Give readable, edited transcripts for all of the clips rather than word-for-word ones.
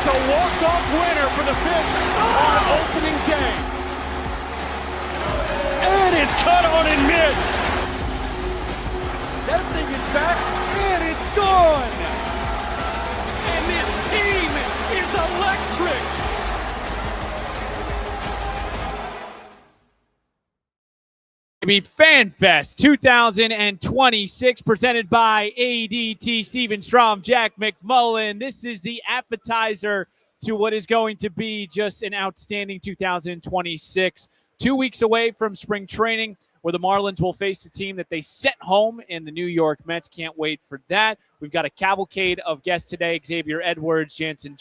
a walk-off winner for the Fish on opening day. And it's cut on and missed. That thing is back, and it's gone. And this team is electric. FanFest 2026 presented by ADT Steven Strom, Jack McMullen. This is the appetizer to what is going to be just an outstanding 2026. 2 weeks away from spring training, where the Marlins will face a team that they sent home in the New York Mets. Can't wait for that. We've got a cavalcade of guests today: Xavier Edwards, Janson,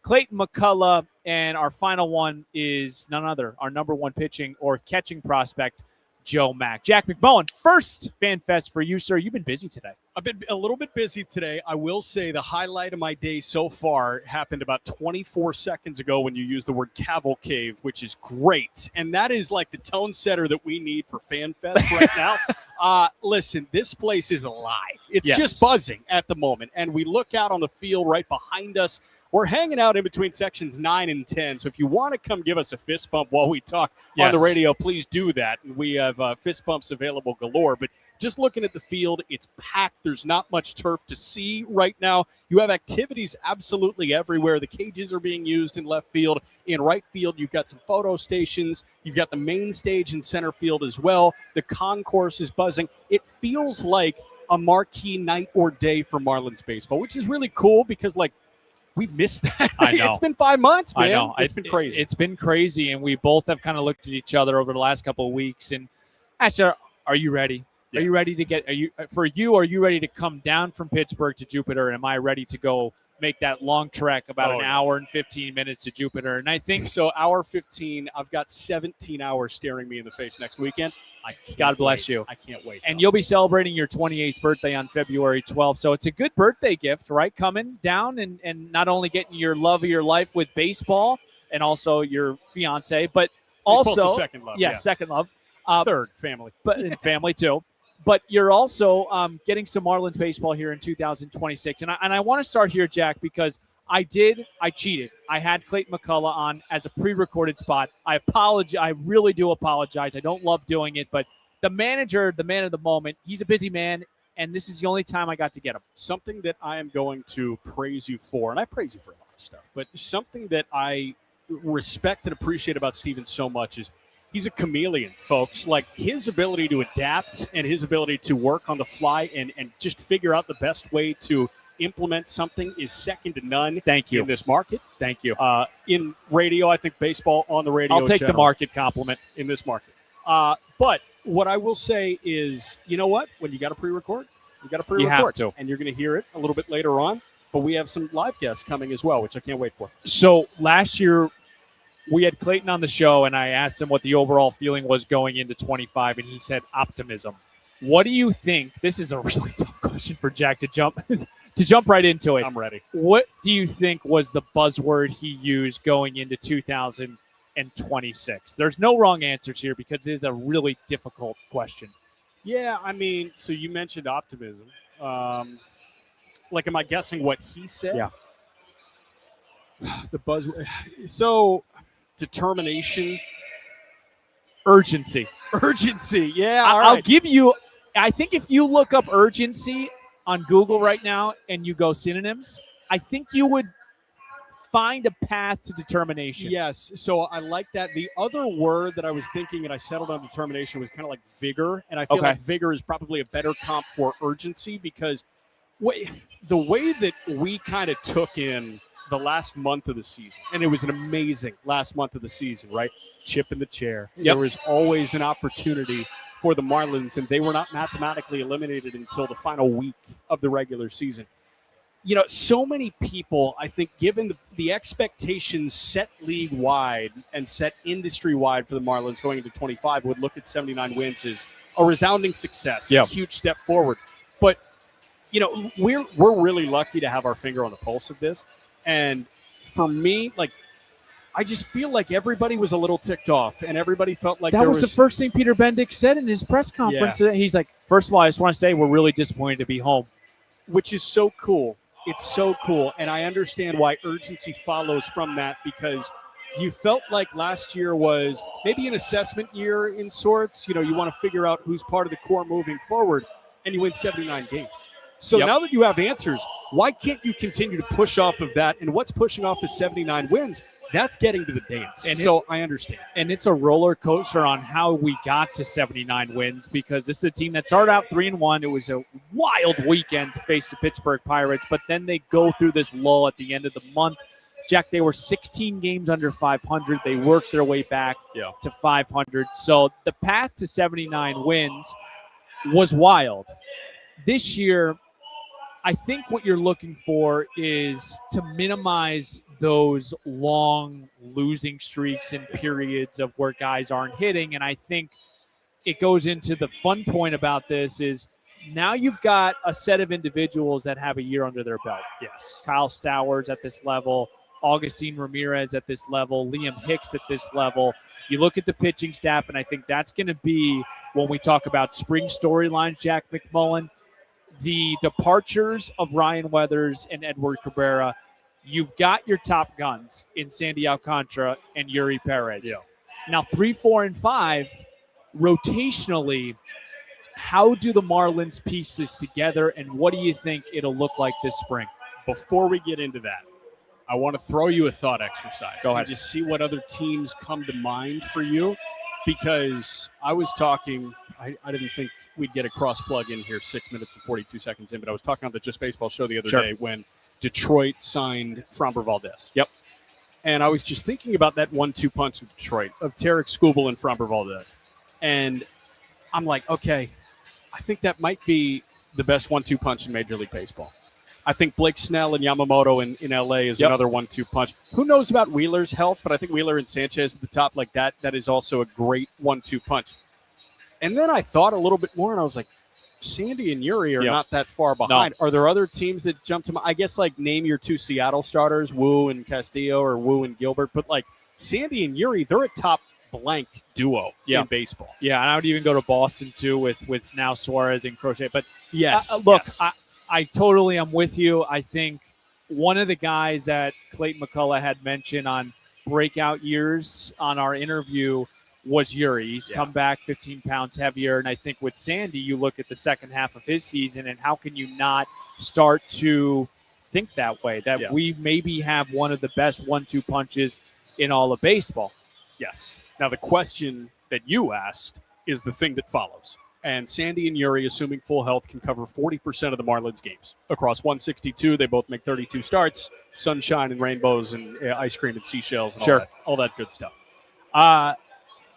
Clayton, McCullough, and our final one is none other, our number one pitching or catching prospect, Joe Mack. Jack McMullen, first FanFest for you, sir. You've been busy today. I've been a little bit busy today. I will say the highlight of my day so far happened about 24 seconds ago when you used the word cavalcade, which is great. And that is like the tone setter that we need for FanFest right now. Listen, this place is alive. It's just buzzing at the moment. And we look out on the field right behind us. We're hanging out in between sections 9 and 10. So if you want to come give us a fist bump while we talk on the radio, please do that. We have fist bumps available galore. But just looking at the field, it's packed. There's not much turf to see right now. You have activities absolutely everywhere. The cages are being used in left field. In right field, you've got some photo stations. You've got the main stage in center field as well. The concourse is buzzing. It feels like a marquee night or day for Marlins baseball, which is really cool because, like, we've missed that. I know. It's been 5 months, man. I know. It's been crazy. It's been crazy, and we both have kind of looked at each other over the last couple of weeks. And I said, are you ready? Yeah. Are you ready to get – are you ready to come down from Pittsburgh to Jupiter? Am I ready to go make that long trek about an hour and 15 minutes to Jupiter? And I think – So hour 15, I've got 17 hours staring me in the face next weekend. God bless you. I can't wait. And you'll be celebrating your 28th birthday on February 12th. So it's a good birthday gift, right? Coming down and not only getting your love of your life with baseball and also your fiance, but also second love. Yeah, second love. Third, family. But and family too. But you're also getting some Marlins baseball here in 2026. And I want to start here, Jack, because I cheated. I had Clayton McCullough on as a pre-recorded spot. I apologize. I really do apologize. I don't love doing it, but the manager, the man of the moment, he's a busy man, and this is the only time I got to get him. Something that I am going to praise you for, and I praise you for a lot of stuff, but something that I respect and appreciate about Steven so much is he's a chameleon, folks. Like, his ability to adapt and his ability to work on the fly and just figure out the best way to implement something is second to none. Thank you. In this market. Thank you. In radio, I think baseball on the radio. I'll take the market compliment in this market. But what I will say is, you know what? When you got to pre-record, you got to pre-record. You have to. And you're going to hear it a little bit later on. But we have some live guests coming as well, which I can't wait for. So last year, we had Clayton on the show, and I asked him what the overall feeling was going into 25, and he said optimism. What do you think? This is a really tough question for Jack to jump right into it. I'm ready. What do you think was the buzzword he used going into 2026? There's no wrong answers here because it is a really difficult question. Yeah, I mean, so you mentioned optimism. Like, am I guessing what he said? Yeah. The buzzword. So, determination. Urgency. Yeah, all right. I'll give you – I think if you look up urgency on Google right now and you go synonyms, I think you would find a path to determination. Yes, so I like that. The other word that I was thinking and I settled on determination was kind of like vigor, and I feel like vigor is probably a better comp for urgency because the way that we kind of took in the last month of the season, and it was an amazing last month of the season, right? Chip in the chair. Yep. There was always an opportunity for the Marlins, and they were not mathematically eliminated until the final week of the regular season. You know, so many people, I think, given the expectations set league-wide and set industry-wide for the Marlins going into 25, would look at 79 wins as a resounding success, a huge step forward. But, you know, we're really lucky to have our finger on the pulse of this. And for me, like, I just feel like everybody was a little ticked off, and everybody felt like that was the first thing Peter Bendick said in his press conference. Yeah. He's like, first of all, I just want to say we're really disappointed to be home. Which is so cool. It's so cool, and I understand why urgency follows from that, because you felt like last year was maybe an assessment year in sorts. You want to figure out who's part of the core moving forward, and you win 79 games. So now that you have answers, why can't you continue to push off of that? And what's pushing off the 79 wins? That's getting to the dance. And so I understand. And it's a roller coaster on how we got to 79 wins, because this is a team that started out 3-1. It was a wild weekend to face the Pittsburgh Pirates, but then they go through this lull at the end of the month. Jack, they were 16 games under 500. They worked their way back to 500. So the path to 79 wins was wild. This year, I think what you're looking for is to minimize those long losing streaks and periods of where guys aren't hitting. And I think it goes into the fun point about this is now you've got a set of individuals that have a year under their belt. Yes. Kyle Stowers at this level, Augustine Ramirez at this level, Liam Hicks at this level. You look at the pitching staff, and I think that's going to be, when we talk about spring storylines, Jack McMullen, the departures of Ryan Weathers and Edward Cabrera. You've got your top guns in Sandy Alcantara and Yuri Perez. Yeah. Now, 3, 4, and 5, rotationally, how do the Marlins piece this together, and what do you think it'll look like this spring? Before we get into that, I want to throw you a thought exercise. Go ahead. Just see what other teams come to mind for you, because I was talking – I didn't think we'd get a cross plug in here 6 minutes and 42 seconds in, but I was talking on the Just Baseball show the other day when Detroit signed Framber Valdez. Yep. And I was just thinking about that 1-2 punch of Detroit, of Tarek Skubal and Framber Valdez. And I'm like, okay, I think that might be the best 1-2 punch in Major League Baseball. I think Blake Snell and Yamamoto in L.A. is another 1-2 punch. Who knows about Wheeler's health, but I think Wheeler and Sanchez at the top like that, that is also a great 1-2 punch. And then I thought a little bit more, and I was like, Sandy and Yuri are not that far behind. No. Are there other teams that jump to mind? I guess, like, name your 2 Seattle starters, Wu and Castillo or Wu and Gilbert. But, like, Sandy and Yuri, they're a top blank duo in baseball. Yeah, and I would even go to Boston, too, with now Suarez and Crochet. But, yes, look, I totally am with you. I think one of the guys that Clayton McCullough had mentioned on breakout years on our interview was Yuri. He's come back 15 pounds heavier. And I think with Sandy, you look at the second half of his season, and how can you not start to think that way, that we maybe have one of the best 1-2 punches in all of baseball. Yes. Now, the question that you asked is the thing that follows. And Sandy and Yuri, assuming full health, can cover 40% of the Marlins games. Across 162, they both make 32 starts, sunshine and rainbows and ice cream and seashells and all that good stuff.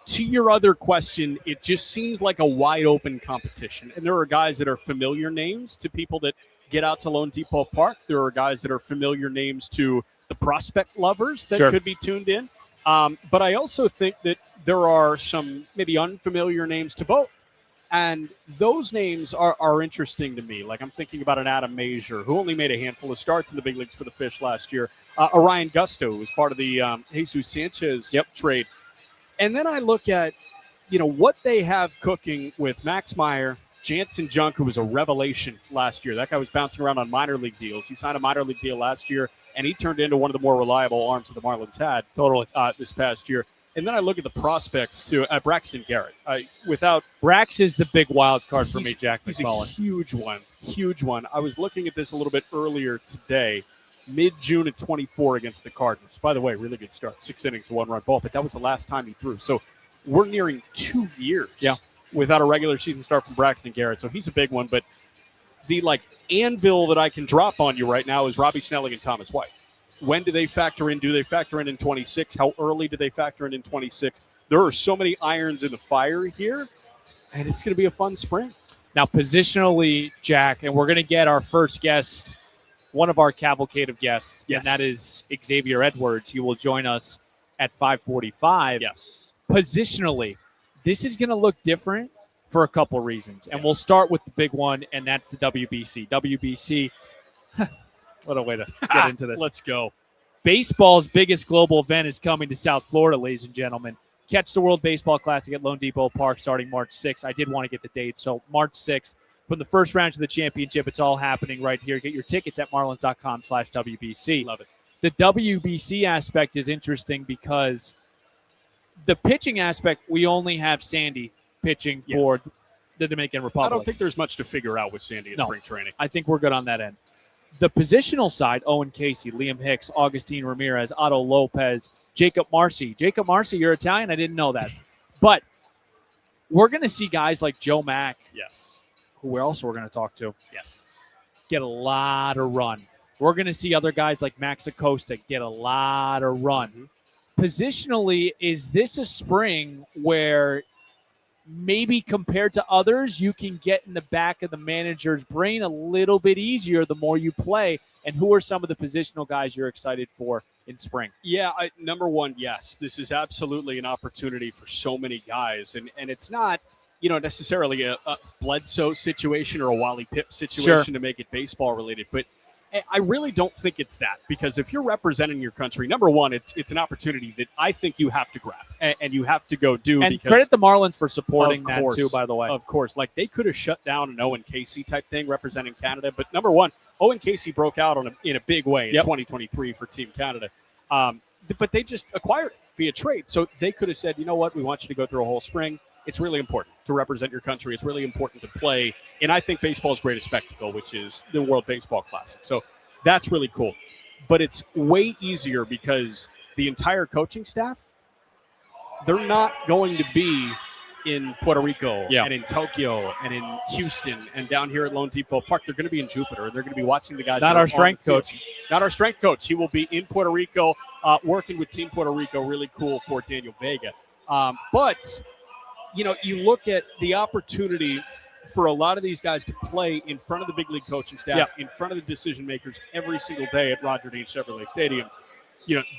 To your other question, it just seems like a wide-open competition. And there are guys that are familiar names to people that get out to Lone Depot Park. There are guys that are familiar names to the prospect lovers that could be tuned in. But I also think that there are some maybe unfamiliar names to both. And those names are interesting to me. Like, I'm thinking about an Adam Mazur, who only made a handful of starts in the big leagues for the Fish last year. Orion Gusto, who was part of the Jesus Sanchez trade. And then I look at, what they have cooking with Max Meyer, Janson Junk, who was a revelation last year. That guy was bouncing around on minor league deals. He signed a minor league deal last year, and he turned into one of the more reliable arms that the Marlins had this past year. And then I look at the prospects, too. Braxton Garrett. Brax is the big wild card for me, Jack McCullough. He's a huge one. I was looking at this a little bit earlier today, mid-June at 24 against the Cardinals. By the way, really good start. 6 innings, a 1-run ball, but that was the last time he threw. So we're nearing 2 years without a regular season start from Braxton Garrett. So he's a big one. But the, anvil that I can drop on you right now is Robbie Snelling and Thomas White. When do they factor in? Do they factor in 26? How early do they factor in 26? There are so many irons in the fire here, and it's going to be a fun spring. Now, positionally, Jack, and we're going to get our first guest, one of our cavalcade of guests, and that is Xavier Edwards. He will join us at 5:45. Yes. Positionally, this is going to look different for a couple reasons, and we'll start with the big one, and that's the WBC. WBC, what a way to get into this. Let's go. Baseball's biggest global event is coming to South Florida, ladies and gentlemen. Catch the World Baseball Classic at Lone Depot Park starting March 6th. I did want to get the date, so March 6th. from the first round to the championship. It's all happening right here. Get your tickets at marlins.com/WBC. Love it. The WBC aspect is interesting because the pitching aspect, we only have Sandy pitching for the Dominican Republic. I don't think there's much to figure out with Sandy in spring training. I think we're good on that end. The positional side, Owen Casey, Liam Hicks, Augustine Ramirez, Otto Lopez, Jacob Marcy. Jacob Marcy, you're Italian? I didn't know that. But we're going to see guys like Joe Mack. Yes. Who else we're going to talk to? Yes. Get a lot of run. We're going to see other guys like Max Acosta get a lot of run. Mm-hmm. Positionally, is this a spring where maybe compared to others, you can get in the back of the manager's brain a little bit easier the more you play? And who are some of the positional guys you're excited for in spring? Yeah, number one, yes. This is absolutely an opportunity for so many guys. And it's not, necessarily a Bledsoe situation or a Wally Pipp situation to make it baseball related. But I really don't think it's that, because if you're representing your country, number one, it's an opportunity that I think you have to grab and you have to go do. And credit the Marlins for supporting that too, by the way. Of course. Like, they could have shut down an Owen Casey type thing representing Canada. But number one, Owen Casey broke out in a big way in 2023 for Team Canada. But they just acquired it via trade. So they could have said, you know what, we want you to go through a whole spring. It's really important to represent your country. It's really important to play. And I think baseball's greatest spectacle, which is the World Baseball Classic. So that's really cool. But it's way easier because the entire coaching staff, they're not going to be in Puerto Rico and in Tokyo and in Houston and down here at Lone Depot Park. They're going to be in Jupiter, and they're going to be watching the guys. Not our strength coach. Not our strength coach. He will be in Puerto Rico working with Team Puerto Rico. Really cool for Daniel Vega. But, you look at the opportunity for a lot of these guys to play in front of the big league coaching staff, in front of the decision makers every single day at Roger Dean Chevrolet Stadium,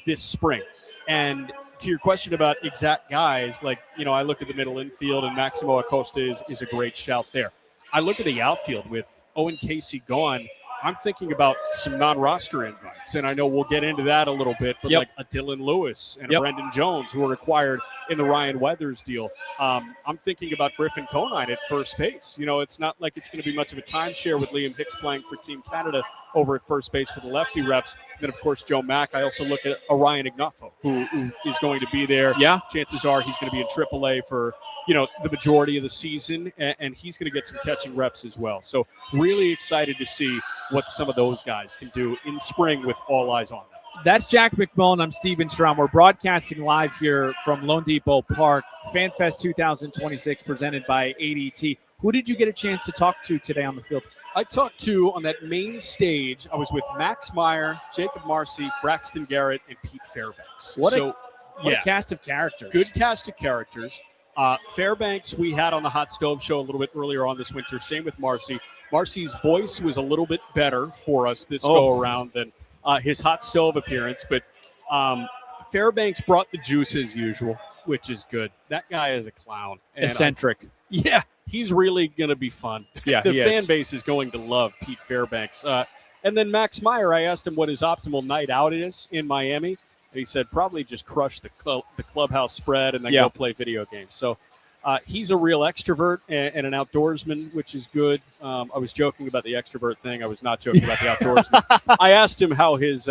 this spring. And to your question about exact guys, like, I look at the middle infield, and Maximo Acosta is a great shout there. I look at the outfield with Owen Casey gone. I'm thinking about some non-roster invites, and I know we'll get into that a little bit, but like a Dylan Lewis and a Brendan Jones, who are required in the Ryan Weathers deal. I'm thinking about Griffin Conine at first base. It's not like it's going to be much of a timeshare with Liam Hicks playing for Team Canada over at first base for the lefty reps. And then, of course, Joe Mack. I also look at Orion Ignafo, who is going to be there. Yeah. Chances are he's going to be in AAA for, the majority of the season, and he's going to get some catching reps as well. So really excited to see what some of those guys can do in spring with all eyes on them. That's Jack McMullen. I'm Steven Strom. We're broadcasting live here from Lone Depot Park. FanFest 2026 presented by ADT. Who did you get a chance to talk to today on the field? I talked to, on that main stage, I was with Max Meyer, Jacob Marcy, Braxton Garrett, and Pete Fairbanks. What a cast of characters. Good cast of characters. Fairbanks we had on the Hot Stove Show a little bit earlier on this winter. Same with Marcy. Marcy's voice was a little bit better for us this go-around than his Hot Stove appearance. But Fairbanks brought the juice as usual, which is good. That guy is a clown. Eccentric. He's really going to be fun. Yeah, the fan base is going to love Pete Fairbanks. And then Max Meyer, I asked him what his optimal night out is in Miami. And he said probably just crush the clubhouse spread and then go play video games. So he's a real extrovert and an outdoorsman, which is good. I was joking about the extrovert thing. I was not joking about the outdoorsman. I asked him how his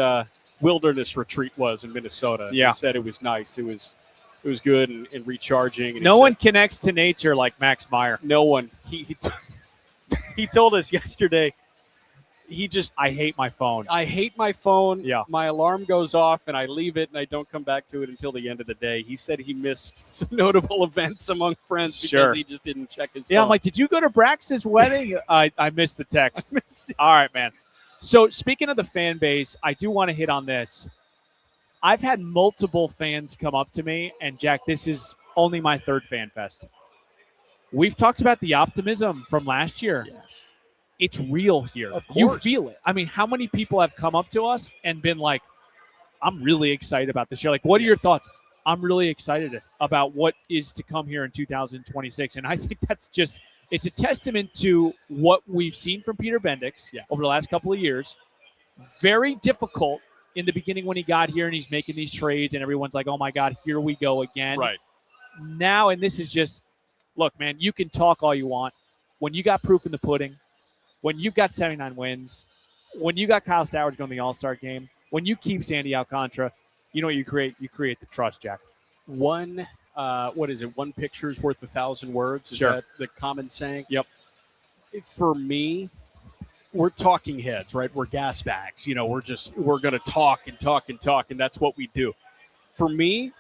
wilderness retreat was in Minnesota. Yeah. He said it was nice. It was good and recharging. And no one connects to nature like Max Meyer. No one. He told us yesterday, I hate my phone. I hate my phone. Yeah. My alarm goes off and I leave it and I don't come back to it until the end of the day. He said he missed some notable events among friends because he just didn't check his phone. I'm like, did you go to Brax's wedding? I missed the text. All right, man. So speaking of the fan base, I do want to hit on this. I've had multiple fans come up to me, and Jack, this is only my third Fan Fest. We've talked about the optimism from last year. Yes. It's real here. Of course. You feel it. I mean, how many people have come up to us and been like, I'm really excited about this year. Like, what are your thoughts? I'm really excited about what is to come here in 2026. And I think that's just, it's a testament to what we've seen from Peter Bendix over the last couple of years. Very difficult in the beginning when he got here and he's making these trades and everyone's like, oh my God, here we go again. Right. Now, and this is just, look, man, you can talk all you want. when you got proof in the pudding, when you've got 79 wins, when you got Kyle Stowers going to the All-Star game, when you keep Sandy Alcantara, you know what you create? You create the trust, Jack. One, what is it? One picture is worth 1,000 words. Is that the common saying? Yep. For me, we're talking heads, right? We're gas bags. You know, we're going to talk and talk and talk, and that's what we do. For me,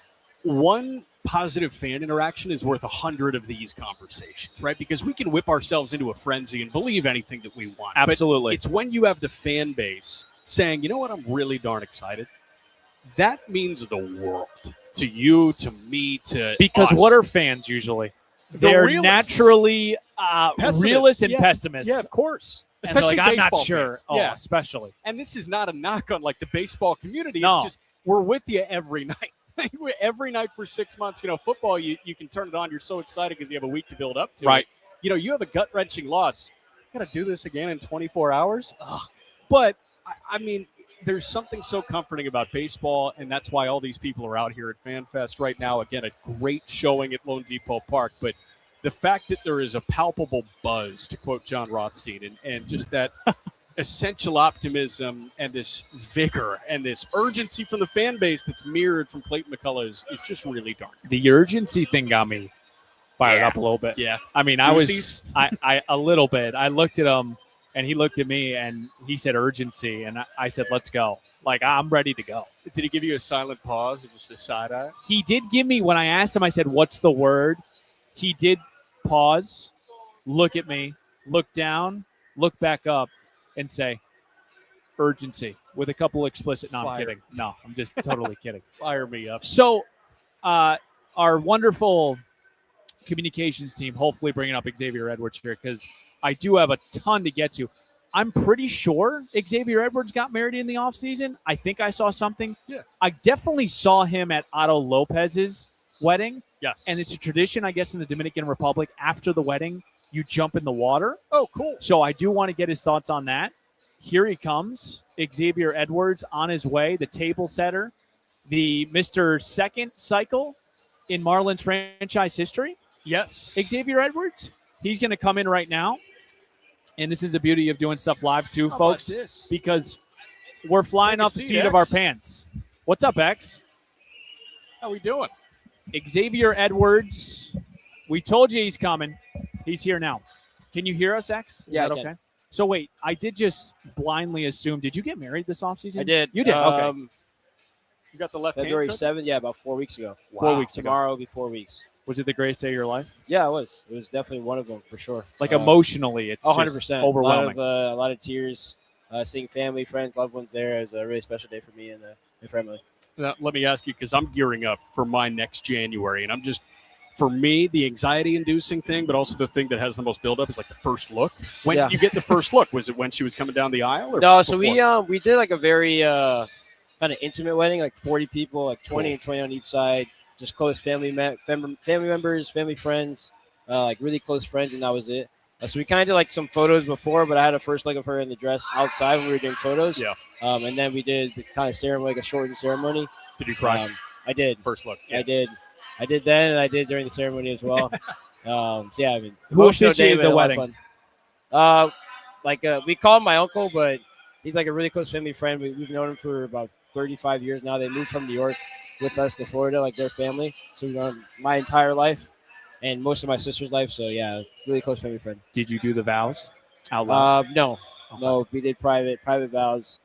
one positive fan interaction is worth 100 of these conversations, right? Because we can whip ourselves into a frenzy and believe anything that we want. Absolutely. But it's when you have the fan base saying, you know what, I'm really darn excited. That means the world to you, to me, to because us. What are fans usually? They're realists. Naturally realists and yeah. pessimists. Yeah, of course. And Especially like, I'm not baseball sure. fans. Oh, yeah, especially. And this is not a knock on like the baseball community. No. It's just we're with you every night. Every night for 6 months. You know, football, you can turn it on. You're so excited because you have a week to build up to right. it. You know, you have a gut-wrenching loss. You got to do this again in 24 hours? Ugh. But, I mean, there's something so comforting about baseball, and that's why all these people are out here at FanFest right now. Again, a great showing at Lone Depot Park. But the fact that there is a palpable buzz, to quote John Rothstein, and just that essential optimism and this vigor and this urgency from the fan base that's mirrored from Clayton McCullough is just really darn. The urgency thing got me fired up a little bit. Yeah. I mean, I a little bit. I looked at him and he looked at me and he said urgency. And I said, let's go. Like, I'm ready to go. Did he give you a silent pause or just a side eye? He did give me, when I asked him, I said, what's the word? He did pause, look at me, look down, look back up, and say, urgency, with a couple explicit, no, I'm kidding. No, I'm just totally kidding. Fire me up. So our wonderful communications team, hopefully bringing up Xavier Edwards here, because I do have a ton to get to. I'm pretty sure Xavier Edwards got married in the offseason. I think I saw something. Yeah. I definitely saw him at Otto Lopez's wedding. Yes. And it's a tradition, I guess, in the Dominican Republic. After the wedding, you jump in the water. Oh, cool. So I do want to get his thoughts on that. Here he comes, Xavier Edwards on his way, the table setter, the Mr. Second cycle in Marlins franchise history. Yes. Xavier Edwards, he's going to come in right now. And this is the beauty of doing stuff live too, folks, because we're flying off the seat of our pants. What's up, X? How we doing? Xavier Edwards, we told you he's coming. He's here now. Can you hear us, X? Is yeah, that okay? So wait, I did just blindly assume. Did you get married this offseason? I did. You did. Okay. You got the left February hand. 7th. Yeah, about 4 weeks ago. Wow. 4 weeks Tomorrow ago. will be 4 weeks. Was it the greatest day of your life? Yeah, it was. It was definitely one of them for sure. Like emotionally, it's 100%. overwhelming. A lot of tears. Seeing family, friends, loved ones there is a really special day for me and family. Now, let me ask you, because I'm gearing up for my next January, and I'm just, for me, the anxiety-inducing thing, but also the thing that has the most buildup is like the first look. When did you get the first look? Was it when she was coming down the aisle? Or no, before? so we did like a very kind of intimate wedding, like 40 people, like 20 and 20 on each side, just close family members, family friends, like really close friends, and that was it. So we kind of did like some photos before, but I had a first look of her in the dress outside when we were doing photos. Yeah. And then we did the kind of ceremony, like a shortened ceremony. Did you cry? I did. First look. Yeah. I did then, and I did during the ceremony as well. So yeah, I mean, who officiated the wedding? We call him my uncle, but he's like a really close family friend. We've known him for about 35 years now. They moved from New York with us to Florida, like their family. So we've known my entire life and most of my sister's life. So yeah, really close family friend. Did you do the vows out loud? No, we did private vows.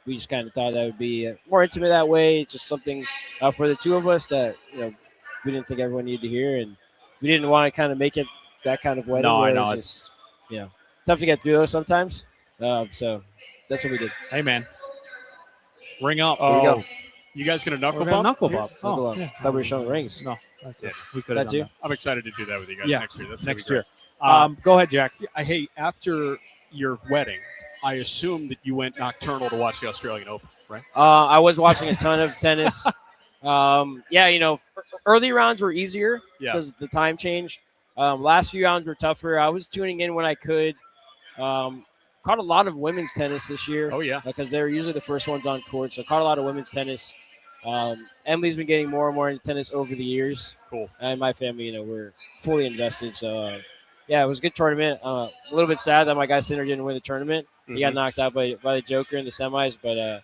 We just kind of thought that would be more intimate that way. It's just something for the two of us that we didn't think everyone needed to hear, and we didn't want to kind of make it that kind of wedding. No, I know it's just, tough to get through those sometimes. So that's what we did. Hey man, ring up. There you go. You guys gonna knuckle We're bump? gonna knuckle bump. Oh, yeah. Thought we were showing rings. No, that's it. Yeah. We could have That done too? I'm excited to do that with you guys Yeah, next year. That's next gonna be year. great. Go ahead, Jack. Hey, after your wedding, I assume that you went nocturnal to watch the Australian Open, right? I was watching a ton of tennis. Early rounds were easier because the time change. Last few rounds were tougher. I was tuning in when I could. Caught a lot of women's tennis this year. Oh, yeah. Because they're usually the first ones on court. So caught a lot of women's tennis. Emily's been getting more and more into tennis over the years. Cool. And my family, we're fully invested. So Yeah, it was a good tournament. A little bit sad that my guy Sinner didn't win the tournament. He got knocked out by the Joker in the semis, but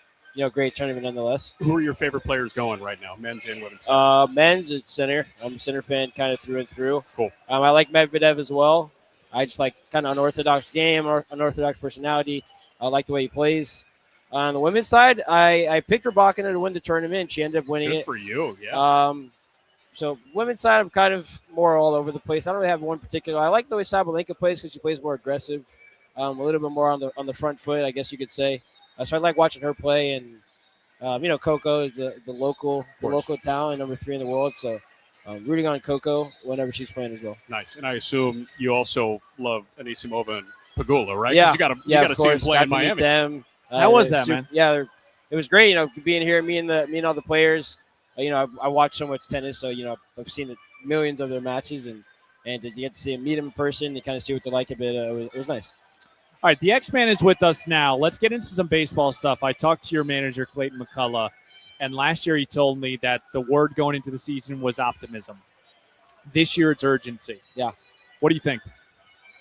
great tournament nonetheless. Who are your favorite players going right now, men's and women's? Men's is Sinner. I'm a Sinner fan kind of through and through. Cool. I like Medvedev as well. I just like kind of unorthodox game, or unorthodox personality. I like the way he plays. On the women's side, I picked Rybakina to win the tournament. She ended up winning Good it. for you, yeah. So women's side, I'm kind of more all over the place. I don't really have one particular. I like the way Sabalenka plays because she plays more aggressive, a little bit more on the front foot, I guess you could say. So I like watching her play, and Coco is the local talent, number 3 in the world. So rooting on Coco whenever she's playing as well. Nice, and I assume you also love Anisimova and Pagula, right? Yeah, 'Cause you got to see them play in Miami. Them. How was that, man? Yeah, it was great. Being here, me and all the players. I watch so much tennis, so I've seen millions of their matches, and to get to see them, meet them in person, and kind of see what they're like a bit. It was nice. All right, the X-Man is with us now. Let's get into some baseball stuff. I talked to your manager, Clayton McCullough, and last year he told me that the word going into the season was optimism. This year it's urgency. Yeah. What do you think?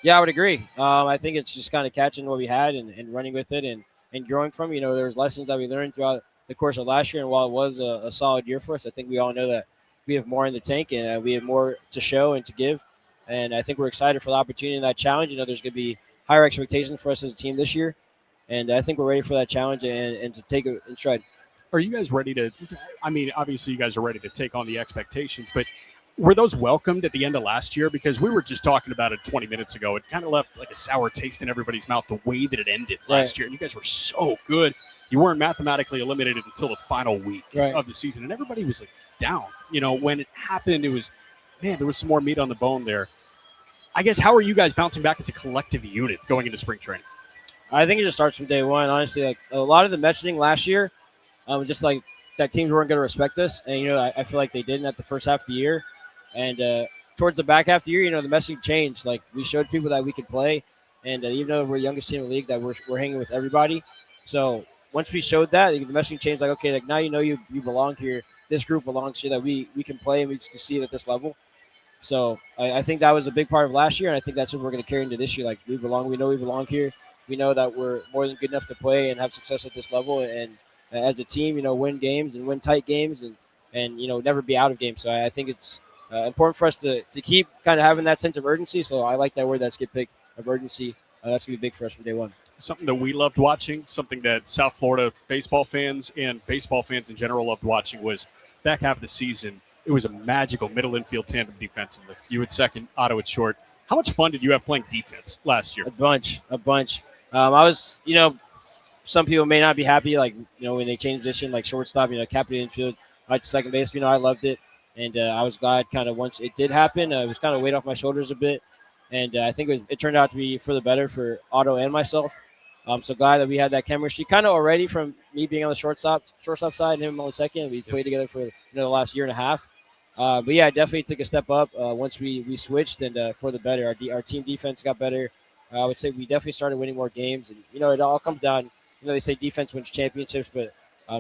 Yeah, I would agree. I think it's just kind of catching what we had and running with it and growing from. There was lessons that we learned throughout the course of last year, and while it was a solid year for us, I think we all know that we have more in the tank, and we have more to show and to give. And I think we're excited for the opportunity and that challenge. There's going to be higher expectations for us as a team this year, and I think we're ready for that challenge and to take it in stride. Are you guys ready to – I mean, obviously you guys are ready to take on the expectations, but were those welcomed at the end of last year? Because we were just talking about it 20 minutes ago. It kind of left like a sour taste in everybody's mouth the way that it ended last year, and you guys were so good. You weren't mathematically eliminated until the final week of the season, and everybody was like down. When it happened, it was, man, there was some more meat on the bone there. I guess, how are you guys bouncing back as a collective unit going into spring training? I think it just starts from day one. Honestly, like a lot of the messaging last year was just like that teams weren't going to respect us, and I feel like they didn't at the first half of the year, and towards the back half of the year, the messaging changed. Like we showed people that we could play, and even though we're the youngest team in the league, that we're hanging with everybody. So once we showed that, the messaging changed. Like, okay, like now you belong here. This group belongs here. That we can play and we can see it at this level. So I think that was a big part of last year, and I think that's what we're going to carry into this year. Like we belong. We know we belong here. We know that we're more than good enough to play and have success at this level. And as a team, win games and win tight games, and never be out of games. So I think it's important for us to keep kind of having that sense of urgency. So I like that word that's get picked of urgency. That's going to be big for us from day one. Something that we loved watching, something that South Florida baseball fans and baseball fans in general loved watching was back half of the season. It was a magical middle infield tandem defensively. You at second, Otto at short. How much fun did you have playing defense last year? A bunch. I was, some people may not be happy, like, when they change position, like shortstop, captain infield, like second base. I loved it. And I was glad kind of once it did happen, it was kind of weight off my shoulders a bit. And I think it turned out to be for the better for Otto and myself. I'm so glad that we had that chemistry kind of already from me being on the shortstop side and him on the second. We played together for the last year and a half. But yeah, I definitely took a step up once we switched, and for the better. Our team defense got better. I would say we definitely started winning more games, and it all comes down. They say defense wins championships, but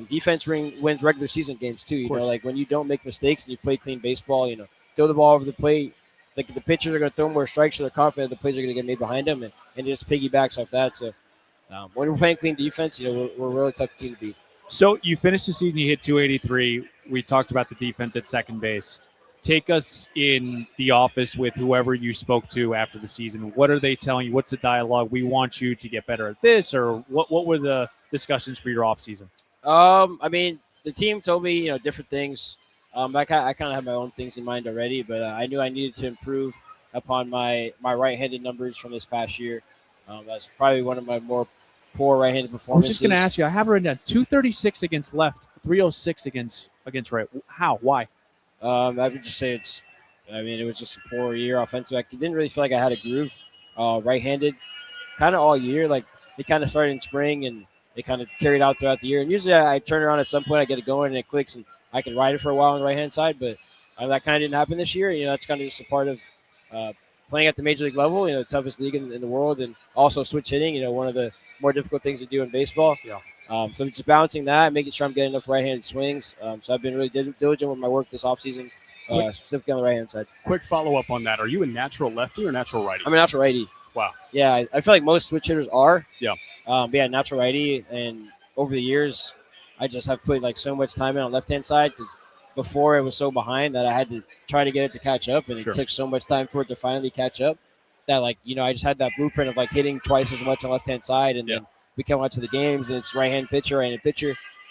defense wins regular season games too. Like when you don't make mistakes and you play clean baseball, throw the ball over the plate. Like the pitchers are going to throw more strikes, so they're confident the plays are going to get made behind them, and it just piggybacks off that. So when we're playing clean defense, we're a really tough team to beat. So you finished the season, you hit 283. We talked about the defense at second base. Take us in the office with whoever you spoke to after the season. What are they telling you? What's the dialogue? We want you to get better at this, or what were the discussions for your offseason? I mean, the team told me, different things. I kind of have my own things in mind already, but I knew I needed to improve upon my right-handed numbers from this past year. That's probably one of my more poor right-handed performances. I was just going to ask you. I have it written down: 236 against left, 306 against right. How? Why? I would just say it was just a poor year offensive. I didn't really feel like I had a groove right-handed kind of all year. Like it kind of started in spring and it kind of carried out throughout the year. And usually I turn around at some point, I get it going and it clicks and I can ride it for a while on the right-hand side. But that kind of didn't happen this year. That's kind of just a part of playing at the major league level, the toughest league in the world, and also switch hitting, one of the more difficult things to do in baseball. Yeah. So just balancing that, making sure I'm getting enough right-handed swings. So I've been really diligent with my work this offseason, specifically on the right-hand side. Quick follow-up on that. Are you a natural lefty or natural righty? I'm a natural righty. Wow. Yeah, I feel like most switch hitters are. Yeah. But yeah, natural righty, and over the years, I just have put like so much time in on left-hand side because before it was so behind that I had to try to get it to catch up, and it took so much time for it to finally catch up that like I just had that blueprint of like hitting twice as much on left-hand side, and then we come out to the games and it's right-hand pitcher.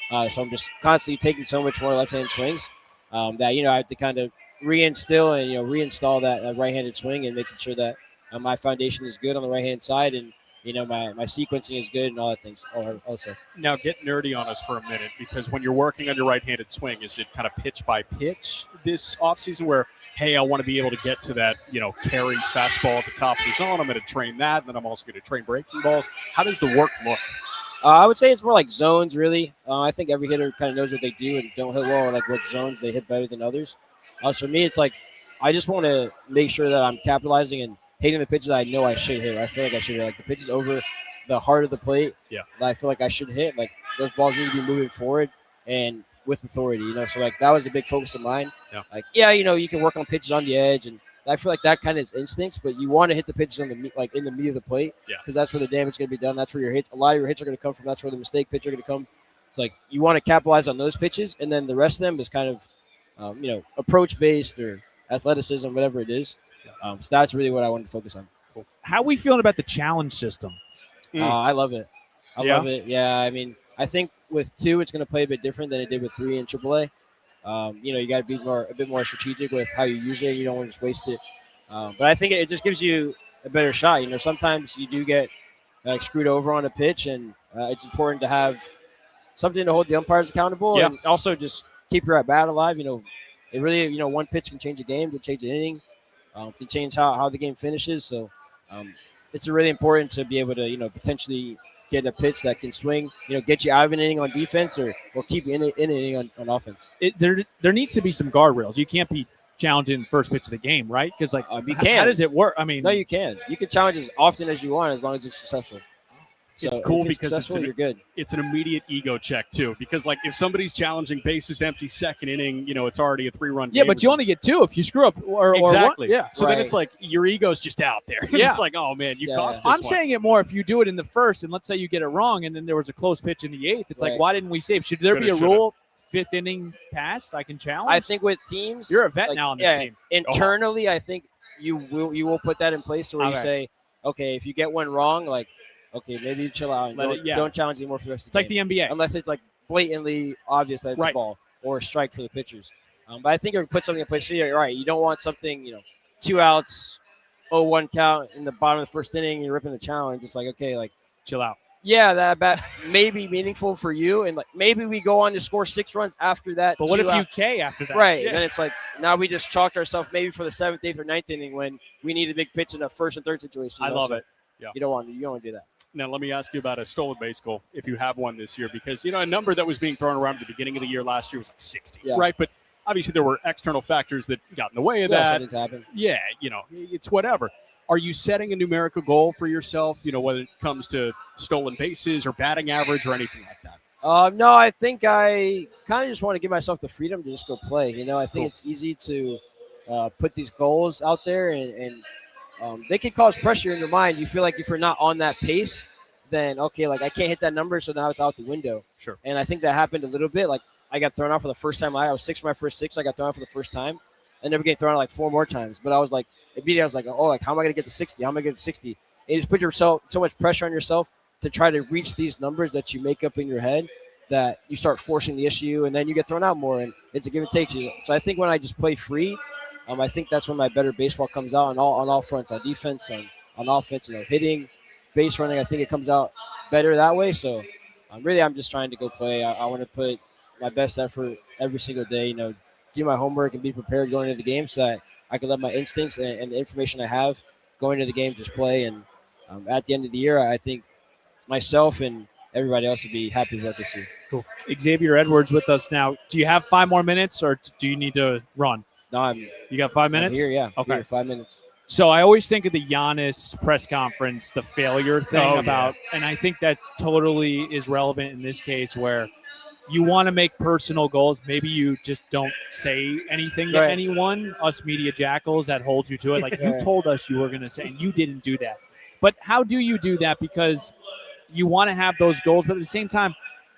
So I'm just constantly taking so much more left-hand swings that I have to kind of reinstill and reinstall that right-handed swing and making sure that my foundation is good on the right-hand side and my sequencing is good and all that things also. Now get nerdy on us for a minute, because when you're working on your right-handed swing, is it kind of pitch by pitch this offseason where, hey, I want to be able to get to that, carry fastball at the top of the zone. I'm going to train that, and then I'm also going to train breaking balls. How does the work look? I would say it's more like zones, really. I think every hitter kind of knows what they do and don't hit well, or like what zones they hit better than others. For me, it's like I just want to make sure that I'm capitalizing and hitting the pitches I know I should hit. I feel like I should hit. Like the pitches over the heart of the plate that I feel like I should hit. Like those balls need to be moving forward and with authority, So like that was a big focus of mine. Yeah. Like, you can work on pitches on the edge, and I feel like that kind of is instincts, but you want to hit the pitches on the in the meat of the plate because that's where the damage is going to be done. That's where your hits, a lot of your hits are going to come from. That's where the mistake pitch are going to come. It's like you want to capitalize on those pitches, and then the rest of them is kind of, approach based or athleticism, whatever it is. So that's really what I wanted to focus on. Cool. How are we feeling about the challenge system? I love it. I love it. Yeah, I mean, I think with 2, it's going to play a bit different than it did with 3 in AAA. You got to be a bit more strategic with how you use it. You don't want to just waste it. But I think it just gives you a better shot. Sometimes you do get screwed over on a pitch, and it's important to have something to hold the umpires accountable and also just keep your at bat alive. It really, one pitch can change a game, can change an inning, can change how the game finishes. So it's really important to be able to, potentially get a pitch that can swing, get you out of an inning on defense or keep you in an inning on offense. There needs to be some guardrails. You can't be challenging first pitch of the game, right? Because you can. How does it work? I mean, no, you can. You can challenge as often as you want as long as it's successful. So it's cool because you're good. It's an immediate ego check too. Because like if somebody's challenging bases empty second inning, it's already a 3-run game. Yeah, but you only get 2 if you screw up or exactly. Or so then it's like your ego's just out there. Yeah. It's like, oh man, you cost us. I'm saying it more if you do it in the first, and let's say you get it wrong, and then there was a close pitch in the 8th. It's like, why didn't we save? Should there be a rule? 5th inning passed, I can challenge. I think with teams, you're a vet now on this team. Internally, I think you will put that in place where you say, okay, if you get one wrong, like, okay, maybe you chill out and don't challenge anymore for the rest of the game. It's like the NBA. Unless it's like blatantly obvious that it's a ball or a strike for the pitchers. But I think you put something in place. You're right. You don't want something, 2 outs, 0-1 count in the bottom of the first inning, you're ripping the challenge. It's like, okay, like chill out. Yeah, that bat may be meaningful for you, and like maybe we go on to score 6 runs after that. But what if you K after that? Right, and then it's like now we just chalked ourselves maybe for the 7th, 8th, or 9th inning when we need a big pitch in a 1st and 3rd situation. I love it. Yeah, you don't want to do that. Now let me ask you about a stolen base goal if you have one this year, because a number that was being thrown around at the beginning of the year last year was like 60, right? But obviously there were external factors that got in the way of that. Yeah, it's whatever. Are you setting a numerical goal for yourself, whether it comes to stolen bases or batting average or anything like that? No, I think I kind of just want to give myself the freedom to just go play. I think it's easy to put these goals out there and they can cause pressure in your mind. You feel like if you're not on that pace, then, okay, like I can't hit that number, so now it's out the window. Sure. And I think that happened a little bit. Like I got thrown out for the first time. I was 6 for my first 6. I got thrown out for the first time. I never get thrown out like 4 more times. But I was like, immediately I was like, oh, like how am I going to get to 60? How am I going to get to 60? And you just put yourself so much pressure on yourself to try to reach these numbers that you make up in your head that you start forcing the issue, and then you get thrown out more, and it's a give and take. So I think when I just play free, I think that's when my better baseball comes out on all fronts, on defense, on offense, hitting, base running. I think it comes out better that way. So I'm just trying to go play. I want to put my best effort every single day, do my homework and be prepared going into the game so that I can let my instincts and the information I have going into the game just play. And at the end of the year, I think myself and everybody else will be happy with what they see. Cool. Xavier Edwards with us now. Do you have 5 more minutes or do you need to run? No, you got 5 minutes? I'm here, yeah. Okay. Here, 5 minutes. So I always think of the Giannis press conference, the failure thing and I think that totally is relevant in this case where you want to make personal goals. Maybe you just don't say anything to Right. anyone, us media jackals that hold you to it. Like you Right. told us you were going to say, and you didn't do that. But how do you do that? Because you want to have those goals, but at the same time,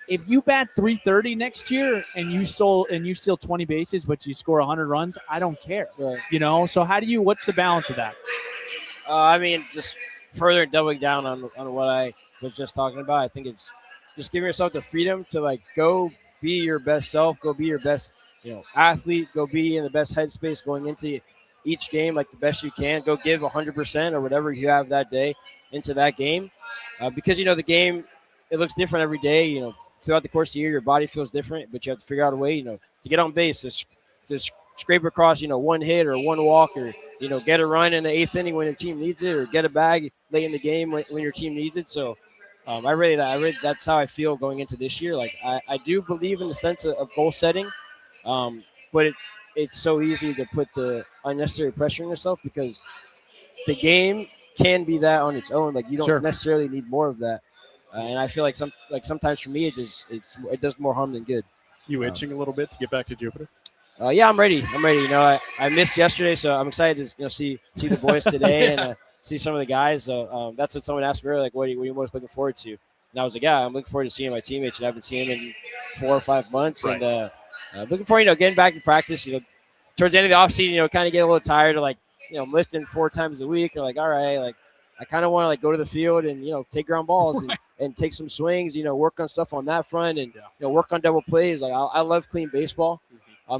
if you bat 330 next year and you steal 20 bases, but you score 100 runs, I don't care. Right. You know, so what's the balance of that? I mean, just further doubling down on what I was just talking about. I think it's just giving yourself the freedom to like go be your best self, go be your best, athlete, go be in the best headspace going into each game like the best you can. Go give 100% or whatever you have that day into that game, because the game, it looks different every day. Throughout the course of the year, your body feels different, but you have to figure out a way, to get on base, to scrape across, one hit or one walk, or get a run in the 8th inning when your team needs it, or get a bag late in the game when your team needs it. So that's how I feel going into this year. Like I do believe in the sense of goal setting, but it's so easy to put the unnecessary pressure on yourself because the game can be that on its own. Like you don't necessarily need more of that. And I feel like sometimes for me it does more harm than good. You itching a little bit to get back to Jupiter? Yeah, I'm ready. I missed yesterday, so I'm excited to see the boys today and see some of the guys. So that's what someone asked me earlier, like, what are you most looking forward to? And I was like, yeah, I'm looking forward to seeing my teammates. And I haven't seen them in 4 or 5 months, right. And looking forward, getting back to practice. Towards the end of the offseason, kind of get a little tired of I'm lifting 4 times a week. Or all right, I kind of want to go to the field and take ground balls and take some swings. Work on stuff on that front and work on double plays. Like I love clean baseball.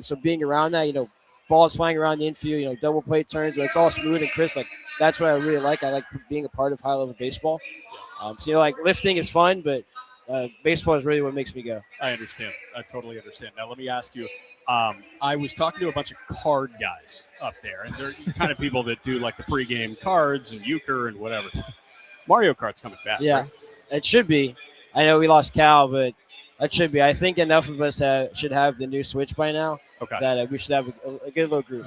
So being around that, balls flying around the infield, double play turns, it's all smooth and crisp. Like that's what I really like. I like being a part of high level baseball. So lifting is fun, but baseball is really what makes me go. I understand. I totally understand. Now let me ask you. I was talking to a bunch of card guys up there, and they're kind of people that do like the pregame cards and euchre and whatever. Mario Kart's coming back. Yeah, right? It should be. I know we lost Cal, but it should be. I think enough of us should have the new Switch by now. Okay. That we should have a good little group.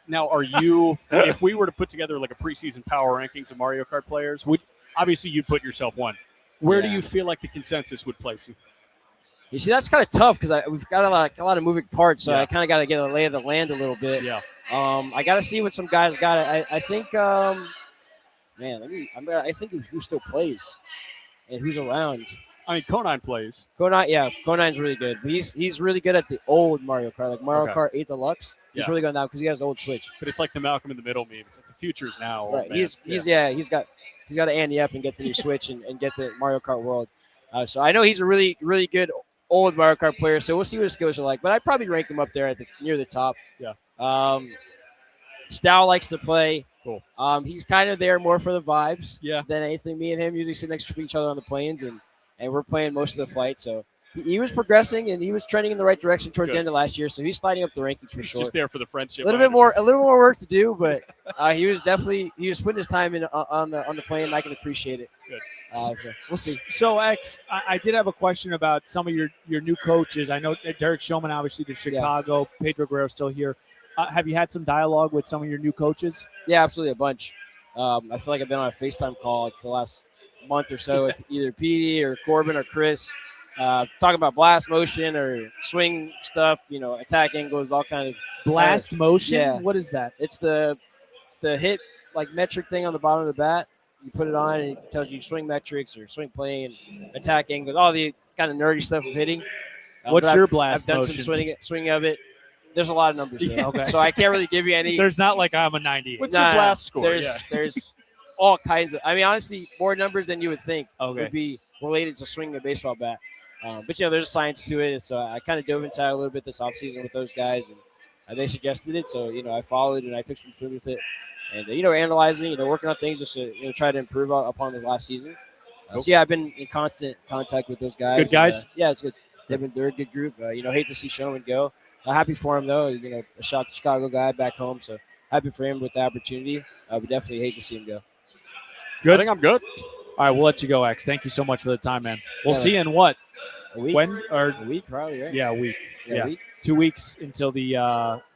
Now, are you? If we were to put together like a preseason power rankings of Mario Kart players, obviously you'd put yourself one. Where do you feel like the consensus would place you? You see, that's kind of tough because we've got a lot of moving parts, so I kind of got to get a lay of the land a little bit. Yeah. I got to see what some guys got. I think, I think who still plays and who's around. I mean, Conine plays. Conine's really good. But he's really good at the old Mario Kart, like Mario Kart 8 Deluxe. He's really good now because he has the old Switch. But it's like the Malcolm in the Middle meme. It's like the future's now. Right. He's got to ante up and get the new Switch and get the Mario Kart World. So I know he's a really, really good old Mario Kart player, so we'll see what his skills are like. But I'd probably rank him up there near the top. Yeah. Stow likes to play. Cool. He's kind of there more for the vibes than anything. Me and him usually sit next to each other on the planes, and we're playing most of the flight. So he was progressing, and he was trending in the right direction towards the end of last year. So he's sliding up the rankings for sure. Just there for the friendship. A little more work to do, but he was putting his time in on the plane, and I can appreciate it. Good. We'll see. So, X, I did have a question about some of your new coaches. I know Derek Showman, obviously, to Chicago. Yeah. Pedro Guerrero still here. Have you had some dialogue with some of your new coaches? Yeah, absolutely, a bunch. I feel like I've been on a FaceTime call for the last month or so with either Petey or Corbin or Chris, talking about blast motion or swing stuff, attack angles, all kind of blast motion. Yeah. What is that? It's the hit metric thing on the bottom of the bat. You put it on and it tells you swing metrics or swing play and attack angles, all the kind of nerdy stuff of hitting. What's your blast motion? I've done some swing of it. There's a lot of numbers there. Okay. So I can't really give you any. There's not like I'm a 90. What's your blast score? There's all kinds of. I mean, honestly, more numbers than you would think would be related to swinging a baseball bat. But there's a science to it. So I kind of dove into that a little bit this offseason with those guys, and they suggested it. So I followed and I took some swings with it, and analyzing, working on things just to try to improve upon the last season. So I've been in constant contact with those guys. Good guys. Yeah, it's good. They're a good group. Hate to see Showman go. Happy for him though. A Chicago guy back home, so happy for him with the opportunity. I would definitely hate to see him go. Good. I think I'm good. All right, we'll let you go, X. Thank you so much for the time, man. We'll see you in what? A week? A week, probably, right? Yeah, a week. Yeah. A week? 2 weeks until the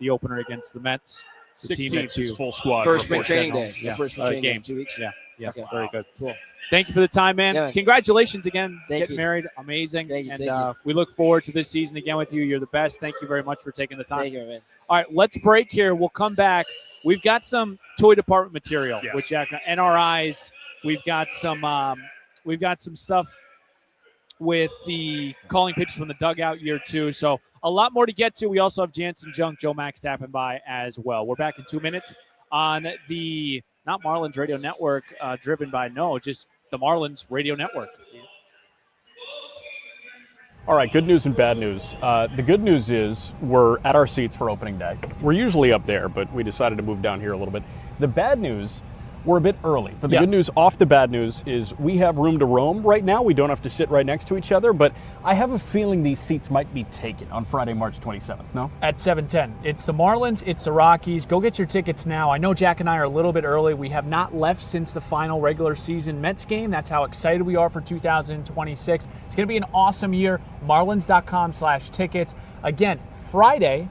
opener against the Mets. The 16th is full squad. First spring training day. Yeah. First spring training game. day. 2 weeks. Yeah. Yeah, Okay. very good. Cool. Thank you for the time, man. Yeah. Congratulations again. Thank Getting you. married. Amazing. Thank you, And thank you. we look forward to this season again with you. You're the best. Thank you very much for taking the time. Thank you, man. All right, let's break here. We'll come back. We've got some toy department material Yes. with Jack NRIs. We've got some stuff with the calling pitches from the dugout year 2. So a lot more to get to. We also have Janson, Junk, Joe Mack tapping by as well. We're back in 2 minutes on the not Marlins Radio Network, driven by just the Marlins Radio Network. All right, good news and bad news. The good news is we're at our seats for opening day. We're usually up there, but we decided to move down here a little bit. The bad news, we're a bit early. But the good news off the bad news is we have room to roam right now. We don't have to sit right next to each other, but I have a feeling these seats might be taken on Friday, March 27th, no? At 7:10. It's the Marlins, it's the Rockies. Go get your tickets now. I know Jack and I are a little bit early. We have not left since the final regular season Mets game. That's how excited we are for 2026. It's going to be an awesome year. Marlins.com/tickets. Again, Friday,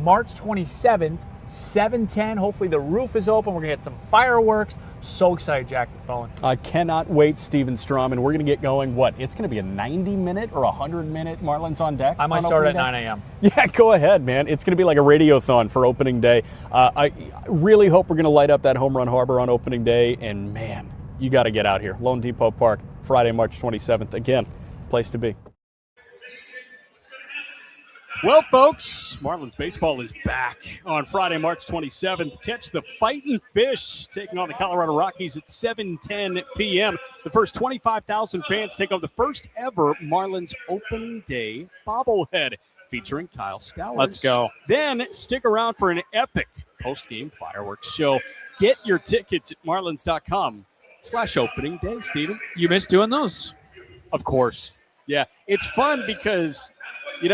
March 27th, 7:10. Hopefully the roof is open. We're going to get some fireworks. So excited, Jack McCullough. I cannot wait, Steven Strom, and we're going to get going. What? It's going to be a 90-minute or 100-minute Marlins on deck? I might start at 9 a.m. Yeah, go ahead, man. It's going to be like a radiothon for opening day. I really hope we're going to light up that Home Run Harbor on opening day. And, man, you got to get out here. Lone Depot Park, Friday, March 27th. Again, place to be. Well, folks, Marlins baseball is back on Friday, March 27th. Catch the Fightin' Fish taking on the Colorado Rockies at 7:10 p.m. The first 25,000 fans take on the first ever Marlins opening day bobblehead featuring Kyle Stowers. Let's go. Then stick around for an epic post-game fireworks show. Get your tickets at marlins.com/opening day, Steven. You miss doing those? Of course. Yeah. It's fun because, you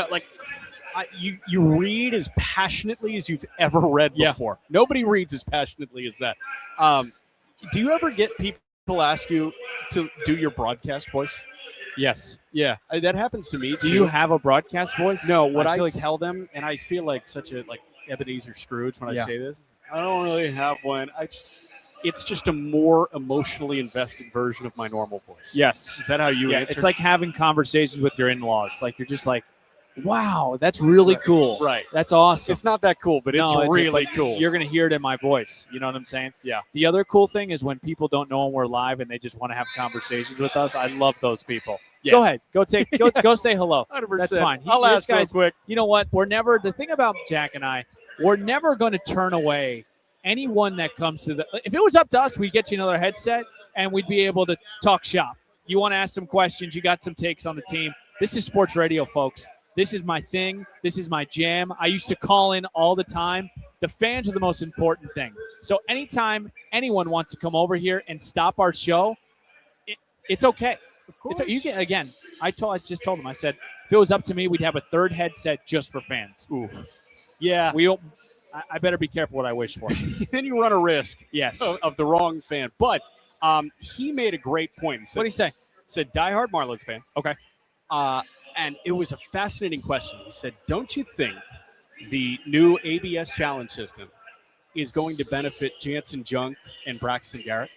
read as passionately as you've ever read before. Nobody reads as passionately as that. Do you ever get people ask you to do your broadcast voice? Yes. Yeah, that happens to me. Do you have a broadcast voice? No, what I feel like tell them, and I feel like such a Ebenezer Scrooge when I say this, I don't really have one. It's just a more emotionally invested version of my normal voice. Yes. Is that how you answer? It's like having conversations with your in-laws. Like you're just like, wow, that's really cool. Right. That's awesome. It's not that cool, but it's really cool. You're going to hear it in my voice. You know what I'm saying? Yeah. The other cool thing is when people don't know when we're live and they just want to have conversations with us. I love those people. Yeah. Go ahead. Go say hello. 100%. That's fine. I'll ask real quick. You know what? The thing about Jack and I, we're never going to turn away anyone that comes to if it was up to us, we'd get you another headset and we'd be able to talk shop. You want to ask some questions. You got some takes on the team. This is sports radio, folks. This is my thing. This is my jam. I used to call in all the time. The fans are the most important thing. So anytime anyone wants to come over here and stop our show, it's okay. Of course. I just told them, I said, if it was up to me, we'd have a third headset just for fans. Ooh. Yeah. I better be careful what I wish for. Then you run a risk of the wrong fan. But he made a great point. What did he say? He said, diehard Marlins fan. Okay. And it was a fascinating question. He said, don't you think the new ABS challenge system is going to benefit Janson, Junk, and Braxton Garrett?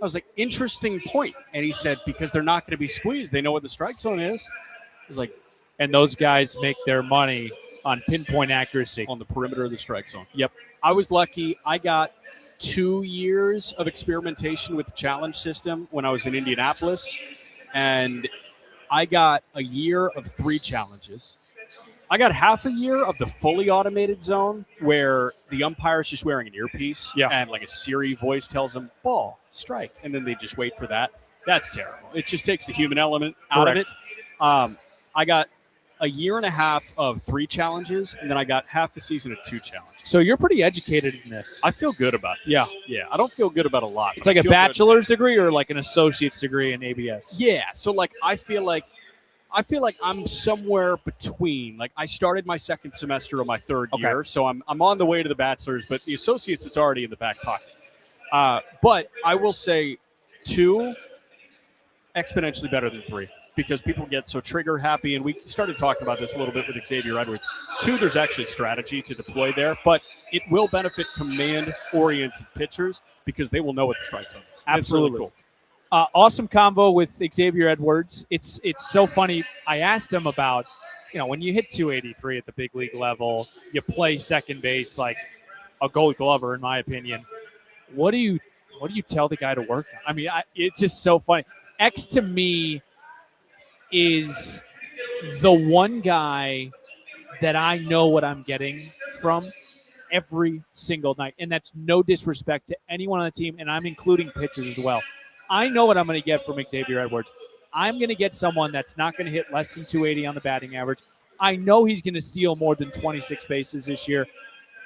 I was like, interesting point. And he said, because they're not going to be squeezed. They know what the strike zone is. I was like, and those guys make their money on pinpoint accuracy. On the perimeter of the strike zone. Yep. I was lucky. I got 2 years of experimentation with the challenge system when I was in Indianapolis. And I got a year of 3 challenges. I got half a year of the fully automated zone where the umpire's just wearing an earpiece and like a Siri voice tells them, ball, strike. And then they just wait for that. That's terrible. It just takes the human element out of it. I got a year and a half of 3 challenges, and then I got half a season of 2 challenges. So you're pretty educated in this. I feel good about it. Yeah. I don't feel good about a lot. It's like a bachelor's degree or like an associate's degree in ABS? Yeah. So I feel like I'm somewhere between. Like I started my second semester of my third year, so I'm on the way to the bachelor's, but the associate's is already in the back pocket. But I will say 2 exponentially better than 3 because people get so trigger happy, and we started talking about this a little bit with Xavier Edwards. 2, there's actually strategy to deploy there, but it will benefit command-oriented pitchers because they will know what the strike zone is. Absolutely. Really cool. Awesome combo with Xavier Edwards. It's so funny. I asked him about, when you hit 283 at the big league level, you play second base like a Gold Glover, in my opinion. What do you tell the guy to work on? I mean, it's just so funny. X to me is the one guy that I know what I'm getting from every single night, and that's no disrespect to anyone on the team, and I'm including pitchers as well. I know what I'm going to get from Xavier Edwards. I'm going to get someone that's not going to hit less than 280 on the batting average. I know he's going to steal more than 26 bases this year,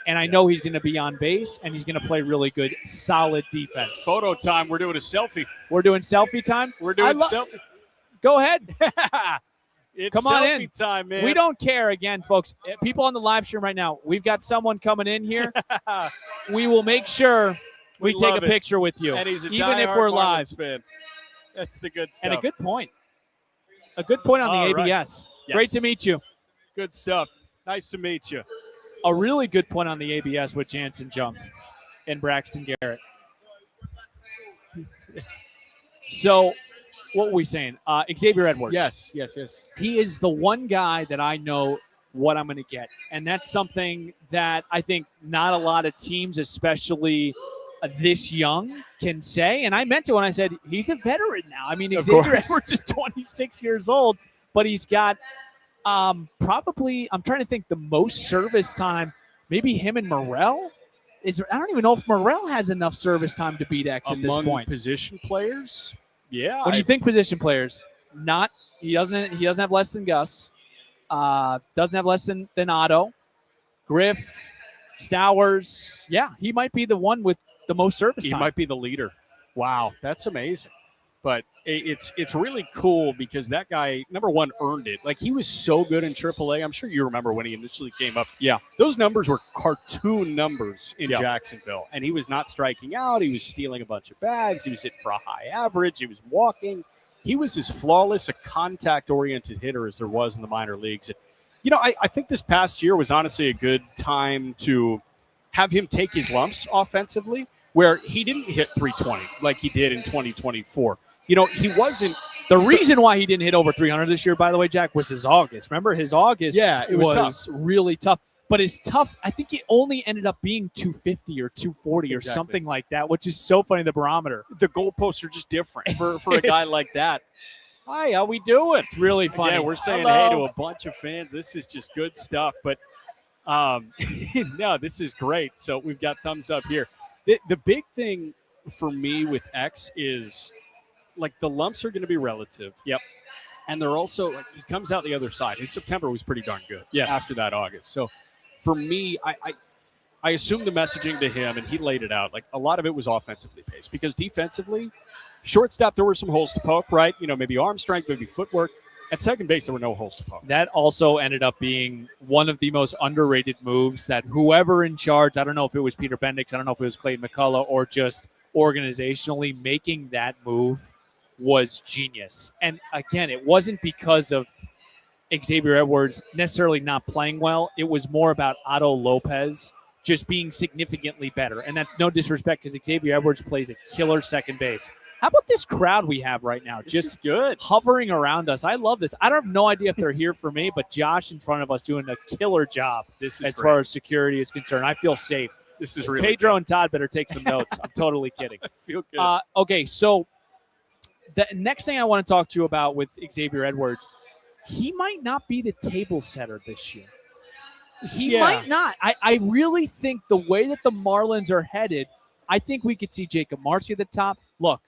and I know he's going to be on base, and he's going to play really good, solid defense. Photo time. We're doing a selfie. We're doing selfie time? We're doing selfie. Go ahead. It's Come on selfie in. time, man. We don't care, again, folks. People on the live stream right now, we've got someone coming in here. We will make sure we take a picture with you, and he's a even if we're live. Fan. That's the good stuff. And a good point. A good point on the ABS. Right. Yes. Great to meet you. Good stuff. Nice to meet you. A really good point on the ABS with Janson Jump and Braxton Garrett. So, what were we saying? Xavier Edwards. Yes. He is the one guy that I know what I'm going to get. And that's something that I think not a lot of teams, especially this young, can say. And I meant it when I said he's a veteran now. I mean, Xavier Edwards is 26 years old, but he's got probably, I'm trying to think, the most service time. Maybe him and Morrell. I don't even know if Morrell has enough service time to beat X at this point. Position players, yeah. When you think position players, he doesn't have less than Gus. Doesn't have less than Otto, Griff, Stowers. Yeah, he might be the one with the most service time. He might be the leader. Wow, that's amazing. But it's really cool because that guy, number one, earned it. Like, he was so good in AAA. I'm sure you remember when he initially came up. Yeah. Those numbers were cartoon numbers in Jacksonville. And he was not striking out. He was stealing a bunch of bags. He was hitting for a high average. He was walking. He was as flawless a contact-oriented hitter as there was in the minor leagues. And, I think this past year was honestly a good time to have him take his lumps offensively, where he didn't hit 320 like he did in 2024. He wasn't. The reason why he didn't hit over 300 this year, by the way, Jack, was his August. Remember, his August it was really tough. But it's tough. I think it only ended up being 250 or 240 or something like that, which is so funny, the barometer. The goalposts are just different for a guy like that. Hi, how we doing? It's really funny. Yeah, we're saying hey to a bunch of fans. This is just good stuff. But, no, this is great. So we've got thumbs up here. The big thing for me with X is, like, the lumps are going to be relative. Yep. And they're also, like, he comes out the other side. His September was pretty darn good after that August. So for me, I assume the messaging to him, and he laid it out, like, a lot of it was offensively paced. Because defensively, shortstop, there were some holes to poke, right? Maybe arm strength, maybe footwork. At second base, there were no holes to poke. That also ended up being one of the most underrated moves that whoever in charge, I don't know if it was Peter Bendix, I don't know if it was Clayton McCullough, or just organizationally making that move was genius. And again, it wasn't because of Xavier Edwards necessarily not playing well. It was more about Otto Lopez just being significantly better. And that's no disrespect because Xavier Edwards plays a killer second base. How about this crowd we have right now? Just good. Hovering around us. I love this. I have no idea if they're here for me, but Josh in front of us doing a killer job as far as security is concerned. I feel safe. This is really Pedro good. and Todd better take some notes. I'm totally kidding. I feel good. Okay, so the next thing I want to talk to you about with Xavier Edwards, he might not be the table setter this year. He might not. I really think the way that the Marlins are headed, I think we could see Jacob Marcy at the top. Look,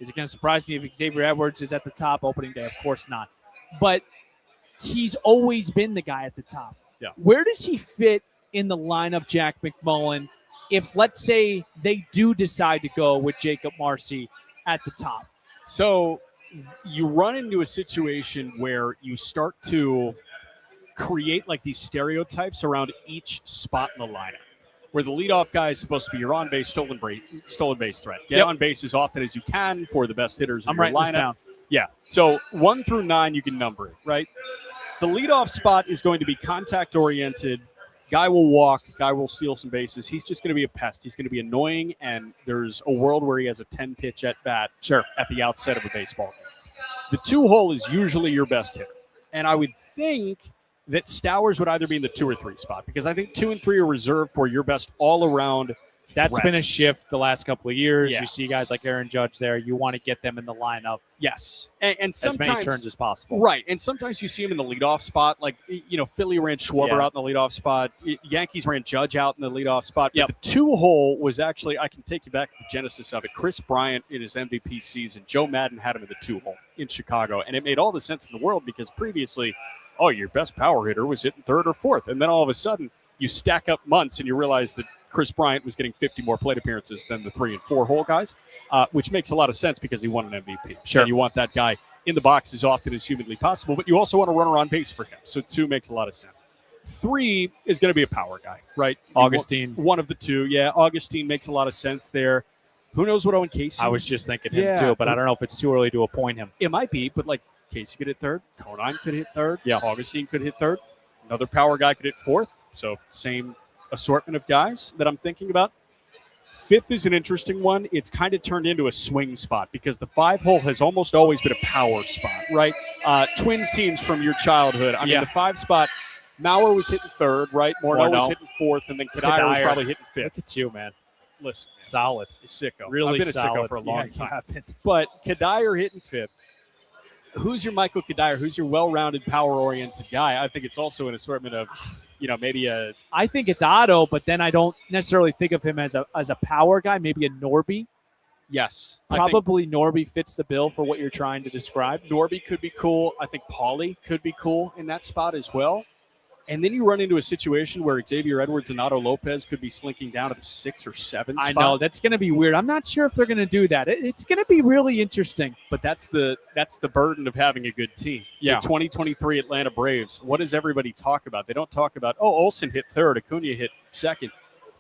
is it going to surprise me if Xavier Edwards is at the top opening day? Of course not. But he's always been the guy at the top. Yeah. Where does he fit in the lineup, Jack McMullen, if, let's say, they do decide to go with Jacob Marcy at the top? So you run into a situation where you start to create like these stereotypes around each spot in the lineup, where the leadoff guy is supposed to be your on-base stolen base threat. Get on base as often as you can for the best hitters in your lineup. Yeah. So 1 through 9, you can number it, right? The leadoff spot is going to be contact oriented. Guy will walk. Guy will steal some bases. He's just going to be a pest. He's going to be annoying, and there's a world where he has a 10-pitch at bat at the outset of a baseball game. The 2-hole is usually your best hitter, and I would think that Stowers would either be in the 2 or 3 spot because I think 2 and 3 are reserved for your best all-around. That's threats. been a shift the last couple of years. Yeah. You see guys like Aaron Judge there. You want to get them in the lineup. Yes, and sometimes, as many turns as possible. Right, and sometimes you see him in the leadoff spot. Like, Philly ran Schwarber out in the leadoff spot. Yankees ran Judge out in the leadoff spot. But the 2-hole was actually, I can take you back to the genesis of it. Chris Bryant in his MVP season, Joe Madden had him in the 2-hole in Chicago, and it made all the sense in the world because previously, your best power hitter was hitting 3rd or 4th, and then all of a sudden you stack up months and you realize that Chris Bryant was getting 50 more plate appearances than the 3 and 4-hole guys, which makes a lot of sense because he won an MVP. Sure. And you want that guy in the box as often as humanly possible, but you also want a runner on base for him. So 2 makes a lot of sense. 3 is going to be a power guy, right? Augustine. One of the 2. Yeah, Augustine makes a lot of sense there. Who knows what Owen Casey? I was just thinking him too, but I don't know if it's too early to appoint him. It might be, but Casey could hit 3rd. Conine could hit 3rd. Yeah. Augustine could hit 3rd. Another power guy could hit 4th. So same assortment of guys that I'm thinking about. 5th is an interesting one. It's kind of turned into a swing spot because the 5-hole has almost always been a power spot, right? Twins teams from your childhood. I mean, the 5 spot, Mauer was hitting 3rd, right? Morneau was hitting 4th, and then Kadire was probably hitting 5th. Look at you, man. Listen, solid. Sicko. Really I've been a solid. sicko for a long time. Yeah, but Kadire hitting 5th. Who's your Michael Kadire? Who's your well-rounded, power-oriented guy? I think it's also an assortment of, maybe a. I think it's Otto, but then I don't necessarily think of him as a power guy. Maybe a Norby. Yes, probably Norby fits the bill for what you're trying to describe. Norby could be cool. I think Paulie could be cool in that spot as well. And then you run into a situation where Xavier Edwards and Otto Lopez could be slinking down to the 6 or 7 spot. I know, that's going to be weird. I'm not sure if they're going to do that. It's going to be really interesting. But that's the burden of having a good team. Yeah. The 2023 Atlanta Braves, what does everybody talk about? They don't talk about, Olsen hit 3rd, Acuna hit 2nd.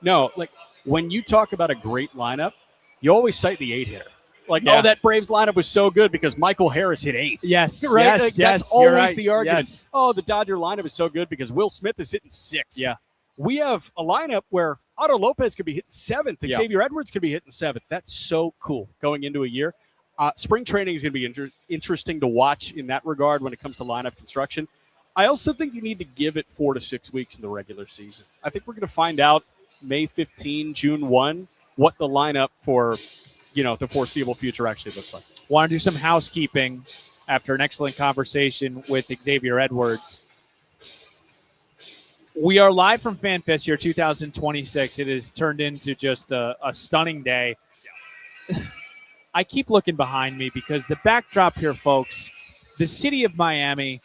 No, when you talk about a great lineup, you always cite the 8-hitter. That Braves lineup was so good because Michael Harris hit 8th. Yes, right? yes, That's always right. the argument. Yes. The Dodger lineup is so good because Will Smith is hitting 6th. Yeah. We have a lineup where Otto Lopez could be hitting 7th. Xavier Edwards could be hitting 7th. That's so cool going into a year. Spring training is going to be interesting to watch in that regard when it comes to lineup construction. I also think you need to give it 4 to 6 weeks in the regular season. I think we're going to find out May 15, June 1, what the lineup for the foreseeable future actually looks like. Want to do some housekeeping after an excellent conversation with Xavier Edwards. We are live from FanFest Year 2026. It has turned into just a stunning day. I keep looking behind me because the backdrop here, folks, the city of Miami,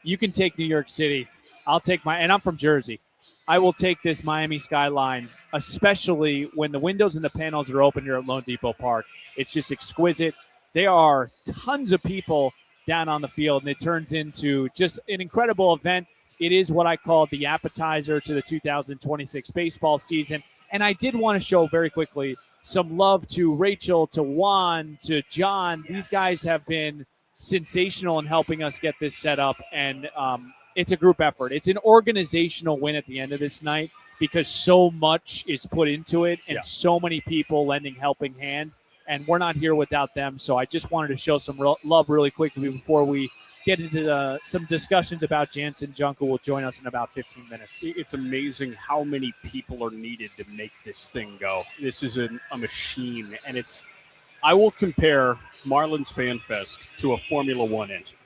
you can take New York City. And I'm from Jersey. I will take this Miami skyline, especially when the windows and the panels are open here at Lone Depot Park. It's just exquisite. There are tons of people down on the field, and it turns into just an incredible event. It is what I call the appetizer to the 2026 baseball season. And I did want to show very quickly some love to Rachel, to Juan, to John. These guys have been sensational in helping us get this set up, and it's a group effort. It's an organizational win at the end of this night because so much is put into it and so many people lending helping hand, and we're not here without them. So I just wanted to show some love really quickly before we get into some discussions about Janson Junk, who will join us in about 15 minutes. It's amazing how many people are needed to make this thing go. This is a machine, and I will compare Marlins Fan Fest to a Formula One engine.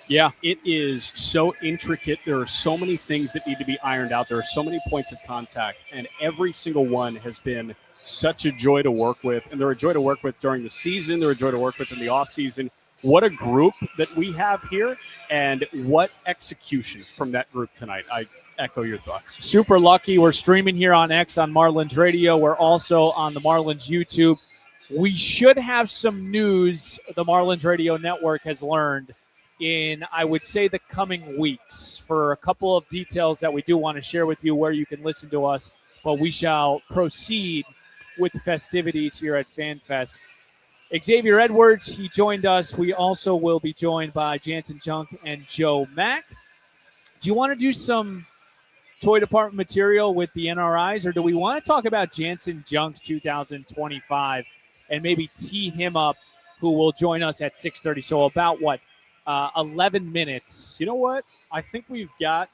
Yeah. It is so intricate. There are so many things that need to be ironed out. There are so many points of contact, and every single one has been such a joy to work with. And they're a joy to work with during the season. They're a joy to work with in the offseason. What a group that we have here, and what execution from that group tonight. I echo your thoughts. Super lucky. We're streaming here on X on Marlins Radio. We're also on the Marlins YouTube. We should have some news the Marlins Radio Network has learned in, I would say, the coming weeks for a couple of details that we do want to share with you where you can listen to us, but we shall proceed with the festivities here at FanFest. Xavier Edwards, he joined us. We also will be joined by Janson Junk and Joe Mack. Do you want to do some toy department material with the NRIs, or do we want to talk about Janson Junk's 2025 and maybe tee him up, who will join us at 6:30? So about 11 minutes. You know what? I think we've got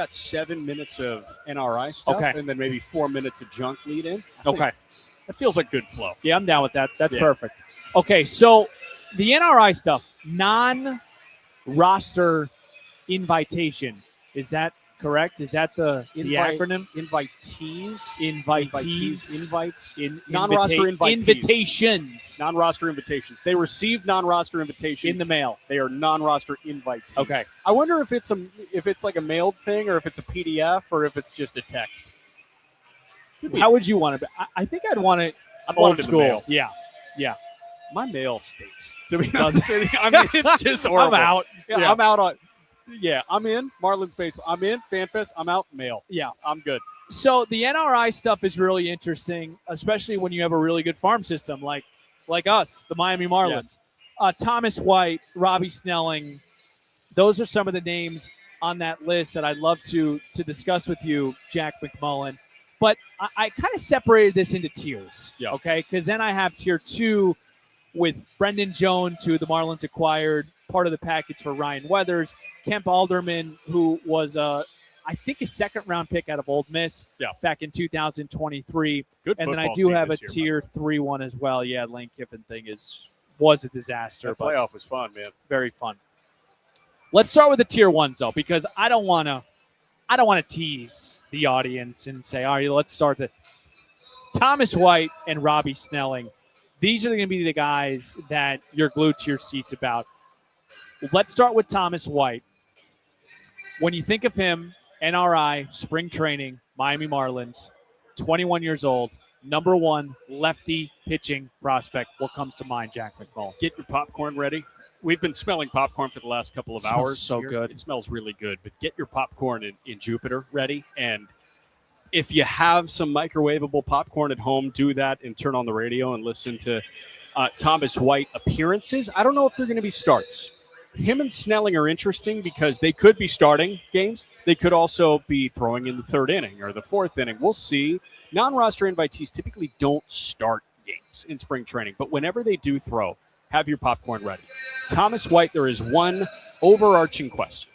7 minutes of NRI stuff, Okay. and then maybe 4 minutes of junk lead in. Okay. That feels like good flow. Yeah, I'm down with that. That's perfect. Okay, so the NRI stuff, non-roster invitation, is that correct? Is that the acronym? Invitees. Invites. Non-roster invitees. Invitations. Non-roster invitations. They receive non-roster invitations In the mail. They are non-roster invitees. Okay. I wonder if it's like a mailed thing, or if it's a PDF, or if it's just a text. How would you want to be? I think I'd want it old want it in the school. mail. Yeah. My mail stinks, to be honest with you. I mean, it's just horrible. I'm out. Yeah, I'm out on. Yeah, I'm in Marlins baseball. I'm in FanFest. I'm out mail. Yeah. I'm good. So the NRI stuff is really interesting, especially when you have a really good farm system like us, the Miami Marlins. Yes. Thomas White, Robbie Snelling, those are some of the names on that list that I'd love to discuss with you, Jack McMullen. But I kind of separated this into tiers, okay? Because then I have tier 2 with Brendan Jones, who the Marlins acquired, part of the package for Ryan Weathers, Kemp Alderman, who was, I think, a second-round pick out of Ole Miss back in 2023. Good and then I football do team have a this year, tier 3 one as well. Yeah, Lane Kiffin thing was a disaster. That but playoff was fun, man. very fun. Let's start with the tier 1s, though, because I don't want to tease the audience and say, all right, let's start the Thomas White and Robbie Snelling. These are going to be the guys that you're glued to your seats about. Let's start with Thomas White. When you think of him, NRI, spring training, Miami Marlins, 21 years old, number 1 lefty pitching prospect. What comes to mind, Jack McMullen? Get your popcorn ready. We've been smelling popcorn for the last couple of hours. So here. good. It smells really good. But get your popcorn in Jupiter ready. And if you have some microwavable popcorn at home, do that and turn on the radio and listen to Thomas White appearances. I don't know if they're going to be starts. Him and Snelling are interesting because they could be starting games. They could also be throwing in the 3rd inning or the 4th inning. We'll see. Non-roster invitees typically don't start games in spring training, but whenever they do throw, have your popcorn ready. Thomas White, there is one overarching question,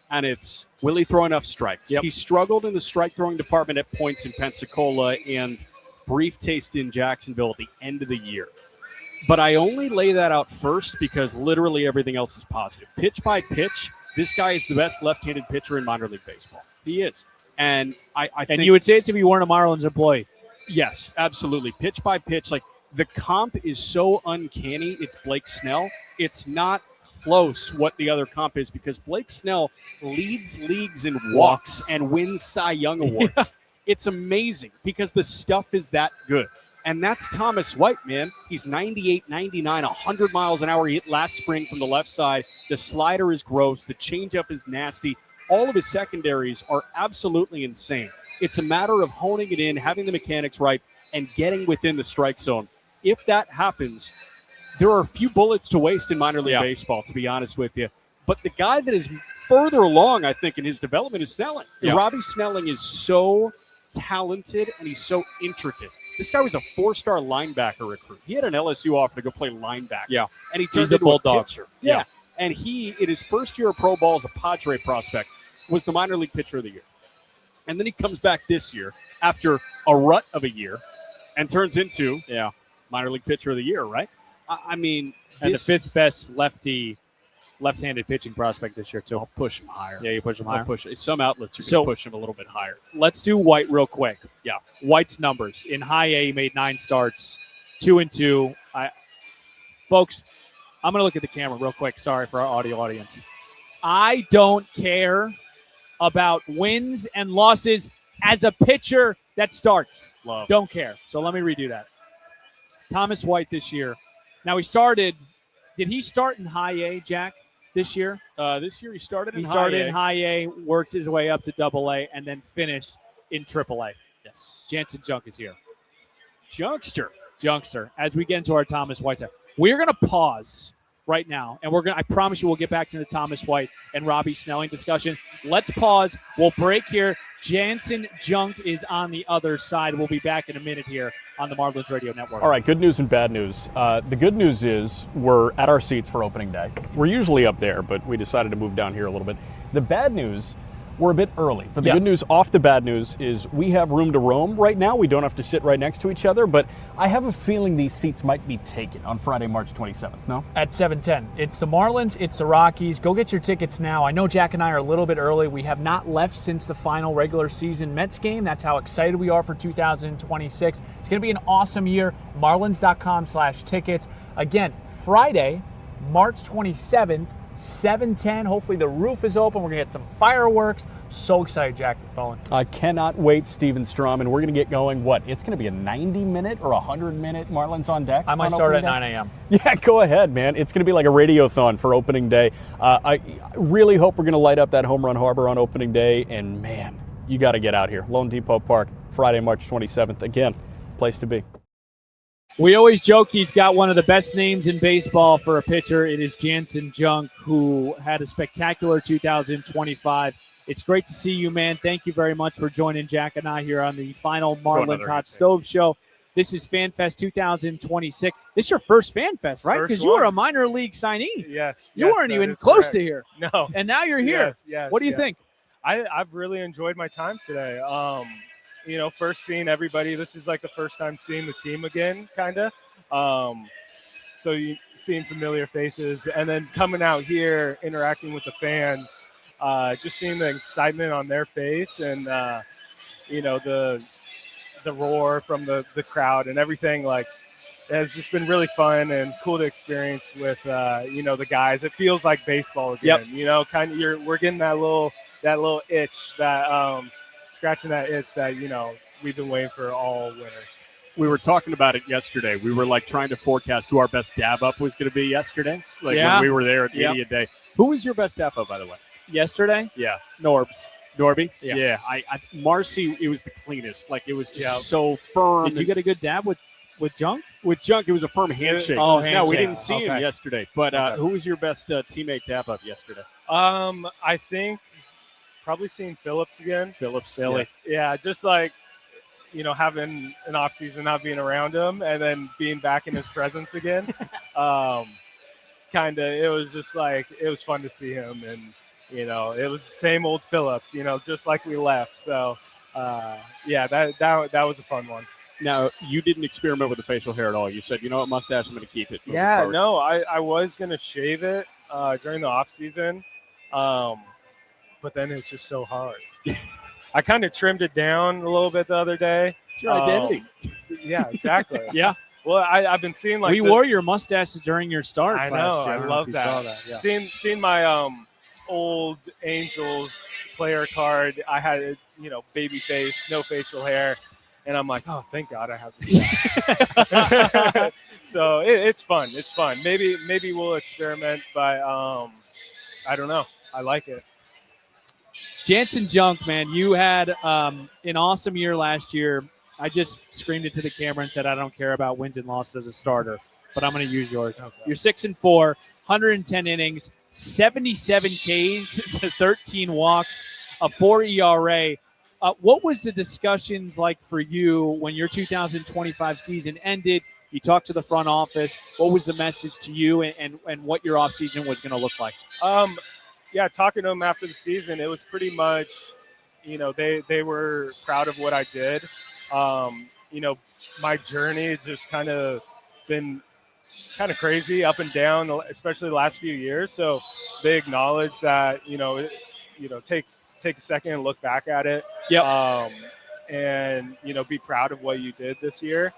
and it's, will he throw enough strikes? Yep. He struggled in the strike-throwing department at points in Pensacola and brief taste in Jacksonville at the end of the year. But I only lay that out first because literally everything else is positive. Pitch by pitch, this guy is the best left-handed pitcher in minor league baseball. He is. And I think you would say it's if you weren't a Marlins employee. Yes, absolutely. Pitch by pitch, like the comp is so uncanny. It's Blake Snell. It's not close what the other comp is because Blake Snell leads leagues in walks and wins Cy Young Awards. Yeah. It's amazing because the stuff is that good. And that's Thomas White, man. He's 98, 99, 100 miles an hour. He hit last spring from the left side. The slider is gross. The changeup is nasty. All of his secondaries are absolutely insane. It's a matter of honing it in, having the mechanics right, and getting within the strike zone. If that happens, there are a few bullets to waste in minor league baseball, to be honest with you. But the guy that is further along, I think, in his development is Snelling. Yeah. Robbie Snelling is so talented, and he's so intricate. This guy was a 4-star linebacker recruit. He had an LSU offer to go play linebacker. Yeah. And he turned into a pitcher. Yeah. And he, in his first year of pro ball as a Padre prospect, was the minor league pitcher of the year. And then he comes back this year after a rut of a year and turns into minor league pitcher of the year, right? I mean, and the 5th best left-handed pitching prospect this year, too. I'll push him higher. Yeah, you push him higher. I'll push it. Some outlets are going to push him a little bit higher. Let's do White real quick. Yeah. White's numbers. In high A, he made 9 starts, 2-2. Folks, I'm going to look at the camera real quick. Sorry for our audio audience. I don't care about wins and losses as a pitcher that starts. Love. Don't care. So let me redo that. Thomas White this year. Now he started. Did he start in high A, Jack, this year? This year he started in high A, worked his way up to double A, and then finished in triple A. Yes. Janson Junk is here. Junkster. Junkster, as we get into our Thomas White side, we're going to pause right now, and I promise you we'll get back to the Thomas White and Robbie Snelling discussion. Let's pause. We'll break here. Janson Junk is on the other side. We'll be back in a minute here on the Marlins Radio Network. All right, good news and bad news. The good news is we're at our seats for opening day. We're usually up there, but we decided to move down here a little bit. The bad news, we're a bit early. But the good news off the bad news is we have room to roam right now. We don't have to sit right next to each other, but I have a feeling these seats might be taken on Friday, March 27th, no? At 7:10. It's the Marlins, it's the Rockies. Go get your tickets now. I know Jack and I are a little bit early. We have not left since the final regular season Mets game. That's how excited we are for 2026. It's going to be an awesome year. Marlins.com/tickets. Again, Friday, March 27th. 7:10. Hopefully the roof is open. We're going to get some fireworks. So excited, Jack McCullough. I cannot wait, Steven Strom, and we're going to get going. What? It's going to be a 90-minute or 100-minute Marlins on deck? I might start at 9 a.m. Yeah, go ahead, man. It's going to be like a radiothon for opening day. I really hope we're going to light up that Home Run Harbor on opening day, and man, you got to get out here. Lone Depot Park, Friday, March 27th. Again, place to be. We always joke he's got one of the best names in baseball for a pitcher. It is Janson Junk, who had a spectacular 2025. It's great to see you, man. Thank you very much for joining Jack and I here on the final Marlins Hot Stove Show. This is FanFest 2026. This is your first FanFest, right? Because you were a minor league signee. Yes. You weren't even close to here. No. And now you're here. Yes. What do you think? I've really enjoyed my time today. First seeing everybody. This is like the first time seeing the team again, kind of. So you seeing familiar faces, and then coming out here, interacting with the fans, just seeing the excitement on their face, and the roar from the crowd and everything. Like, it has just been really fun and cool to experience with the guys. It feels like baseball again. Yep. We're getting that little itch, that scratching that itch that we've been waiting for all winter. We were talking about it yesterday. We were like trying to forecast who our best dab up was going to be yesterday. When we were there at 80 a day. Who was your best dab up, by the way? Yesterday? Yeah. Norby? Yeah. I Marcy, it was the cleanest. Like, it was just so firm. Did you get a good dab with Junk? With Junk, it was a firm handshake. No, we didn't see him yesterday. But who was your best teammate dab up yesterday? I think probably seeing Phillips again. Philly. Yeah, just like, having an off season, not being around him, and then being back in his presence again. It was just like, it was fun to see him, and it was the same old Phillips, just like we left. So that was a fun one. Now, you didn't experiment with the facial hair at all. You said, mustache, I'm going to keep it. Yeah, no, I was going to shave it during the off season, but then it's just so hard. I kind of trimmed it down a little bit the other day. It's your identity. Yeah, exactly. Yeah. Well, I've been seeing like we wore your mustaches during your starts. I know. Last year. I love that. Saw that. Yeah. Seeing my old Angels player card. I had baby face, no facial hair, and I'm like, oh, thank God I have this. So it's fun. It's fun. Maybe we'll experiment, but I don't know. I like it. Janson Junk, man, you had an awesome year last year. I just screamed it to the camera and said, I don't care about wins and losses as a starter, but I'm going to use yours. Okay. You're 6-4, 110 innings, 77 Ks, 13 walks, a 4 ERA. What was the discussions like for you when your 2025 season ended? You talked to the front office. What was the message to you and what your offseason was going to look like? Yeah, talking to them after the season, it was pretty much, they were proud of what I did. My journey just kind of been kind of crazy, up and down, especially the last few years. So they acknowledge that, take a second and look back at it. Yep. And be proud of what you did this year.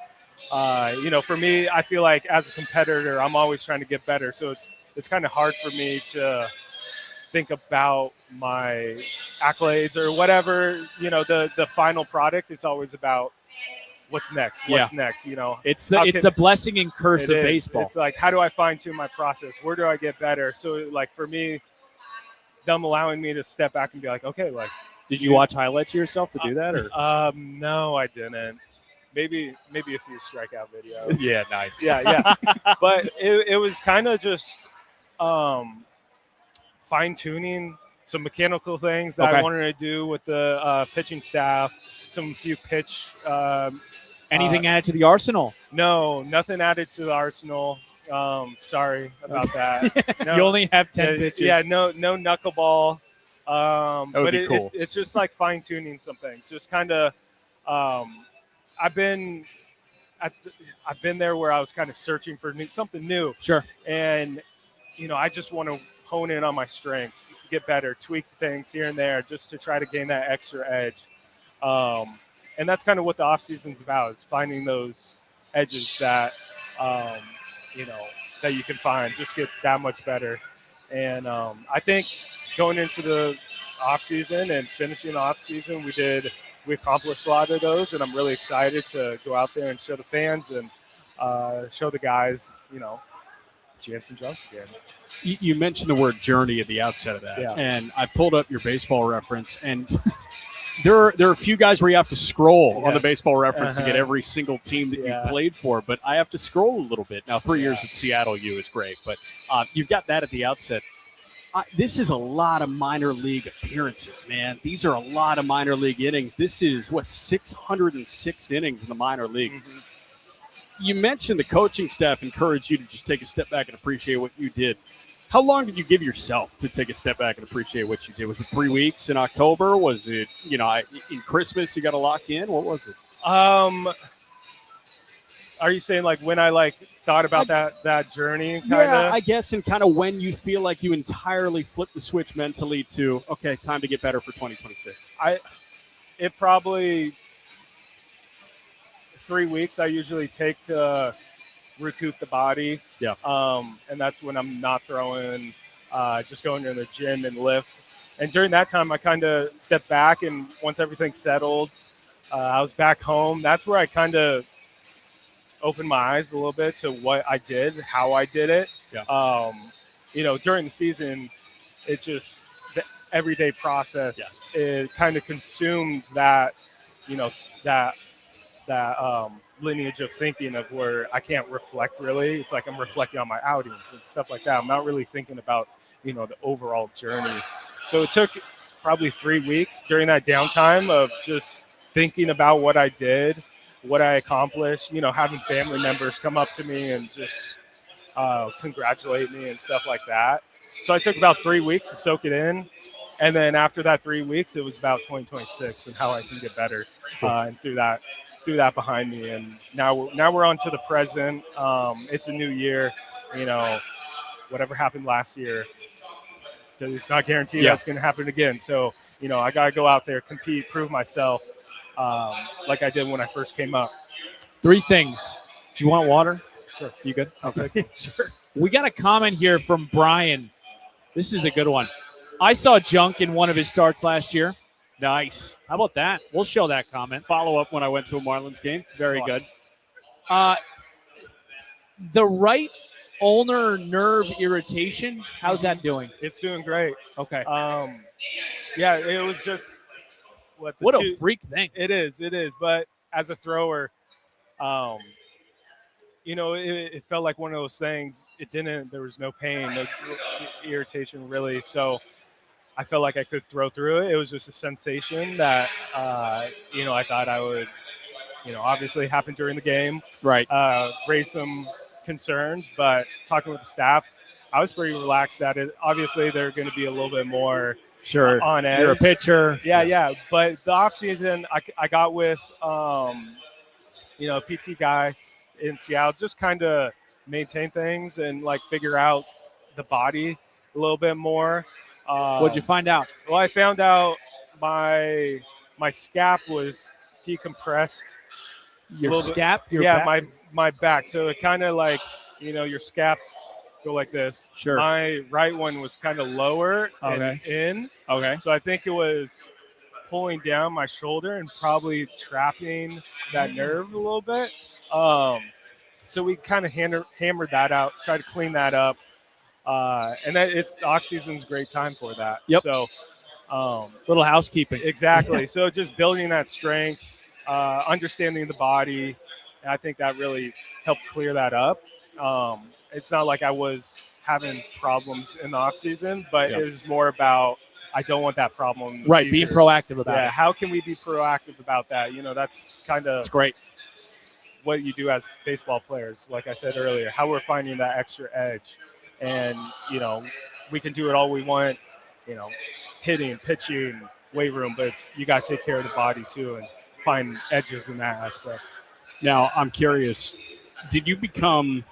For me, I feel like as a competitor, I'm always trying to get better. So it's kind of hard for me to think about my accolades or whatever. The final product is always about what's next. It's a blessing and curse of baseball. It's like, how do I fine tune my process? Where do I get better? So like for me, them allowing me to step back and be like, okay, like, did you watch highlights of yourself to do that? Or no, I didn't. maybe a few strikeout videos. Yeah, nice. Yeah. But it was kind of just fine tuning some mechanical things that I wanted to do with the pitching staff. Some few pitch. Anything added to the arsenal? No, nothing added to the arsenal. Sorry about that. No, You only have 10 pitches. Yeah, no knuckleball. would be cool. It's just like fine tuning some things. Just kind of. I've been there where I was kind of searching for something new. Sure. And I just want to hone in on my strengths, get better, tweak things here and there, just to try to gain that extra edge. And that's kind of what the off season's about, is finding those edges that that you can find, just get that much better. And I think going into the off season and finishing the off season, we accomplished a lot of those, and I'm really excited to go out there and show the fans and show the guys, Janson jump again. You mentioned the word journey at the outset of that, and I pulled up your baseball reference, and there are a few guys where you have to scroll on the baseball reference to get every single team that you played for, but I have to scroll a little bit. Now, 3 years at Seattle U is great, but you've got that at the outset. This is a lot of minor league appearances, man. These are a lot of minor league innings. This is, 606 innings in the minor leagues. Mm-hmm. You mentioned the coaching staff encouraged you to just take a step back and appreciate what you did. How long did you give yourself to take a step back and appreciate what you did? Was it 3 weeks in October? Was it, in Christmas you got to lock in? What was it? Are you saying like when I thought about that journey? Yeah, I guess, and kind of when you feel like you entirely flipped the switch mentally to, okay, time to get better for 2026. It probably 3 weeks I usually take to recoup the body. Yeah. And that's when I'm not throwing, just going to the gym and lift. And during that time, I kind of stepped back, and once everything settled, I was back home. That's where I kind of opened my eyes a little bit to what I did, how I did it. Yeah. During the season, it just, the everyday process, it kind of consumes that, that lineage of thinking of where I can't reflect really. It's like I'm reflecting on my outings and stuff like that. I'm not really thinking about, the overall journey. So it took probably 3 weeks during that downtime of just thinking about what I did, what I accomplished, having family members come up to me and just congratulate me and stuff like that. So I took about 3 weeks to soak it in. And then after that 3 weeks, it was about 2026 and how I can get better, and threw that behind me. And now we're on to the present. It's a new year. Whatever happened last year, it's not guaranteed that's going to happen again. So I got to go out there, compete, prove myself, like I did when I first came up. 3 things. Do you want water? Sure. You good? Okay. Sure. We got a comment here from Brian. This is a good one. I saw Junk in one of his starts last year. Nice. How about that? We'll show that comment. Follow up when I went to a Marlins game. Very That's good. Awesome. The right ulnar nerve irritation, how's that doing? It's doing great. Okay. It was just what a freak thing. It is. But as a thrower, it felt like one of those things. There was no pain, no irritation really. So I felt like I could throw through it. It was just a sensation that, I thought I would, obviously happened during the game. Right. Raise some concerns, but talking with the staff, I was pretty relaxed at it. Obviously, they're going to be a little bit more on edge. You're a pitcher. Yeah. But the off season, I got with, a PT guy in Seattle, just kind of maintain things and figure out the body a little bit more. What'd you find out? Well, I found out my scap was decompressed. Your scap? Back? my back. So it kind of your scaps go like this. Sure. My right one was kind of lower and in. Okay. So I think it was pulling down my shoulder and probably trapping that nerve a little bit. So we kind of hammered that out, tried to clean that up. And it's off season's a great time for that. Yep. So little housekeeping. Exactly. So just building that strength, understanding the body. And I think that really helped clear that up. It's not like I was having problems in the off season, but it was more about I don't want that problem. In the Right, being future. proactive about Yeah, it. how can we be proactive about that? That's kind of It's great. what you do as baseball players. Like I said earlier, how we're finding that extra edge. And, we can do it all we want, hitting, pitching, weight room, but you got to take care of the body too and find edges in that aspect. Now, I'm curious, did you become,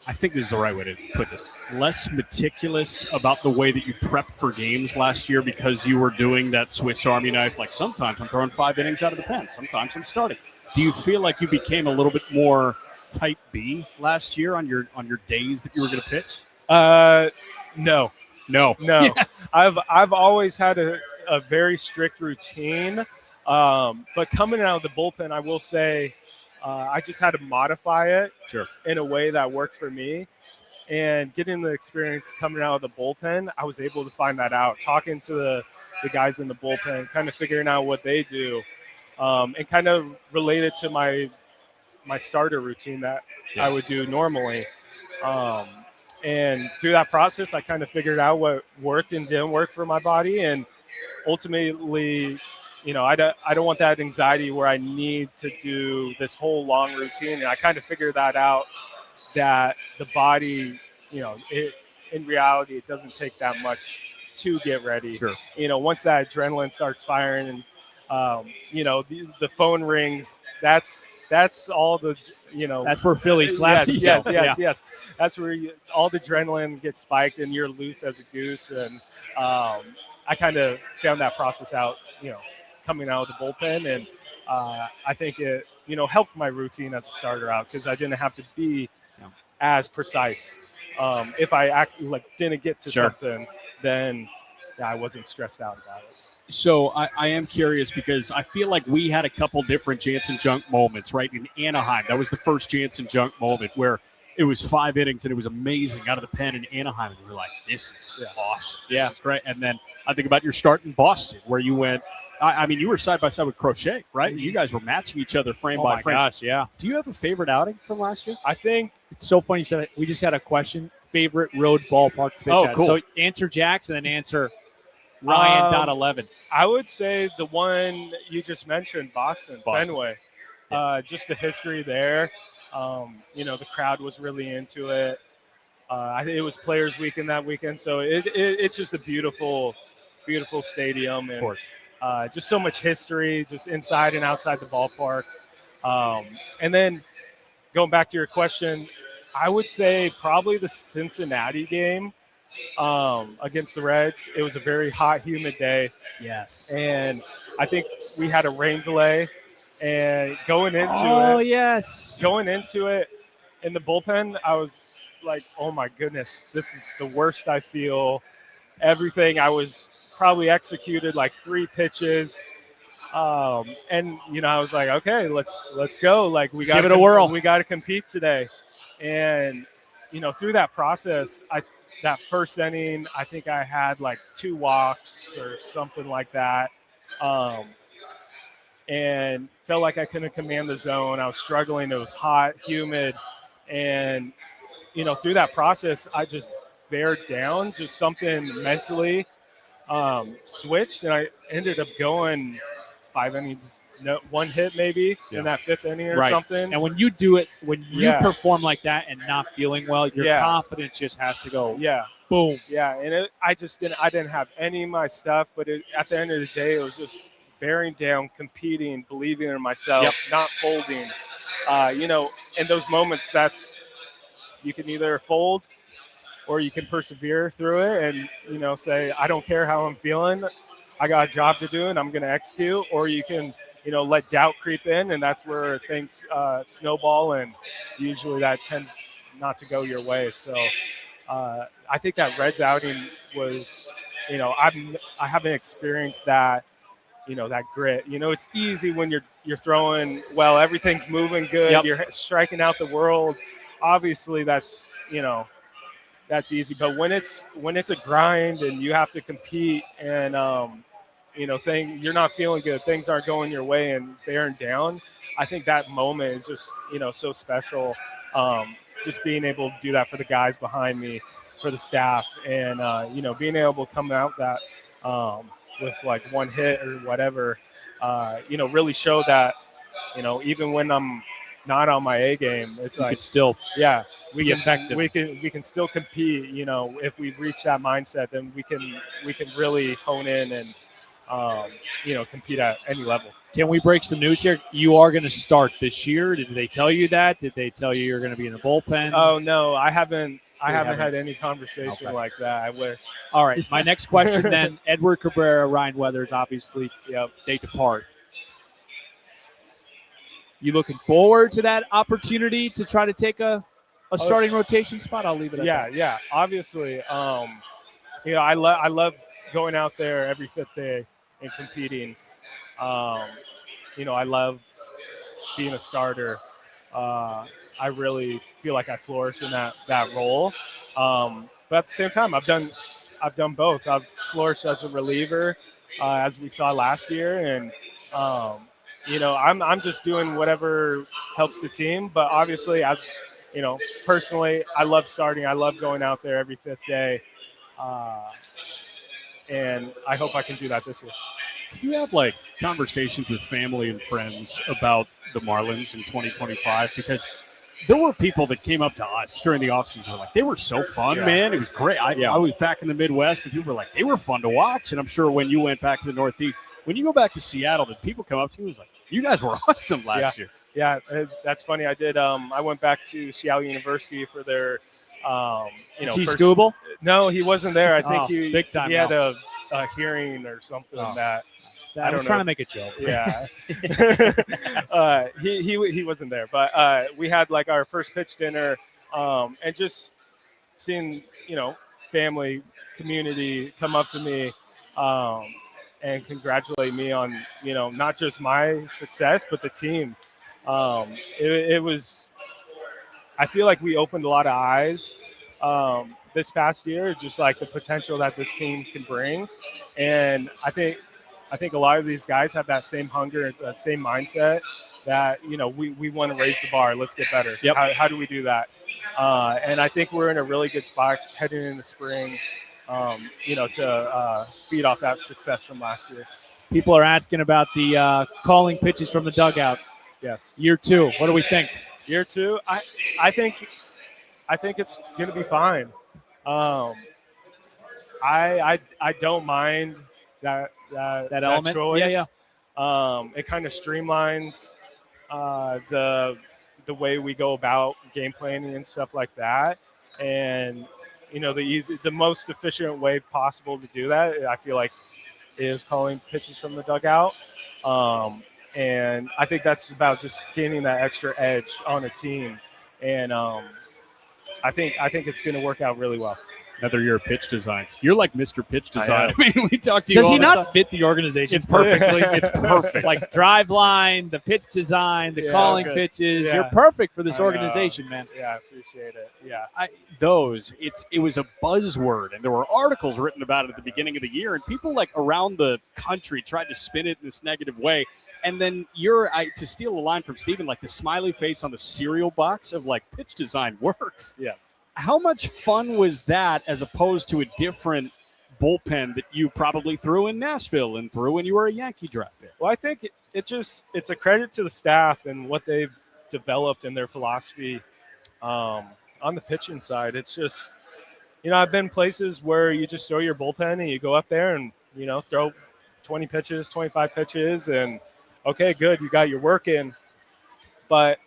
I think this is the right way to put this, less meticulous about the way that you prepped for games last year because you were doing that Swiss Army knife? Like sometimes I'm throwing 5 innings out of the pen, sometimes I'm starting. Do you feel like you became a little bit more type B last year on your days that you were going to pitch? No. Yeah. I've always had a very strict routine, but coming out of the bullpen, I will say I just had to modify it in a way that worked for me. And getting the experience coming out of the bullpen, I was able to find that out. Talking to the guys in the bullpen, kind of figuring out what they do, and kind of related to my starter routine that I would do normally. And through that process, I kind of figured out what worked and didn't work for my body. And ultimately, I don't want that anxiety where I need to do this whole long routine. And I kind of figured that out, that the body, in reality, it doesn't take that much to get ready. Sure. Once that adrenaline starts firing and, the phone rings, that's all the, That's where Philly slaps himself. Yes. That's where all the adrenaline gets spiked and you're loose as a goose. And I kind of found that process out, coming out of the bullpen. And I think it, helped my routine as a starter out because I didn't have to be as precise. If I didn't get to something, then I wasn't stressed out about it. So I am curious because I feel like we had a couple different Janson junk moments, right? In Anaheim, that was the first Janson junk moment where it was 5 innings and it was amazing out of the pen in Anaheim. And we were like, this is awesome. This is great. And then I think about your start in Boston where you went, you were side by side with Crochet, right? You guys were matching each other frame by frame. Oh, my gosh, yeah. Do you have a favorite outing from last year? I think it's so funny you said it. We just had a question. Favorite road ballpark to pitch at. Cool. So answer Jack's and then answer Ryan.11. I would say the one you just mentioned, Boston. Fenway. Just the history there. The crowd was really into it. I think it was Players Weekend that weekend, so it's just a beautiful, beautiful stadium, and of course. Just so much history, just inside and outside the ballpark. And then going back to your question, I would say probably the Cincinnati game against the Reds. It was a very hot, humid day. Yes. And I think we had a rain delay. And going into it in the bullpen, I was like, oh my goodness, this is the worst I feel. Everything I was probably executed like 3 pitches. And I was like, okay, let's go. Like we got give it a whirl. We got to compete today. And through that process, that first inning, I think I had like 2 walks or something like that. And felt like I couldn't command the zone. I was struggling. It was hot, humid. And, through that process, I just bared down, just something mentally switched. And I ended up going 5 innings, 1 hit maybe in that 5th inning or something. And when you do it, when you perform like that and not feeling well, your confidence just has to go boom. Yeah, and I didn't have any of my stuff, but at the end of the day, it was just bearing down, competing, believing in myself, not folding. In those moments, you can either fold or you can persevere through it and, say, I don't care how I'm feeling. I got a job to do and I'm going to execute. Or you can, let doubt creep in, and that's where things snowball, and usually that tends not to go your way. So I think that Reds outing was, I haven't experienced that, that grit. It's easy when you're throwing well, everything's moving good, you're striking out the world. Obviously, that's easy. But when it's a grind and you have to compete, and you're not feeling good, things aren't going your way, and bearing down. I think that moment is just, so special. Just being able to do that for the guys behind me, for the staff, and, being able to come out that with like one hit or whatever, really show that, even when I'm not on my A game, it's like, could still we be can effective. we can still compete. If we reach that mindset, then we can really hone in and compete at any level. Can we break some news here? You are going to start this year. Did they tell you that? Did they tell you you're going to be in the bullpen? Oh no, I haven't had any conversation like that. I wish. All right. My next question then: Edward Cabrera, Ryan Weathers, obviously, they depart. You looking forward to that opportunity to try to take a starting rotation spot? I'll leave it at that. Yeah. Obviously, I love going out there every fifth day and competing. I love being a starter. I really feel like I flourish in that role. But at the same time, I've done both. I've flourished as a reliever, as we saw last year, and I'm just doing whatever helps the team. But obviously, personally, I love starting. I love going out there every fifth day, and I hope I can do that this year. Do you have like conversations with family and friends about the Marlins in 2025? Because there were people that came up to us during the offseason. They're like, they were so fun, man. It was great. I was back in the Midwest, and people were like, they were fun to watch. And I'm sure when you went back to the Northeast, when you go back to Seattle, did people come up to you and was like, you guys were awesome last year? Yeah, that's funny. I did. I went back to Seattle University for their, Scooble? No, he wasn't there. I think he big time. He had a hearing or something that. I was trying to make a joke. Yeah. He wasn't there, but we had like our first pitch dinner, and just seeing family, community come up to me and congratulate me on not just my success but the team. It was. I feel like we opened a lot of eyes this past year, just like the potential that this team can bring, and I think a lot of these guys have that same hunger, that same mindset that, we want to raise the bar. Let's get better. Yep. How do we do that? And I think we're in a really good spot heading into spring, to feed off that success from last year. People are asking about the calling pitches from the dugout. Yes. Year 2. What do we think? Year 2, I think it's going to be fine. I don't mind that element. choice. Yeah. It kind of streamlines the way we go about game planning and stuff like that. And the most efficient way possible to do that, I feel like, is calling pitches from the dugout. And I think that's about just gaining that extra edge on a team. And I think it's going to work out really well. Another year of pitch designs. You're like Mr. Pitch Design. I mean, we talked to you. Does he not time. fit the organization? It's perfectly. It's perfect. Like drive line, the pitch design, the calling good. pitches. Yeah. You're perfect for this organization, man. Yeah, I appreciate it. Yeah. It was a buzzword, and there were articles written about it at the beginning of the year, and people like around the country tried to spin it in this negative way. And then to steal a line from Steven, like the smiley face on the cereal box of like pitch design works. Yes. How much fun was that as opposed to a different bullpen that you probably threw in Nashville and threw when you were a Yankee draft pick? Well, I think it's a credit to the staff and what they've developed in their philosophy on the pitching side. It's just, I've been places where you just throw your bullpen and you go up there and, throw 20 pitches, 25 pitches, and okay, good, you got your work in. But,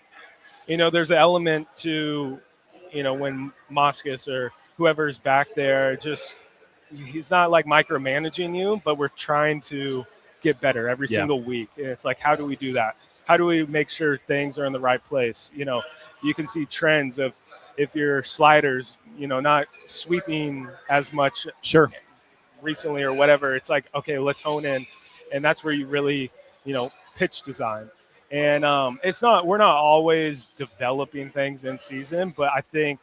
there's an element to, when Moskos or whoever's back there, he's not like micromanaging you, but we're trying to get better every single week. And it's like, how do we do that? How do we make sure things are in the right place? You can see trends of if your sliders, not sweeping as much recently or whatever. It's like, okay, let's hone in. And that's where you really, pitch design. And we're not always developing things in season, but I think,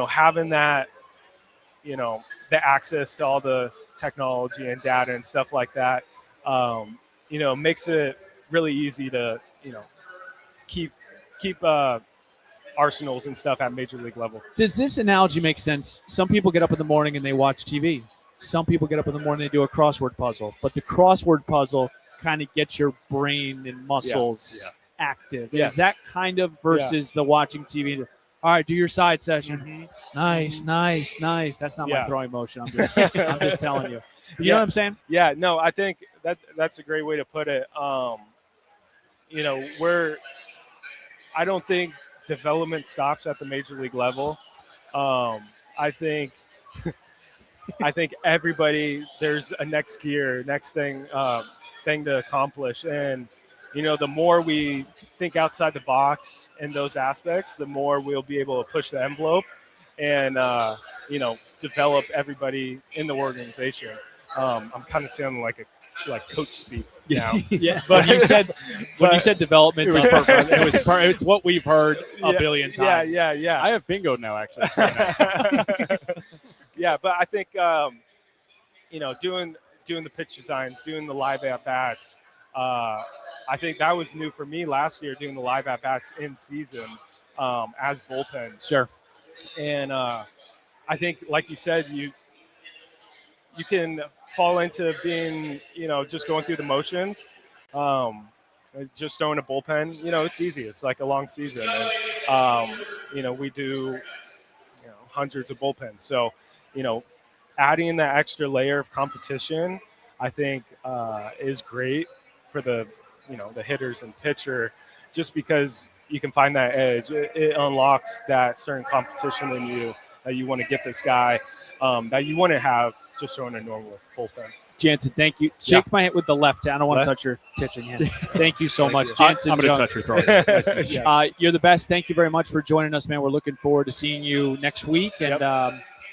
having that, the access to all the technology and data and stuff like that, makes it really easy to, keep arsenals and stuff at major league level. Does this analogy make sense? Some people get up in the morning and they watch TV. Some people get up in the morning and they do a crossword puzzle. But the crossword puzzle kind of gets your brain and muscles active. Yeah. Is that kind of versus the watching TV? All right, do your side session. Mm-hmm. Nice. That's not my throwing motion. I'm just telling you. You know what I'm saying? Yeah, no, I think that's a great way to put it. I don't think development stops at the major league level. I think everybody, there's a next gear, next thing to accomplish. And, the more we think outside the box in those aspects, the more we'll be able to push the envelope and, develop everybody in the organization. I'm kind of sounding like coach speak now. Yeah, but when you said development, it's what we've heard a billion times. Yeah. I have bingo now, actually. Yeah, but I think doing the pitch designs, doing the live at bats. I think that was new for me last year, doing the live at bats in season as bullpens. Sure. And I think, like you said, you can fall into being, just going through the motions. Just throwing a bullpen, it's easy. It's like a long season. And, we do, hundreds of bullpens. So, adding that extra layer of competition, I think is great for the hitters and pitcher, just because you can find that edge. It unlocks that certain competition in you that you want to get this guy, that you want to have just throwing a normal bullpen. Janson, thank you. Shake my hand with the left hand. I don't want to touch your pitching hand. Thank you so much, Janson. I'm going to touch your throat. You're the best. Thank you very much for joining us, man. We're looking forward to seeing you next week. And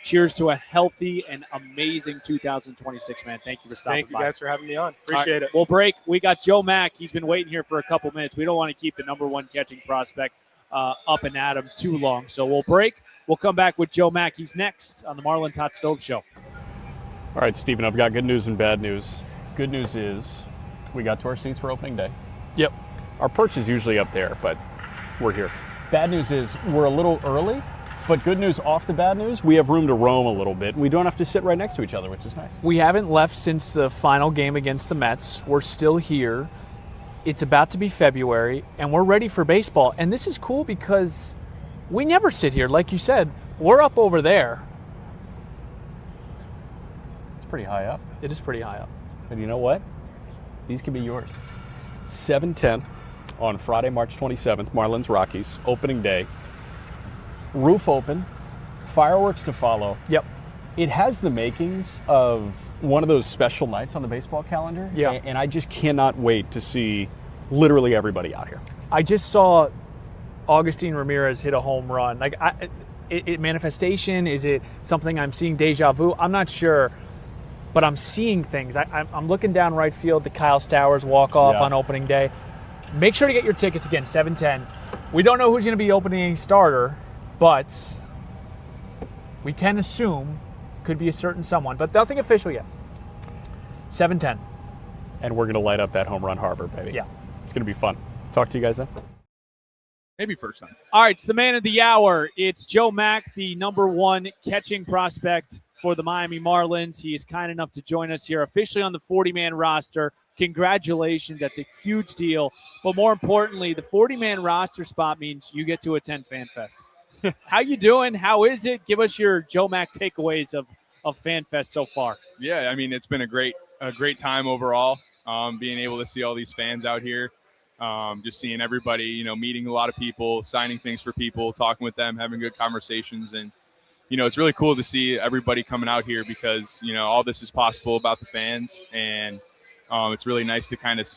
cheers to a healthy and amazing 2026, man. Thank you for stopping by. Thank you guys for having me on. Appreciate it. We'll break. We got Joe Mack. He's been waiting here for a couple minutes. We don't want to keep the number one catching prospect up and at him too long. So we'll break. We'll come back with Joe Mack. He's next on the Marlins Hot Stove Show. All right, Stephen, I've got good news and bad news. Good news is we got to our seats for opening day. Yep. Our perch is usually up there, but we're here. Bad news is we're a little early, but good news off the bad news, we have room to roam a little bit. We don't have to sit right next to each other, which is nice. We haven't left since the final game against the Mets. We're still here. It's about to be February, and we're ready for baseball. And this is cool because we never sit here. Like you said, we're up over there. It's pretty high up. It is pretty high up. And you know what? These can be yours. 7:10 on Friday, March 27th, Marlins Rockies, opening day. Roof open, fireworks to follow. Yep. It has the makings of one of those special nights on the baseball calendar. Yeah. And I just cannot wait to see literally everybody out here. I just saw Augustine Ramirez hit a home run. Like, manifestation? Is it something I'm seeing deja vu? I'm not sure, but I'm seeing things. I'm looking down right field, the Kyle Stowers walk-off on opening day. Make sure to get your tickets again, 7:10. We don't know who's going to be opening starter, but we can assume could be a certain someone, but nothing official yet. 7:10. And we're going to light up that home run harbor, baby. Yeah. It's going to be fun. Talk to you guys then. Maybe first time. All right, it's the man of the hour. It's Joe Mack, the number one catching prospect for the Miami Marlins. He is kind enough to join us here officially on the 40-man roster. Congratulations. That's a huge deal. But more importantly, the 40-man roster spot means you get to attend FanFest. How you doing? How is it? Give us your Joe Mack takeaways of FanFest so far. Yeah, I mean, it's been a great time overall, being able to see all these fans out here. Just seeing everybody, meeting a lot of people, signing things for people, talking with them, having good conversations. And, it's really cool to see everybody coming out here because, all this is possible about the fans. And it's really nice to kind of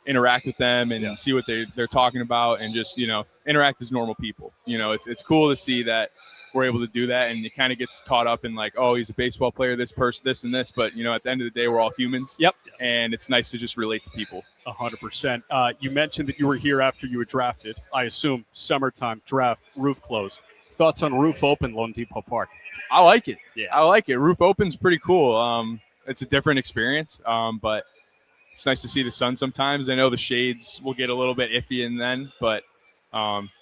interact with them and see what they're talking about and just, interact as normal people. It's cool to see that we're able to do that. And it kind of gets caught up in like, oh, he's a baseball player, this person, this and this. But, at the end of the day, we're all humans. Yep. And it's nice to just relate to people. 100%. You mentioned that you were here after you were drafted. I assume summertime draft, roof closed. Thoughts on roof open, Lone Depot Park? I like it. Yeah. I like it. Roof open's pretty cool. It's a different experience. But, it's nice to see the sun sometimes. I know the shades will get a little bit iffy and then, but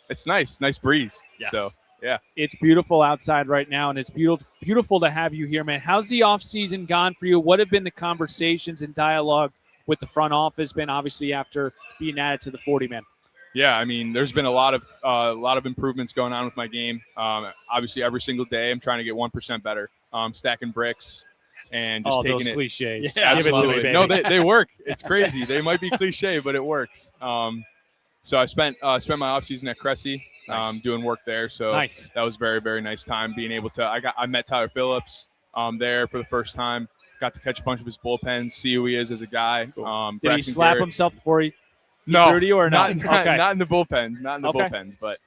it's nice breeze. Yes. So yeah, It's beautiful outside right now, and it's beautiful to have you here, man. How's the off season gone for you? What have been the conversations and dialogue with the front office been, obviously, after being added to the 40-man? yeah. I mean, there's been a lot of improvements going on with my game. Obviously, every single day, I'm trying to get 1% better. Stacking bricks and just taking those it. cliches. Yeah, Give it to me, Absolutely. baby. No, they work. It's crazy. They might be cliche, but it works. So I spent my off season at Cressy, doing work there. So Nice. that was very, very nice time being able to. I met Tyler Phillips there for the first time. Got to catch a bunch of his bullpens, see who he is as a guy. Did he Braxton slap Garrett- himself before he No, threw to you, or not, no? not, Okay. not in the bullpens. Not in the Okay. bullpens, but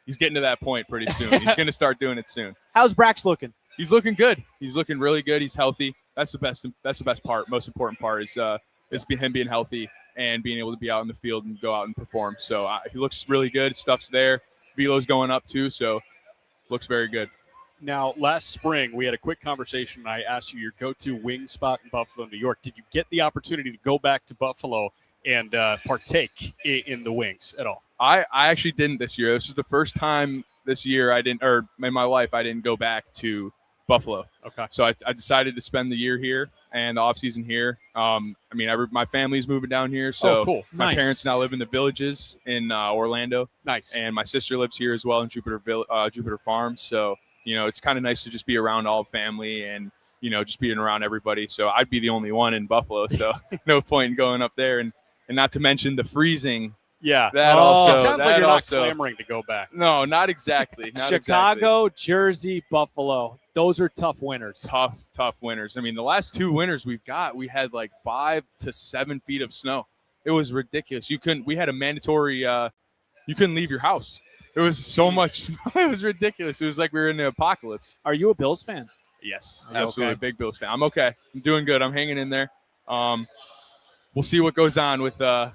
he's getting to that point pretty soon. He's going to start doing it soon. How's Brax looking? He's looking good. He's looking really good. He's healthy. That's the best. That's the best part. Most important part is him being healthy and being able to be out in the field and go out and perform. So he looks really good. Stuff's there. Velo's going up too, so looks very good. Now, last spring, we had a quick conversation, and I asked you your go-to wing spot in Buffalo, New York. Did you get the opportunity to go back to Buffalo and partake in the wings at all? I actually didn't this year. This was the first time this year in my life I didn't go back to Buffalo. Okay. So I decided to spend the year here and the off season here. My family's moving down here, so Oh, cool. my Nice. parents now live in the Villages in Orlando, Nice. and my sister lives here as well in Jupiter Farms. So it's kind of nice to just be around all family and just being around everybody. So I'd be the only one in Buffalo, so no point in going up there, and not to mention the freezing. Yeah. That Oh. also. It sounds that like you're also, not clamoring to go back. No, not exactly. Not Chicago, Jersey, Buffalo. Those are tough winners. tough winters. I mean, the last 2 winters we had like 5 to 7 feet of snow. It was ridiculous. We had a mandatory, you couldn't leave your house. It was so much snow. It was ridiculous. It was like we were in the apocalypse. Are you a Bills fan? Yes, Are you absolutely. okay? Big Bills fan. I'm okay. I'm doing good. I'm hanging in there. We'll see what goes on with all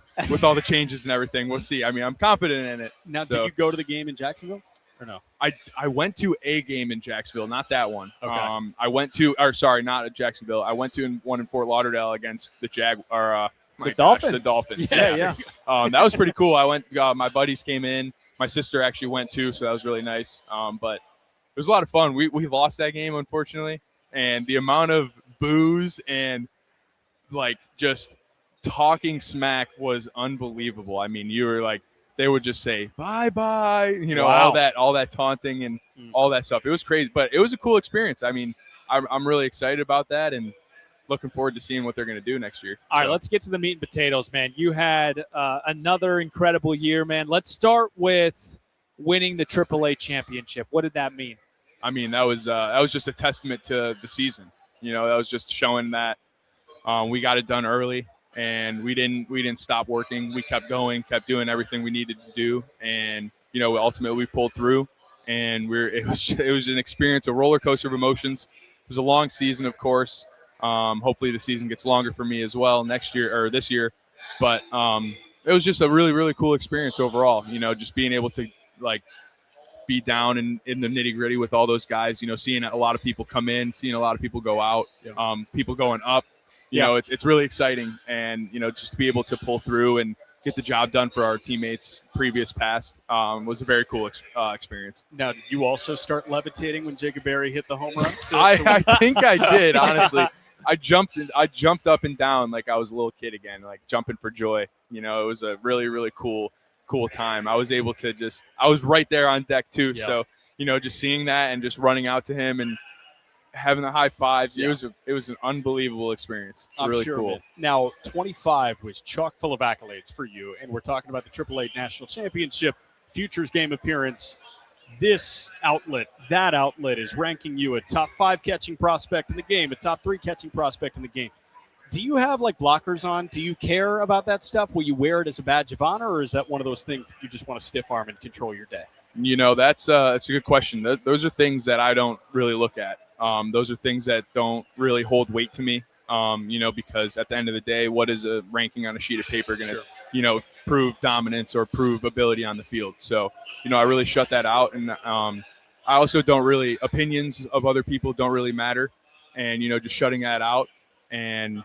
the changes and everything. We'll see. I mean, I'm confident in it. Now, So- did you go to the game in Jacksonville or no? I went to a game in Jacksonville, not that one. Okay. I went to, not at Jacksonville. I went to one in Fort Lauderdale against the Dolphins. The Dolphins. Yeah. That was pretty cool. I went. My buddies came in. My sister actually went too, so that was really nice. But it was a lot of fun. We lost that game, unfortunately, and the amount of booze and like just talking smack was unbelievable. I mean, you were like, they would just say bye, Wow. all that taunting and all that stuff. It was crazy, but it was a cool experience. I mean, I'm really excited about that and looking forward to seeing what they're going to do next year. All right, let's get to the meat and potatoes, man. You had another incredible year, man. Let's start with winning the AAA championship. What did that mean? I mean, that was just a testament to the season. That was just showing that we got it done early, and we didn't stop working. We kept going, kept doing everything we needed to do, and ultimately we pulled through. And it was an experience, a roller coaster of emotions. It was a long season, of course. Hopefully the season gets longer for me as well next year or this year. But it was just a really, really cool experience overall. Just being able to be down in the nitty gritty with all those guys. Seeing a lot of people come in, seeing a lot of people go out, people going up. It's really exciting, and just to be able to pull through and get the job done for our teammates past was a very cool experience. Now, did you also start levitating when Jacob Berry hit the home run? I think I did, honestly. I jumped up and down like I was a little kid again, like jumping for joy. It was a really, really cool time. I was able to I was right there on deck too. Yeah. So, just seeing that and just running out to him and having the high fives, Yeah. it was an unbelievable experience. I'm really sure, cool. man. Now, 25 was chock full of accolades for you, and we're talking about the AAA National Championship Futures Game appearance. This outlet, that outlet is ranking you a top 5 catching prospect in the game, a top 3 catching prospect in the game. Do you have blockers on? Do you care about that stuff? Will you wear it as a badge of honor, or is that one of those things that you just want to stiff arm and control your day? That's a good question. Those are things that I don't really look at. Those are things that don't really hold weight to me, because at the end of the day, what is a ranking on a sheet of paper going to, prove dominance or prove ability on the field? So, I really shut that out. And I also don't really, opinions of other people don't really matter. And, just shutting that out and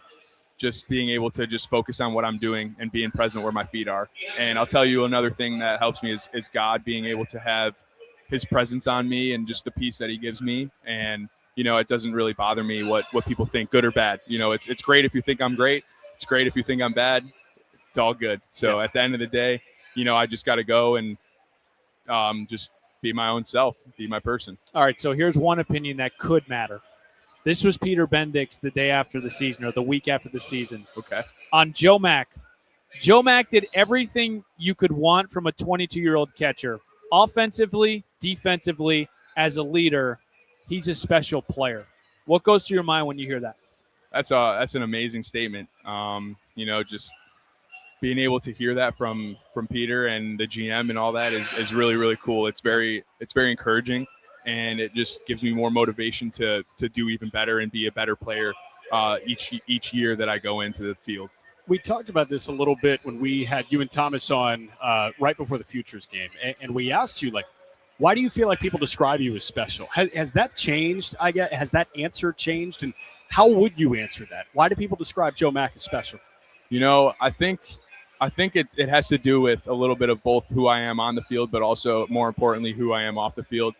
just being able to just focus on what I'm doing and being present where my feet are. And I'll tell you another thing that helps me is God being able to have his presence on me and just the peace that he gives me. And, it doesn't really bother me what people think, good or bad. It's great if you think I'm great. It's great if you think I'm bad. It's all good. So at the end of the day, I just got to go and just be my own self, be my person. All right, so here's one opinion that could matter. This was Peter Bendix the day after the season or the week after the season. Okay. On Joe Mack. Joe Mack did everything you could want from a 22-year-old catcher. Offensively, defensively, as a leader, he's a special player. What goes through your mind when you hear that? That's an amazing statement. Just being able to hear that from Peter and the GM and all that is really, really cool. It's very encouraging. And it just gives me more motivation to do even better and be a better player each year that I go into the field. We talked about this a little bit when we had you and Thomas on right before the Futures game, and we asked you, why do you feel like people describe you as special? Has that changed? Has that answer changed? And how would you answer that? Why do people describe Joe Mack as special? I think it has to do with a little bit of both who I am on the field, but also more importantly, who I am off the field.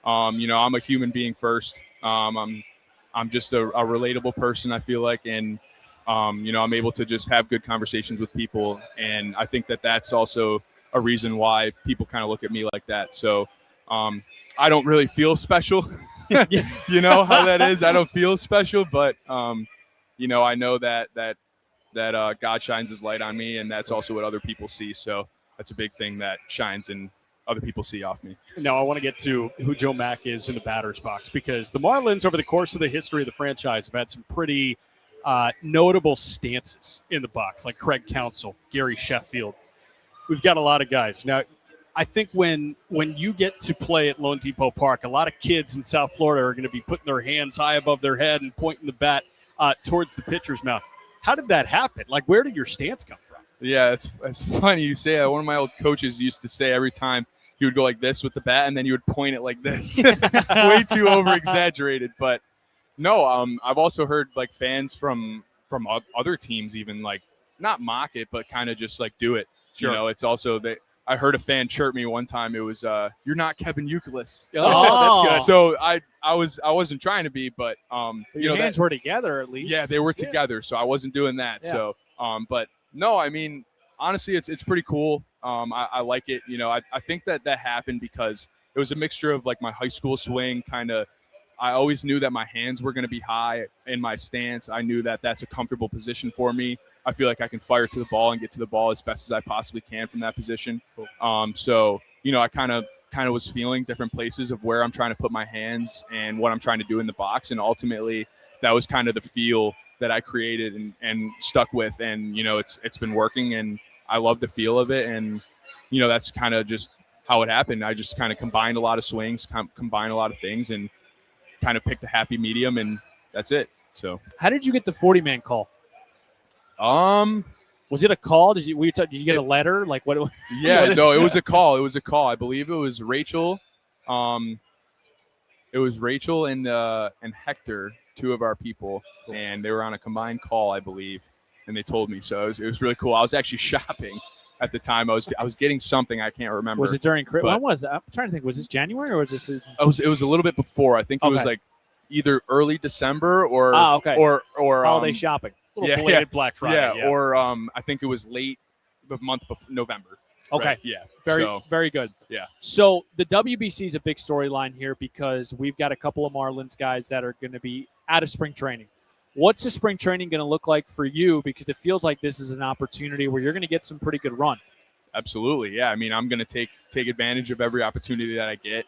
I'm a human being first. I'm just a relatable person, I feel like. And, I'm able to just have good conversations with people. And I think that that's also a reason why people kind of look at me like that. So I don't really feel special. You know how that is. I don't feel special, but, I know that God shines his light on me, and that's also what other people see. So that's a big thing that shines and other people see off me. Now, I want to get to who Joe Mack is in the batter's box, because the Marlins, over the course of the history of the franchise, have had some pretty notable stances in the box, like Craig Counsell, Gary Sheffield. We've got a lot of guys. Now, I think when you get to play at Lone Depot Park, a lot of kids in South Florida are going to be putting their hands high above their head and pointing the bat towards the pitcher's mouth. How did that happen? Where did your stance come from? Yeah, it's funny you say that. One of my old coaches used to say every time he would go like this with the bat, and then you would point it like this. Way too over-exaggerated. But no, I've also heard fans from other teams even not mock it, but kind of just do it. Sure. It's also that I heard a fan chirp me one time. It was "You're not Kevin Youkilis." Oh, that's good. So I wasn't trying to be, but your hands were together at least. Yeah, they were together, so I wasn't doing that. Yeah. So but no, I mean, honestly, it's pretty cool. I like it. I think that happened because it was a mixture of my high school swing kind of. I always knew that my hands were going to be high in my stance. I knew that that's a comfortable position for me. I feel like I can fire to the ball and get to the ball as best as I possibly can from that position. Cool. So, I kind of was feeling different places of where I'm trying to put my hands and what I'm trying to do in the box. And ultimately that was kind of the feel that I created and stuck with. And, it's been working, and I love the feel of it. And, that's kind of just how it happened. I just kind of combined a lot of swings, combined a lot of things, and kind of picked a happy medium, and that's it. So how did you get the 40-man call? Was it a call? Did you get a letter? What? Yeah, no, it was a call. It was a call. I believe it was Rachel. It was Rachel and Hector, two of our people, and they were on a combined call, I believe, and they told me. So it was really cool. I was actually shopping at the time. I was getting something, I can't remember. Was it during? When was it? I'm trying to think. Was this January or was this? It was a little bit before. I think it was either early December or holiday shopping. Belated Black Friday. Yeah, or I think it was late the month before November. Okay. Right? Yeah. Very good. Yeah. So the WBC is a big storyline here because we've got a couple of Marlins guys that are going to be out of spring training. What's the spring training going to look like for you? Because it feels like this is an opportunity where you're going to get some pretty good run. Absolutely. Yeah. I mean, I'm going to take advantage of every opportunity that I get.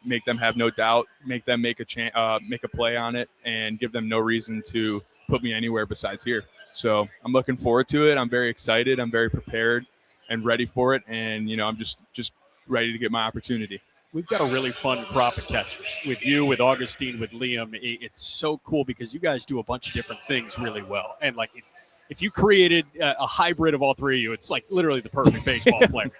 Make them have no doubt, make them make a play on it, and give them no reason to put me anywhere besides here. So I'm looking forward to it. I'm very excited. I'm very prepared and ready for it. And, I'm just ready to get my opportunity. We've got a really fun crop of catchers with you, with Augustine, with Liam. It's so cool because you guys do a bunch of different things really well. And if you created a hybrid of all three of you, it's literally the perfect baseball player.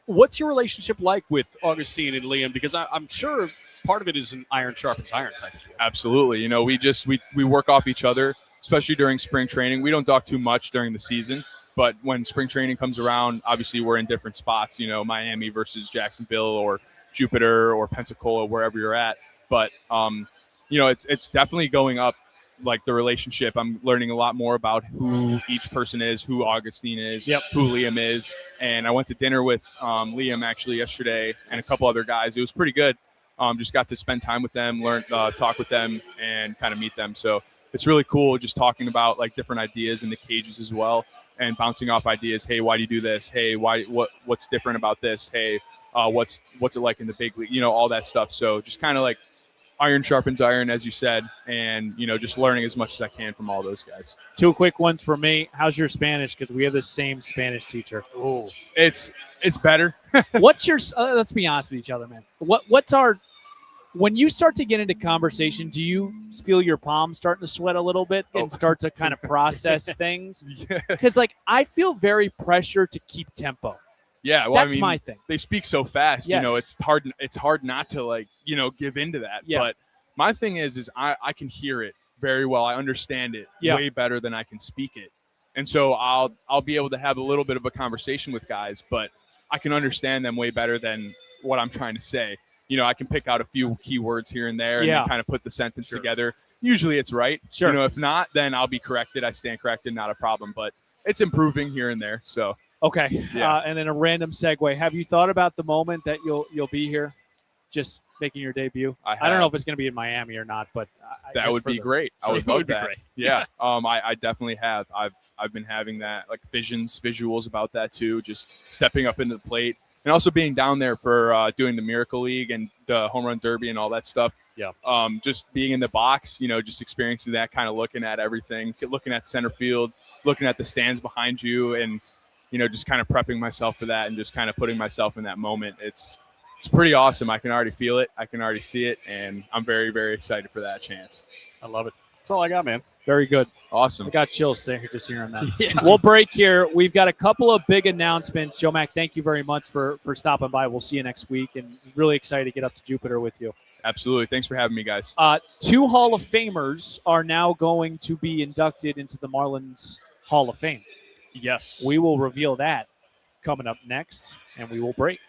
What's your relationship like with Augustine and Liam? Because I'm sure part of it is an iron sharpens iron type of deal. Absolutely. We work off each other. especially during spring training. We don't talk too much during the season, but when spring training comes around, obviously we're in different spots, Miami versus Jacksonville or Jupiter or Pensacola, wherever you're at. But, it's definitely going up, like the relationship. I'm learning a lot more about who each person is, who Augustine is, who Liam is. And I went to dinner with Liam actually yesterday and a couple other guys. It was pretty good. Just got to spend time with them, talk with them, and kind of meet them. So it's really cool just talking about like different ideas in the cages as well, and bouncing off ideas. Hey, why do you do this? Hey, what's different about this? Hey, what's it like in the big league? All that stuff. So just kind of like iron sharpens iron, as you said, and just learning as much as I can from all those guys. 2 quick ones for me. How's your Spanish? Because we have the same Spanish teacher. Oh, it's better. What's your? Let's be honest with each other, man. What's our? When you start to get into conversation, do you feel your palms starting to sweat a little bit and start to kind of process things? Because I feel very pressured to keep tempo. Yeah, well, that's my thing. They speak so fast, yes. It's hard not to give into that. Yeah. But my thing is I can hear it very well. I understand it way better than I can speak it. And so I'll be able to have a little bit of a conversation with guys, but I can understand them way better than what I'm trying to say. I can pick out a few keywords here and there and then kind of put the sentence together. Usually it's right. Sure. If not, then I'll be corrected. I stand corrected, not a problem. But it's improving here and there. So okay. Yeah. And then a random segue. Have you thought about the moment that you'll be here, just making your debut? I don't know if it's going to be in Miami or not, but that would be great. I would love that. Great. Yeah. I definitely have. I've been having that, like visuals about that too. Just stepping up into the plate. And also being down there for doing the Miracle League and the Home Run Derby and all that stuff. Yeah. Just being in the box, just experiencing that, kind of looking at everything, looking at center field, looking at the stands behind you, and just kind of prepping myself for that and just kind of putting myself in that moment. It's pretty awesome. I can already feel it. I can already see it, and I'm very, very excited for that chance. I love it. That's all I got, man. Very good. Awesome. I got chills just hearing that. We'll break here. We've got a couple of big announcements. Joe Mack, thank you very much for stopping by. We'll see you next week, and really excited to get up to Jupiter with you. Absolutely. Thanks for having me, guys. 2 Hall of Famers are now going to be inducted into the Marlins Hall of Fame. Yes. We will reveal that coming up next, and we will break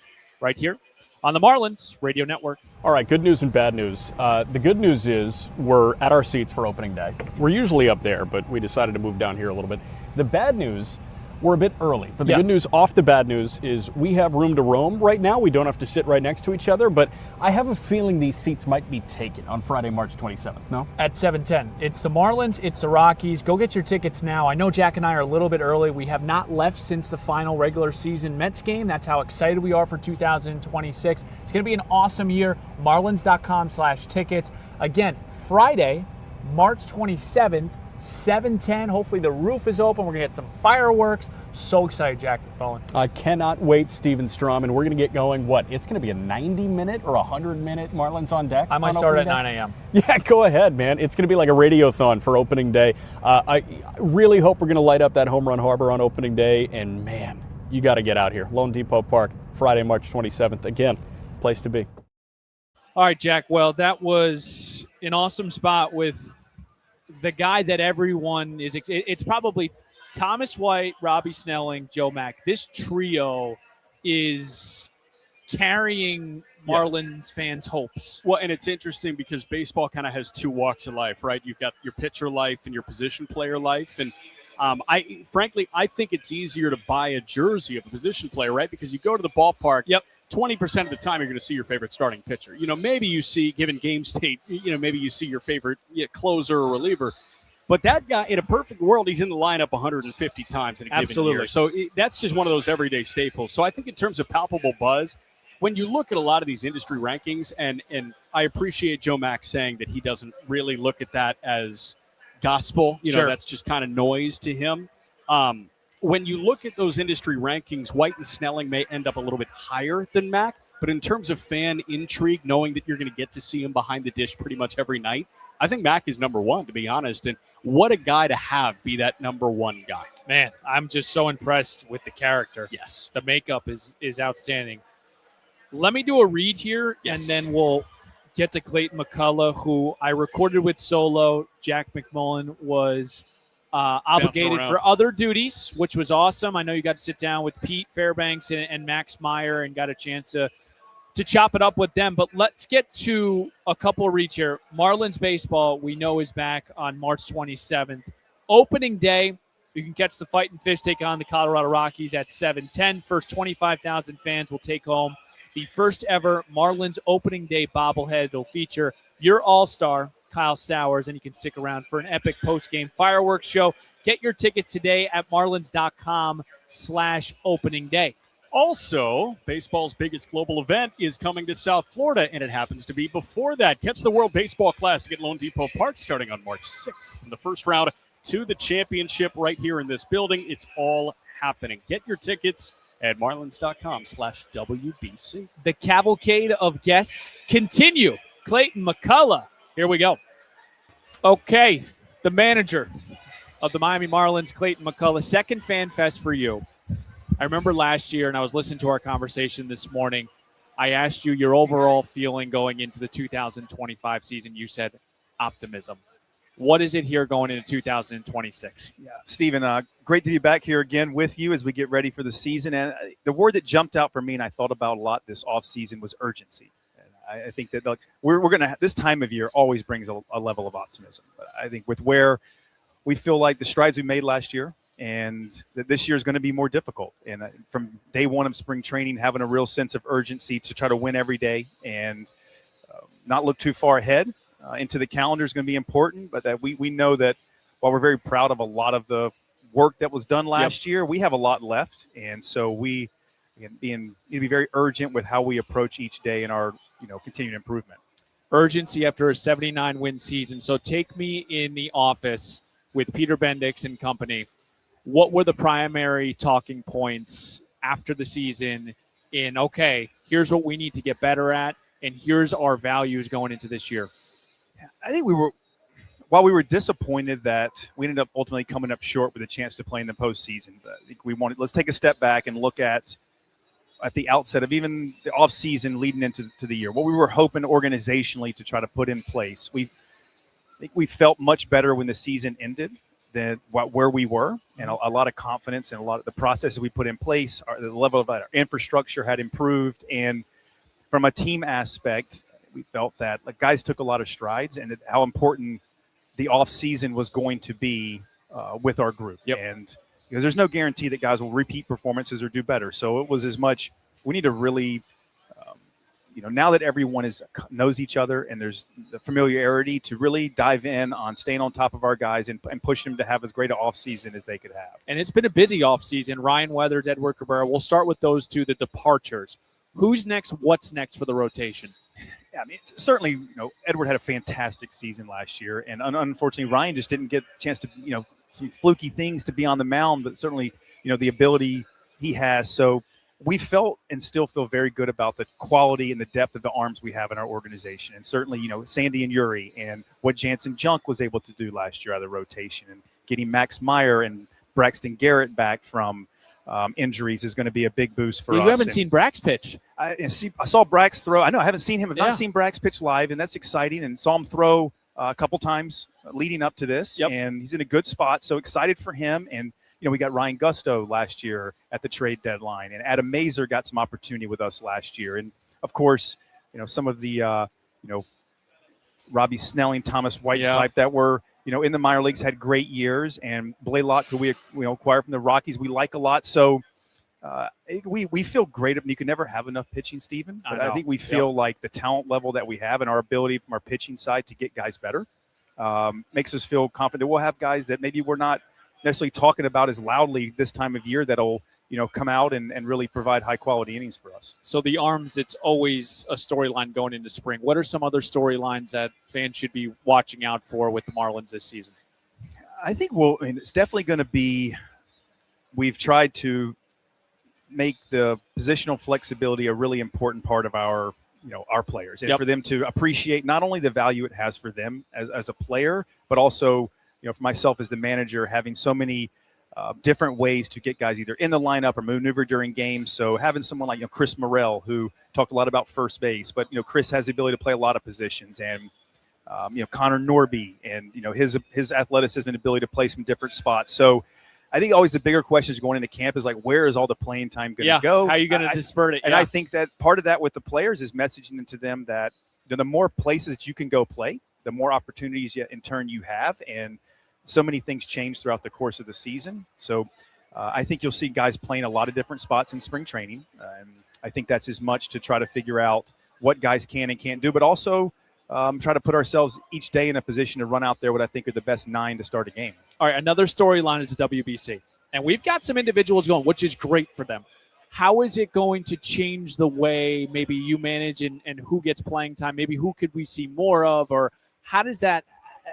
right here on the Marlins Radio Network. All right, good news and bad news. The good news is we're at our seats for opening day. We're usually up there, but we decided to move down here a little bit. The bad news, we're a bit early. But the good news off the bad news is we have room to roam right now. We don't have to sit right next to each other, but I have a feeling these seats might be taken on Friday, March 27th, no? At 7:10. It's the Marlins, it's the Rockies. Go get your tickets now. I know Jack and I are a little bit early. We have not left since the final regular season Mets game. That's how excited we are for 2026. It's going to be an awesome year. Marlins.com/tickets. Again, Friday, March 27th. 7:10. Hopefully the roof is open. We're going to get some fireworks. So excited, Jack McCullough. I cannot wait, Steven Strom, and we're going to get going. It's going to be a 90-minute or 100-minute Marlins on deck? I might start at 9 a.m. Yeah, go ahead, man. It's going to be like a radiothon for opening day. I really hope we're going to light up that Home Run Harbor on opening day, and man, you got to get out here. Lone Depot Park, Friday, March 27th. Again, place to be. All right, Jack. Well, that was an awesome spot with the guy that everyone is. It's probably Thomas White, Robbie Snelling, Joe Mack. This trio is carrying Marlins fans' hopes. Well, and it's interesting because baseball kind of has 2 walks of life, right? You've got your pitcher life and your position player life. And I think it's easier to buy a jersey of a position player, right? Because you go to the ballpark. 20% of the time you're going to see your favorite starting pitcher. Maybe you see, given game state, maybe you see your favorite closer or reliever. But that guy, in a perfect world, he's in the lineup 150 times in a given year. So that's just one of those everyday staples. So I think in terms of palpable buzz, when you look at a lot of these industry rankings, and I appreciate Joe Mack saying that he doesn't really look at that as gospel. That's just kind of noise to him. When you look at those industry rankings, White and Snelling may end up a little bit higher than Mack, but in terms of fan intrigue, knowing that you're going to get to see him behind the dish pretty much every night, I think Mack is number 1, to be honest. And what a guy to have be that number 1 guy. Man, I'm just so impressed with the character. Yes. The makeup is outstanding. Let me do a read here, and then we'll get to Clayton McCullough, who I recorded with solo. Jack McMullen was obligated for other duties, which was awesome. I know you got to sit down with Pete Fairbanks and Max Meyer and got a chance to chop it up with them. But let's get to a couple of reads here. Marlins baseball, we know, is back on March 27th. Opening day, you can catch the Fightin' Fish take on the Colorado Rockies at 7:10. First 25,000 fans will take home the first ever Marlins opening day bobblehead. It'll feature your all-star, Kyle Stowers, and you can stick around for an epic post-game fireworks show. Get your ticket today at marlins.com/opening day. Also, baseball's biggest global event is coming to South Florida, and it happens to be before that. Catch the World Baseball Classic at Lone Depot Park starting on March 6th. In the first round to the championship right here in this building, it's all happening. Get your tickets at marlins.com/WBC. The cavalcade of guests continue. Clayton McCullough. Here we go. Okay, the manager of the Miami Marlins, Clayton McCullough, second Fan Fest for you. I remember last year, and I was listening to our conversation this morning, I asked you your overall feeling going into the 2025 season. You said optimism. What is it here going into 2026? Yeah, Stephen, great to be back here again with you as we get ready for the season. And the word that jumped out for me and I thought about a lot this offseason was urgency. And I think that we're going to – this time of year always brings a level of optimism. But I think with where we feel like the strides we made last year and that this year is going to be more difficult. And from day one of spring training, having a real sense of urgency to try to win every day and not look too far ahead. Into the calendar is going to be important, but that we know that while we're very proud of a lot of the work that was done last year, we have a lot left, and so we need to be very urgent with how we approach each day in our continued improvement. Urgency after a 79-win season. So take me in the office with Peter Bendix and company. What were the primary talking points after the season in, okay, here's what we need to get better at, and here's our values going into this year? I think while we were disappointed that we ended up ultimately coming up short with a chance to play in the postseason, I think let's take a step back and look at the outset of even the offseason leading into the year, what we were hoping organizationally to try to put in place. I think we felt much better when the season ended than where we were, and a lot of confidence and a lot of the processes we put in place, the level of our infrastructure had improved, and from a team aspect, we felt that guys took a lot of strides and how important the off season was going to be with our group. Yep. And because there's no guarantee that guys will repeat performances or do better. So it was as much, we need to really, now that everyone knows each other and there's the familiarity to really dive in on staying on top of our guys and push them to have as great an off season as they could have. And it's been a busy off season. Ryan Weathers, Edward Cabrera. We'll start with those two, the departures. Who's next? What's next for the rotation? Yeah, I mean, certainly, Edward had a fantastic season last year, and unfortunately, Ryan just didn't get a chance to, some fluky things to be on the mound, but certainly, the ability he has. So we felt and still feel very good about the quality and the depth of the arms we have in our organization, and certainly, Sandy and Yuri and what Janson Junk was able to do last year out of the rotation, and getting Max Meyer and Braxton Garrett back from injuries is going to be a big boost for us. You haven't seen Brax pitch. I saw Brax throw. I know I haven't seen him. I've not seen Brax pitch live, and that's exciting. And saw him throw a couple times leading up to this, and he's in a good spot. So excited for him. And we got Ryan Gusto last year at the trade deadline, and Adam Mazer got some opportunity with us last year. And of course, some of the Robbie Snelling, Thomas White type that were in the minor leagues had great years, and Blaylock, who we acquired from the Rockies, we like a lot. So we feel great. You can never have enough pitching, Stephen. But I think we feel like the talent level that we have and our ability from our pitching side to get guys better makes us feel confident that we'll have guys that maybe we're not necessarily talking about as loudly this time of year that'll come out and really provide high-quality innings for us. So the arms, it's always a storyline going into spring. What are some other storylines that fans should be watching out for with the Marlins this season? I think it's definitely going to be – we've tried to make the positional flexibility a really important part of our players, and for them to appreciate not only the value it has for them as a player, but also, for myself as the manager, having so many – different ways to get guys either in the lineup or maneuver during games. So having someone like Chris Morrell, who talked a lot about first base, but Chris has the ability to play a lot of positions, and Connor Norby, and his athleticism and ability to play some different spots. So I think always the bigger questions going into camp is like, where is all the playing time going to go? How are you going to disperse it? And I think that part of that with the players is messaging into them that the more places that you can go play, the more opportunities in turn you have. And so many things change throughout the course of the season. So I think you'll see guys playing a lot of different spots in spring training. And I think that's as much to try to figure out what guys can and can't do, but also try to put ourselves each day in a position to run out there what I think are the best 9 to start a game. All right, another storyline is the WBC. And we've got some individuals going, which is great for them. How is it going to change the way maybe you manage and who gets playing time? Maybe who could we see more of? Or how does that,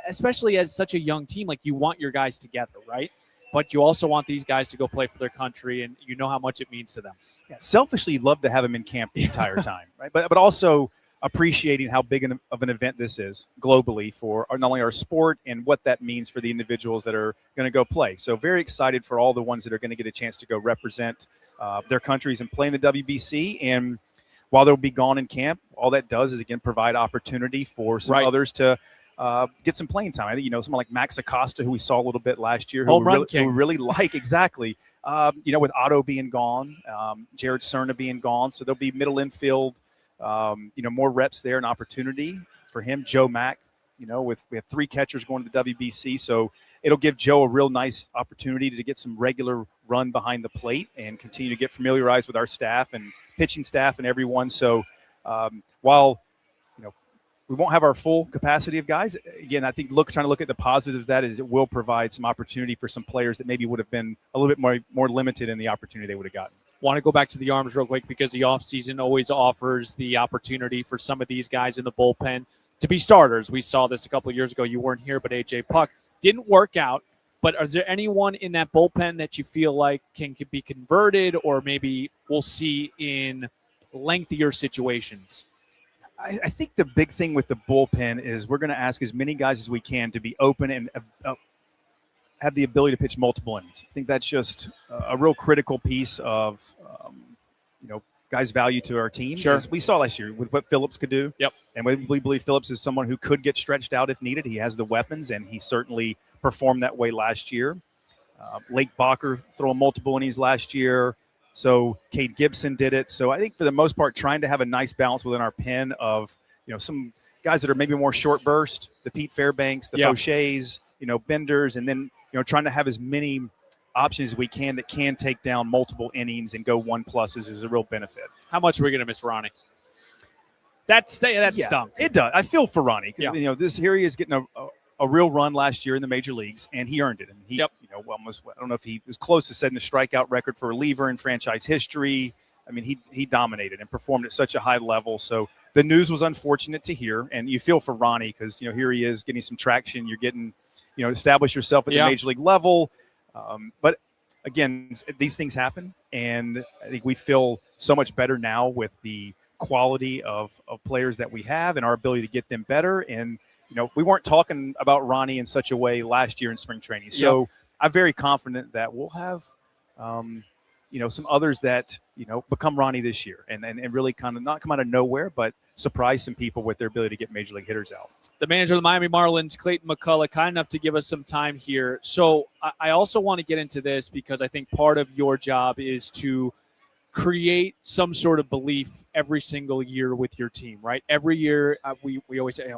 especially as such a young team, like you want your guys together, right? But you also want these guys to go play for their country, and you know how much it means to them. Yeah, selfishly, you'd love to have them in camp the entire time, right? But also appreciating how big of an event this is globally for not only our sport and what that means for the individuals that are going to go play. So very excited for all the ones that are going to get a chance to go represent their countries and play in the WBC. And while they'll be gone in camp, all that does is, again, provide opportunity for some others to get some playing time. I think, someone like Max Acosta, who we saw a little bit last year, who we really like, exactly. With Otto being gone, Jared Cerna being gone. So there'll be middle infield, more reps there, an opportunity for him. Joe Mack, we have 3 catchers going to the WBC, so it'll give Joe a real nice opportunity to get some regular run behind the plate and continue to get familiarized with our staff and pitching staff and everyone. So while we won't have our full capacity of guys, again, I think trying to look at the positives of that is it will provide some opportunity for some players that maybe would have been a little bit more limited in the opportunity they would have gotten. Want to go back to the arms real quick because the offseason always offers the opportunity for some of these guys in the bullpen to be starters. We saw this a couple of years ago. You weren't here, but A.J. Puck didn't work out. But are there anyone in that bullpen that you feel like can be converted, or maybe we'll see in lengthier situations? I think the big thing with the bullpen is we're going to ask as many guys as we can to be open and have the ability to pitch multiple innings. I think that's just a real critical piece of, guys' value to our team. Sure. As we saw last year with what Phillips could do. Yep. And we believe Phillips is someone who could get stretched out if needed. He has the weapons, and he certainly performed that way last year. Lake Bacher throwing multiple innings last year. So Cade Gibson did it. So I think for the most part, trying to have a nice balance within our pen of, some guys that are maybe more short burst, the Pete Fairbanks, the Fauchés, Benders, and then, trying to have as many options as we can that can take down multiple innings and go 1+ is a real benefit. How much are we going to miss Ronnie? That stunk. It does. I feel for Ronnie. Yeah. Here he is getting a real run last year in the major leagues, and he earned it. And he, almost, I don't know if he was close to setting the strikeout record for a reliever in franchise history. I mean, he dominated and performed at such a high level. So the news was unfortunate to hear, and you feel for Ronnie because, here he is getting some traction. You're getting, establish yourself at the major league level. But again, these things happen, and I think we feel so much better now with the quality of players that we have and our ability to get them better. And, we weren't talking about Ronnie in such a way last year in spring training. So I'm very confident that we'll have, some others that, become Ronnie this year and really kind of not come out of nowhere, but surprise some people with their ability to get major league hitters out. The manager of the Miami Marlins, Clayton McCullough, kind enough to give us some time here. So I also want to get into this because I think part of your job is to create some sort of belief every single year with your team, right? Every year we always say,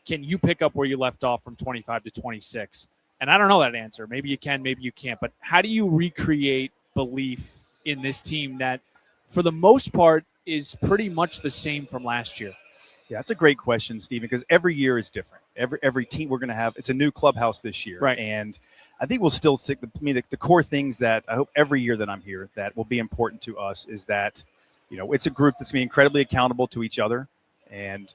can you pick up where you left off from 25 to 26? And I don't know that answer. Maybe you can, maybe you can't. But how do you recreate belief in this team that, for the most part, is pretty much the same from last year? Yeah, that's a great question, Stephen, because every year is different. Every team we're going to have, it's a new clubhouse this year. Right. And I think we'll still stick to me the core things that I hope every year that I'm here that will be important to us is that, it's a group that's going to be incredibly accountable to each other, and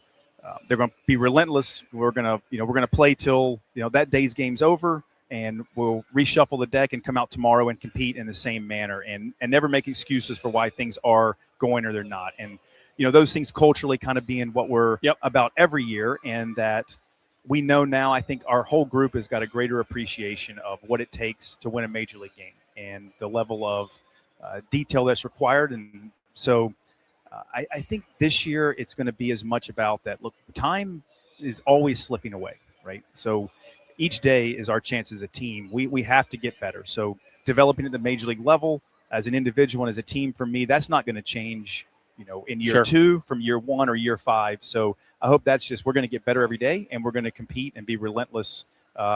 they're going to be relentless. We're going to play till, that day's game's over, and we'll reshuffle the deck and come out tomorrow and compete in the same manner and never make excuses for why things are going or they're not. And, those things culturally kind of being what we're about every year, and that we know now, I think our whole group has got a greater appreciation of what it takes to win a major league game and the level of detail that's required. And so I think this year it's going to be as much about that. Look, time is always slipping away, right? So each day is our chance as a team. We have to get better. So developing at the major league level as an individual and as a team, for me, that's not going to change, in year 2 from year 1 or year 5. So I hope that's just, we're going to get better every day, and we're going to compete and be relentless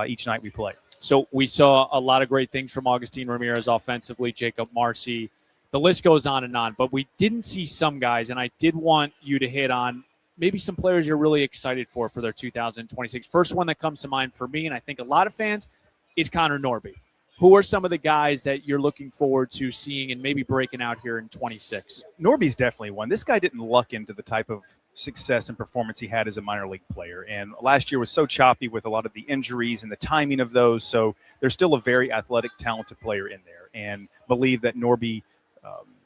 each night we play. So we saw a lot of great things from Agustin Ramirez offensively, Jacob Marcy. The list goes on, but we didn't see some guys, and I did want you to hit on maybe some players you're really excited for their 2026. First one that comes to mind for me, and I think a lot of fans, is Connor Norby. Who are some of the guys that you're looking forward to seeing and maybe breaking out here in 26? Norby's definitely one. This guy didn't luck into the type of success and performance he had as a minor league player. And last year was so choppy with a lot of the injuries and the timing of those. So there's still a very athletic, talented player in there. And believe that Norby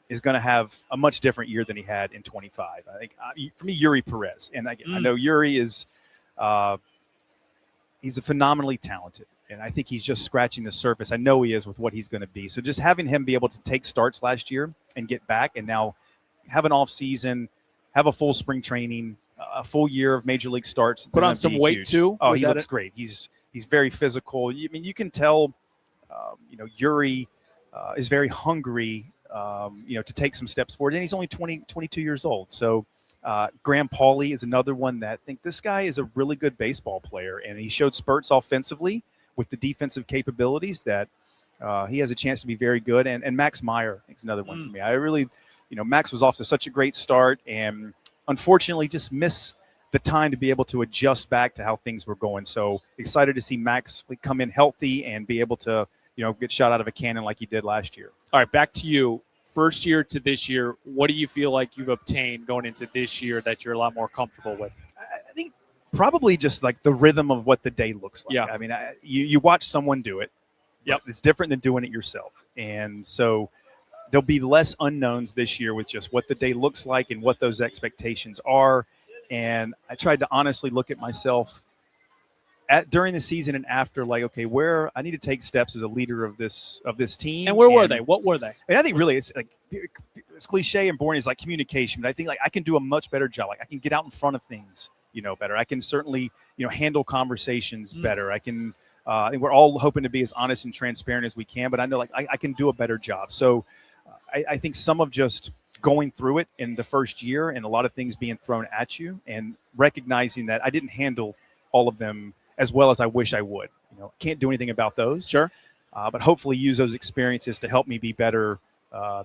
is going to have a much different year than he had in 25. I think, for me, Yuri Perez. And I know Yuri is he's a phenomenally talented. And I think he's just scratching the surface. I know he is with what he's going to be. So just having him be able to take starts last year and get back and now have an off season, have a full spring training, a full year of major league starts. Put on some weight too. Oh, he looks great. He's very physical. You can tell, Yuri is very hungry, to take some steps forward. And he's only 22 years old. So Graham Pauley is another one that I think this guy is a really good baseball player. And he showed spurts offensively with the defensive capabilities that he has a chance to be very good. And Max Meyer is another one for me. I really, Max was off to such a great start and unfortunately just missed the time to be able to adjust back to how things were going. So excited to see Max come in healthy and be able to, get shot out of a cannon like he did last year. All right, back to you. First year to this year, what do you feel like you've obtained going into this year that you're a lot more comfortable with? I think probably just like the rhythm of what the day looks like. Yeah. I mean, you watch someone do it. Yep. It's different than doing it yourself. And so there'll be less unknowns this year with just what the day looks like and what those expectations are. And I tried to honestly look at myself during the season and after, like, okay, where I need to take steps as a leader of this team. And where were they? What were they? And I think really it's like it's cliche and boring is like communication, but I think like I can do a much better job. Like I can get out in front of things, better. I can certainly, handle conversations better. I can. I think we're all hoping to be as honest and transparent as we can, but I know like I can do a better job. So I think some of just going through it in the first year and a lot of things being thrown at you and recognizing that I didn't handle all of them as well as I wish I would. Can't do anything about those. Sure. But hopefully use those experiences to help me be better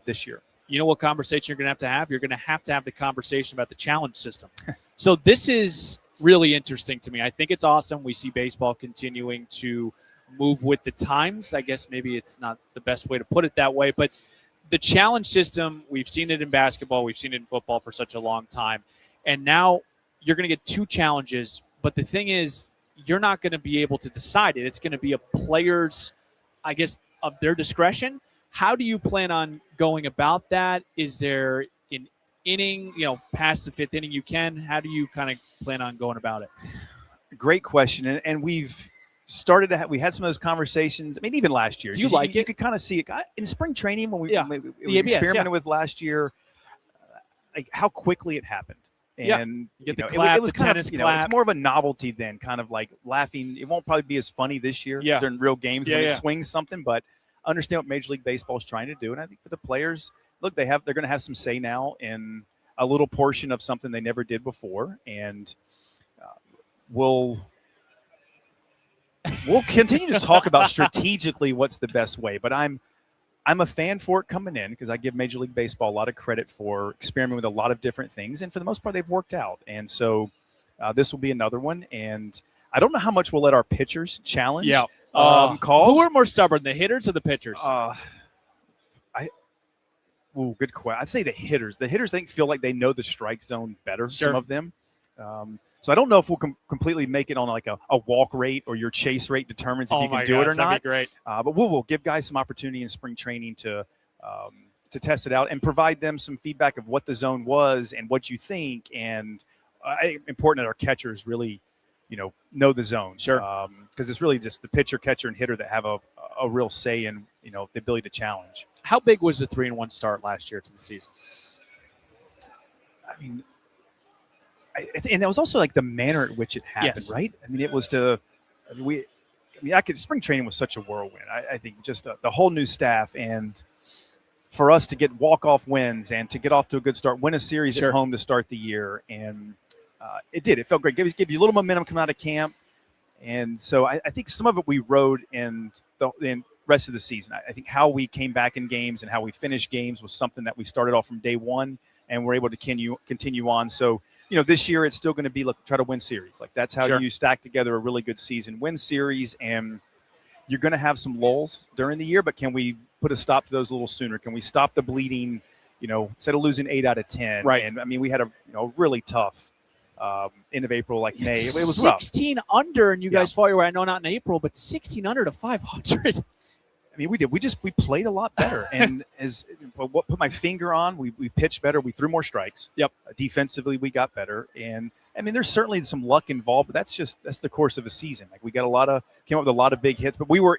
this year. You know what conversation you're going to have? You're going to have the conversation about the challenge system. So this is really interesting to me. I think it's awesome. We see baseball continuing to move with the times. I guess maybe it's not the best way to put it that way, but the challenge system, we've seen it in basketball, we've seen it in football for such a long time. And now you're going to get 2 challenges, but the thing is, you're not going to be able to decide it. It's going to be a player's, I guess, of their discretion. How do you plan on going about that? Is there an inning, past the 5th inning you can? How do you kind of plan on going about it? Great question. And we've started to we had some of those conversations. I mean, even last year. Do you like it? You could kind of see it in spring training when we ABS, experimented with last year, like how quickly it happened. And you get the clap, it was the kind tennis of, clap. it's more of a novelty then, kind of like laughing. It won't probably be as funny this year during real games when it swings something, but understand what Major League Baseball is trying to do. And I think for the players, look, they're going to have some say now in a little portion of something they never did before. And we'll continue to talk about strategically what's the best way, but I'm a fan for it coming in because I give Major League Baseball a lot of credit for experimenting with a lot of different things. And for the most part, they've worked out. And so this will be another one. And I don't know how much we'll let our pitchers challenge calls. Who are more stubborn, the hitters or the pitchers? Good question. I'd say the hitters. The hitters, I think, feel like they know the strike zone better, some of them. So I don't know if we'll completely make it on like a walk rate or your chase rate determines if you can do it or not. That'd be great. But we'll give guys some opportunity in spring training to test it out and provide them some feedback of what the zone was and what you think. And important that our catchers really, know the zone. Sure. Because it's really just the pitcher, catcher, and hitter that have a real say in, the ability to challenge. How big was the 3-1 start last year to the season? I mean, and that was also like the manner at which it happened, Yes. right? I mean, it was spring training was such a whirlwind. I think just the whole new staff, and for us to get walk-off wins and to get off to a good start, win a series Sure. at home to start the year. And it did. It felt great. Give you a little momentum coming out of camp. And so I think some of it we rode in the rest of the season. I think how we came back in games and how we finished games was something that we started off from day one and we're able to continue on. So, this year it's still going to be try to win series. Like that's how Sure. you stack together a really good season, win series, and you're going to have some lulls during the year, but can we put a stop to those a little sooner? Can we stop the bleeding, instead of losing 8 out of 10? Right. And I mean, we had a really tough end of April, like May. It was rough. 16 under, and you guys fought your way. I know not in April, but 16 under to 500. I mean, we did. We played a lot better. And what put my finger on, we pitched better. We threw more strikes. Yep. Defensively, we got better. And I mean, there's certainly some luck involved, but that's the course of a season. Like we got came up with a lot of big hits, but we were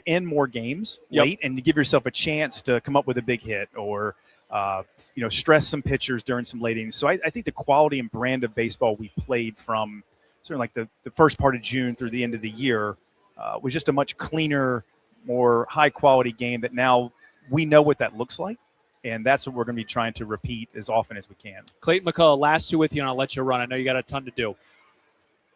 in more games late, and you give yourself a chance to come up with a big hit or stress some pitchers during some late innings. So I think the quality and brand of baseball we played from certainly like the first part of June through the end of the year was just a much cleaner, more high-quality game that now we know what that looks like, and that's what we're going to be trying to repeat as often as we can. Clayton, McCullough, last two with you, and I'll let you run. I know you got a ton to do.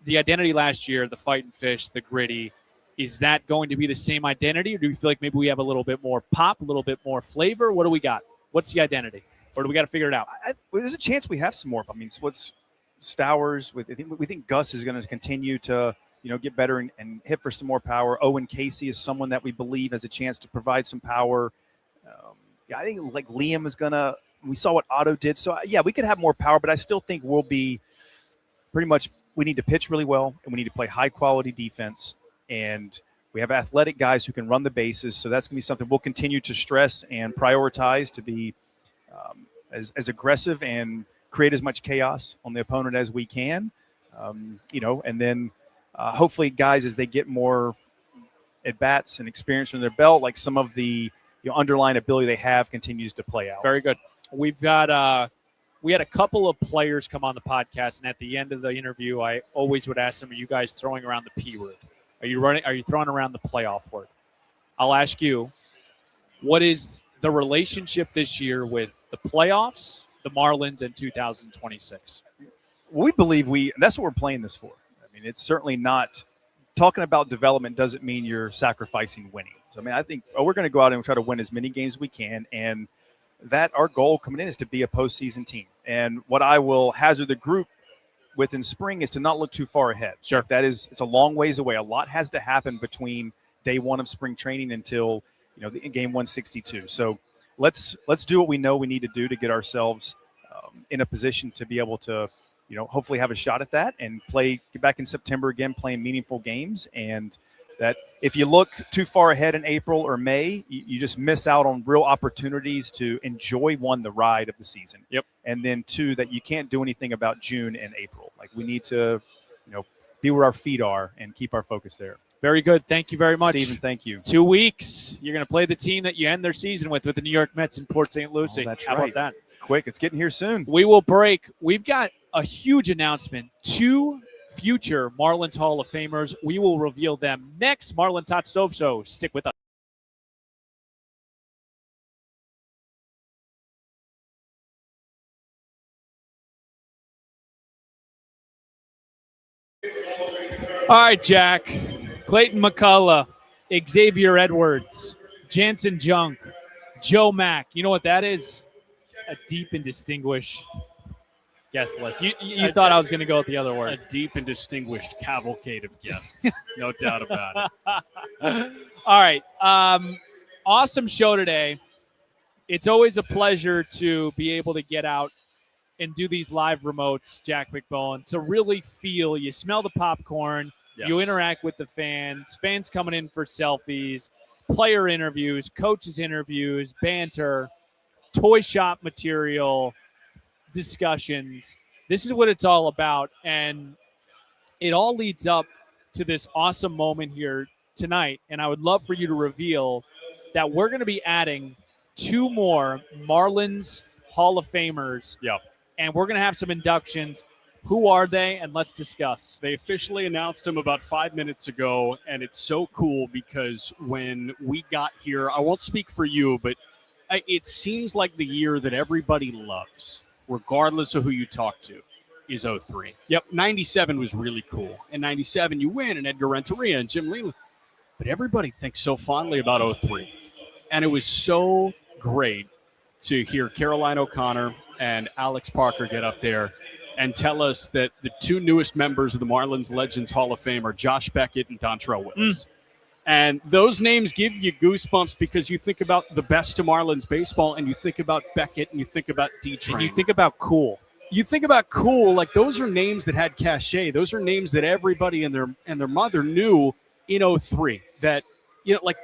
The identity last year, the fight and fish, the gritty, is that going to be the same identity, or do you feel like maybe we have a little bit more pop, a little bit more flavor? What do we got? What's the identity? Or do we got to figure it out? There's a chance we have some more. I mean, what's Stowers? We think Gus is going to continue to get better and hit for some more power. Owen Casey is someone that we believe has a chance to provide some power. I think like Liam is we saw what Otto did. So we could have more power, but I still think we'll be pretty much, we need to pitch really well and we need to play high quality defense. And we have athletic guys who can run the bases. So that's going to be something we'll continue to stress and prioritize to be as aggressive and create as much chaos on the opponent as we can. And then hopefully guys, as they get more at-bats and experience in their belt, like some of the underlying ability they have continues to play out. Very good. We've got we had a couple of players come on the podcast, and at the end of the interview, I always would ask them, are you guys throwing around the P word? Are you throwing around the playoff word? I'll ask you, what is the relationship this year with the playoffs, the Marlins, and 2026? We believe that's what we're playing this for. I mean, it's certainly not talking about development doesn't mean you're sacrificing winning. So, I mean, I think we're going to go out and try to win as many games as we can. And that our goal coming in is to be a postseason team. And what I will hazard the group with in spring is to not look too far ahead. Sure. It's a long ways away. A lot has to happen between day one of spring training until, the game 162. So let's do what we know we need to do to get ourselves in a position to be able to, hopefully have a shot at that and get back in September again, playing meaningful games. And that if you look too far ahead in April or May, you just miss out on real opportunities to enjoy, one, the ride of the season. Yep. And then two, that you can't do anything about June and April. Like we need to, be where our feet are and keep our focus there. Very good. Thank you very much. Stephen, thank you. 2 weeks. You're going to play the team that you end their season with the New York Mets in Port St. Lucie. That's How right. about that? Quick, it's getting here soon. We will break. We've got a huge announcement. 2 future Marlins Hall of Famers. We will reveal them next. Marlins Hot Stove Show. Stick with us. All right, Jack. Clayton McCullough, Xavier Edwards, Janson Junk, Joe Mack. You know what that is? A deep and distinguished guest list. You thought I was going to go with the other word. A deep and distinguished cavalcade of guests. No doubt about it. All right. Awesome show today. It's always a pleasure to be able to get out and do these live remotes, Jack McMullen, to really feel, you smell the popcorn, Yes. You interact with the fans coming in for selfies, player interviews, coaches interviews, banter, toy shop material, discussions. This is what it's all about. And it all leads up to this awesome moment here tonight, and I would love for you to reveal that we're going to be adding 2 more Marlins Hall of Famers. Yep. And we're going to have some inductions. Who are they? And let's discuss. They officially announced them about 5 minutes ago, and it's so cool because when we got here, I won't speak for you, but it seems like the year that everybody loves, regardless of who you talk to, is 03. Yep. 97 was really cool. In 97, you win, and Edgar Renteria and Jim Leland. But everybody thinks so fondly about 03. And it was so great to hear Caroline O'Connor and Alex Parker get up there and tell us that the 2 newest members of the Marlins Legends Hall of Fame are Josh Beckett and Dontrelle Willis. And those names give you goosebumps because you think about the best of Marlins baseball, and you think about Beckett, and you think about D-Train. And you think about cool. You think about cool, like those are names that had cachet. Those are names that everybody and their mother knew in 03. That, like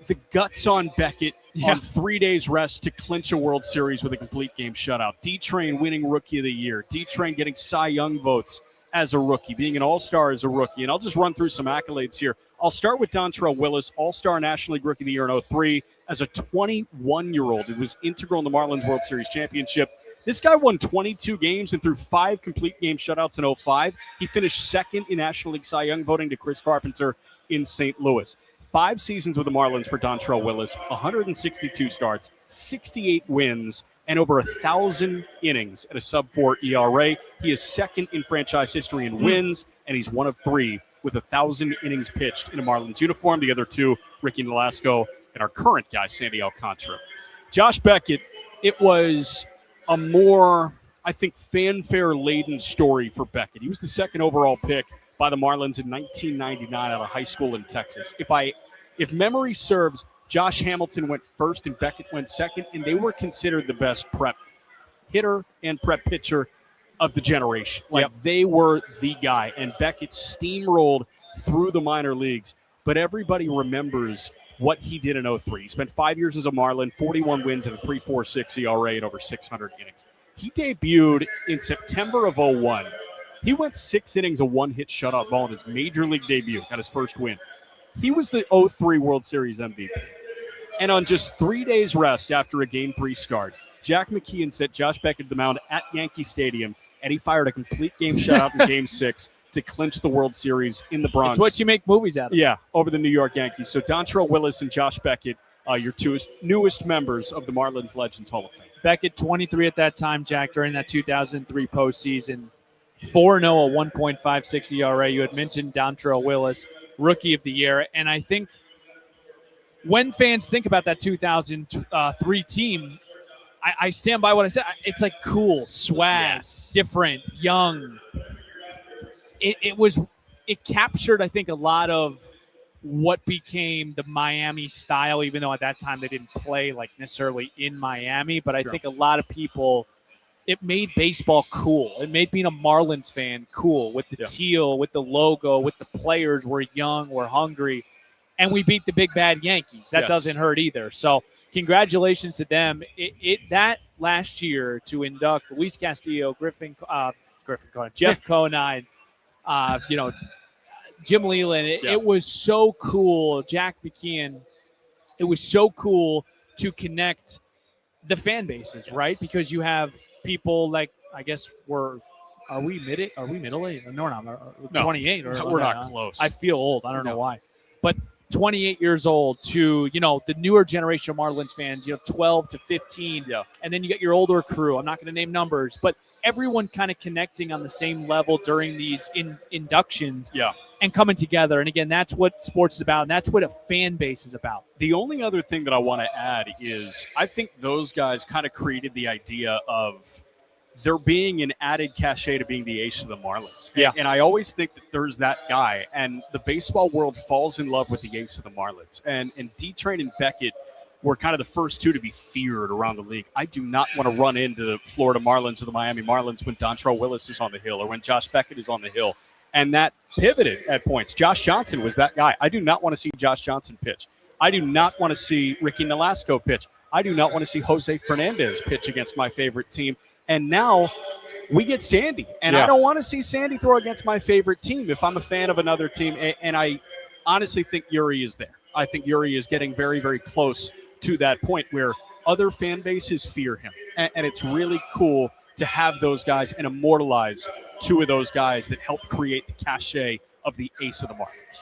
the guts on Beckett on 3 days rest to clinch a World Series with a complete game shutout. D-Train winning Rookie of the Year. D-Train getting Cy Young votes as a rookie, being an all-star as a rookie. And I'll just run through some accolades here. I'll start with Dontrelle Willis, all-star National League Rookie of the Year in 03. As a 21-year-old, it was integral in the Marlins World Series championship. This guy won 22 games and threw 5 complete game shutouts in 05. He finished second in National League Cy Young voting to Chris Carpenter in St. Louis. 5 seasons with the Marlins for Dontrelle Willis, 162 starts, 68 wins, and over 1,000 innings at a sub-4 ERA. He is second in franchise history in wins, and he's one of 3 with 1,000 innings pitched in a Marlins uniform. The other 2, Ricky Nolasco and our current guy, Sandy Alcantara. Josh Beckett, it was a more, I think, fanfare-laden story for Beckett. He was the 2nd overall pick by the Marlins in 1999 out of high school in Texas. If memory serves, Josh Hamilton went first and Beckett went second, and they were considered the best prep hitter and prep pitcher of the generation. They were the guy, and Beckett steamrolled through the minor leagues. But everybody remembers what he did in 03. He spent 5 years as a Marlin, 41 wins and a 3.46 ERA and over 600 innings. He debuted in September of 01. He went 6 innings, a 1-hit shutout ball in his major league debut, got his first win. He was the 03 World Series MVP. And on just 3 days rest after a Game 3 start, Jack McKeon set Josh Beckett to the mound at Yankee Stadium, and he fired a complete game shutout in Game 6 to clinch the World Series in the Bronx. It's what you make movies out of. Yeah, over the New York Yankees. So Dontrelle Willis and Josh Beckett, your 2 newest members of the Marlins Legends Hall of Fame. Beckett, 23 at that time, Jack, during that 2003 postseason. 4-0, a 1.56 ERA. You had mentioned Dontrelle Willis, Rookie of the Year. And I think when fans think about that 2003 team, I stand by what I said. It's like cool, swag, different, young. It captured, I think, a lot of what became the Miami style, even though at that time they didn't play like necessarily in Miami. But I think a lot of people, it made baseball cool. It made being a Marlins fan cool with the teal, with the logo, with the players. We're young, we're hungry, and we beat the big bad Yankees. That doesn't hurt either. So congratulations to them. That last year to induct Luis Castillo, Jeff Conine, Jim Leland. It was so cool. Jack McKeon. It was so cool to connect the fan bases, right? Because you have people like, I guess are we middle age? No, we're not. 28 or we're not close. I feel old. I don't know why, but 28 years old to the newer generation of Marlins fans, 12 to 15, and then you get your older crew. I'm not going to name numbers, but everyone kind of connecting on the same level during these inductions, and coming together. And again, that's what sports is about, and that's what a fan base is about. The only other thing that I want to add is I think those guys kind of created the idea of there being an added cachet to being the ace of the Marlins. And I always think that there's that guy, and the baseball world falls in love with the ace of the Marlins. And D-Train and Beckett were kind of the first 2 to be feared around the league. I do not want to run into the Florida Marlins or the Miami Marlins when Dontrelle Willis is on the hill or when Josh Beckett is on the hill. And that pivoted at points. Josh Janson was that guy. I do not want to see Josh Janson pitch. I do not want to see Ricky Nolasco pitch. I do not want to see Jose Fernandez pitch against my favorite team. And now we get Sandy. And I don't want to see Sandy throw against my favorite team if I'm a fan of another team. And I honestly think Yuri is there. I think Yuri is getting very, very close to that point where other fan bases fear him. And it's really cool to have those guys and immortalize two of those guys that help create the cachet of the ace of the markets.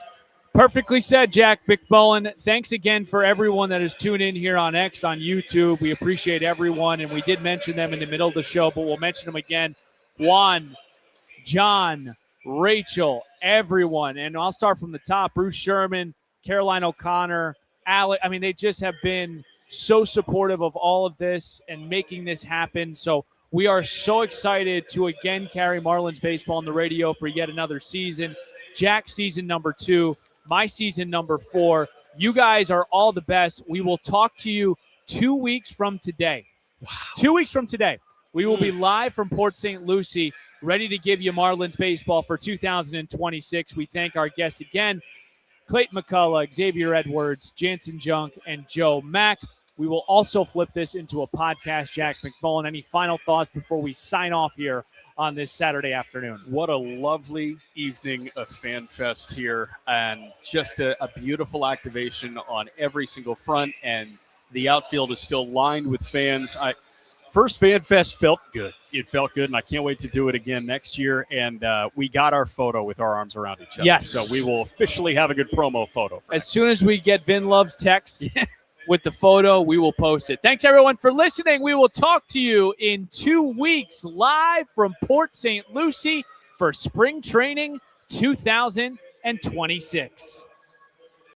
Perfectly said, Jack McMullen. Thanks again for everyone that has tuned in here on X, on YouTube. We appreciate everyone, and we did mention them in the middle of the show, but we'll mention them again. Juan, John, Rachel, everyone. And I'll start from the top. Bruce Sherman, Caroline O'Connor, Alec. I mean, they just have been so supportive of all of this and making this happen. So we are so excited to again carry Marlins baseball on the radio for yet another season. Jack's season number 2. My season number 4. You guys are all the best. We will talk to you 2 weeks from today. Wow. 2 weeks from today. We will be live from Port St. Lucie, ready to give you Marlins baseball for 2026. We thank our guests again, Clayton McCullough, Xavier Edwards, Janson Junk, and Joe Mack. We will also flip this into a podcast. Jack McMullen, any final thoughts before we sign off here on this Saturday afternoon? What a lovely evening of Fan Fest here, and just a beautiful activation on every single front, and the outfield is still lined with fans. First Fan Fest felt good. It felt good, and I can't wait to do it again next year, and we got our photo with our arms around each other. Yes. So we will officially have a good promo photo. As soon as we get Vin Love's text with the photo, we will post it. Thanks, everyone, for listening. We will talk to you in 2 weeks live from Port St. Lucie for spring training 2026.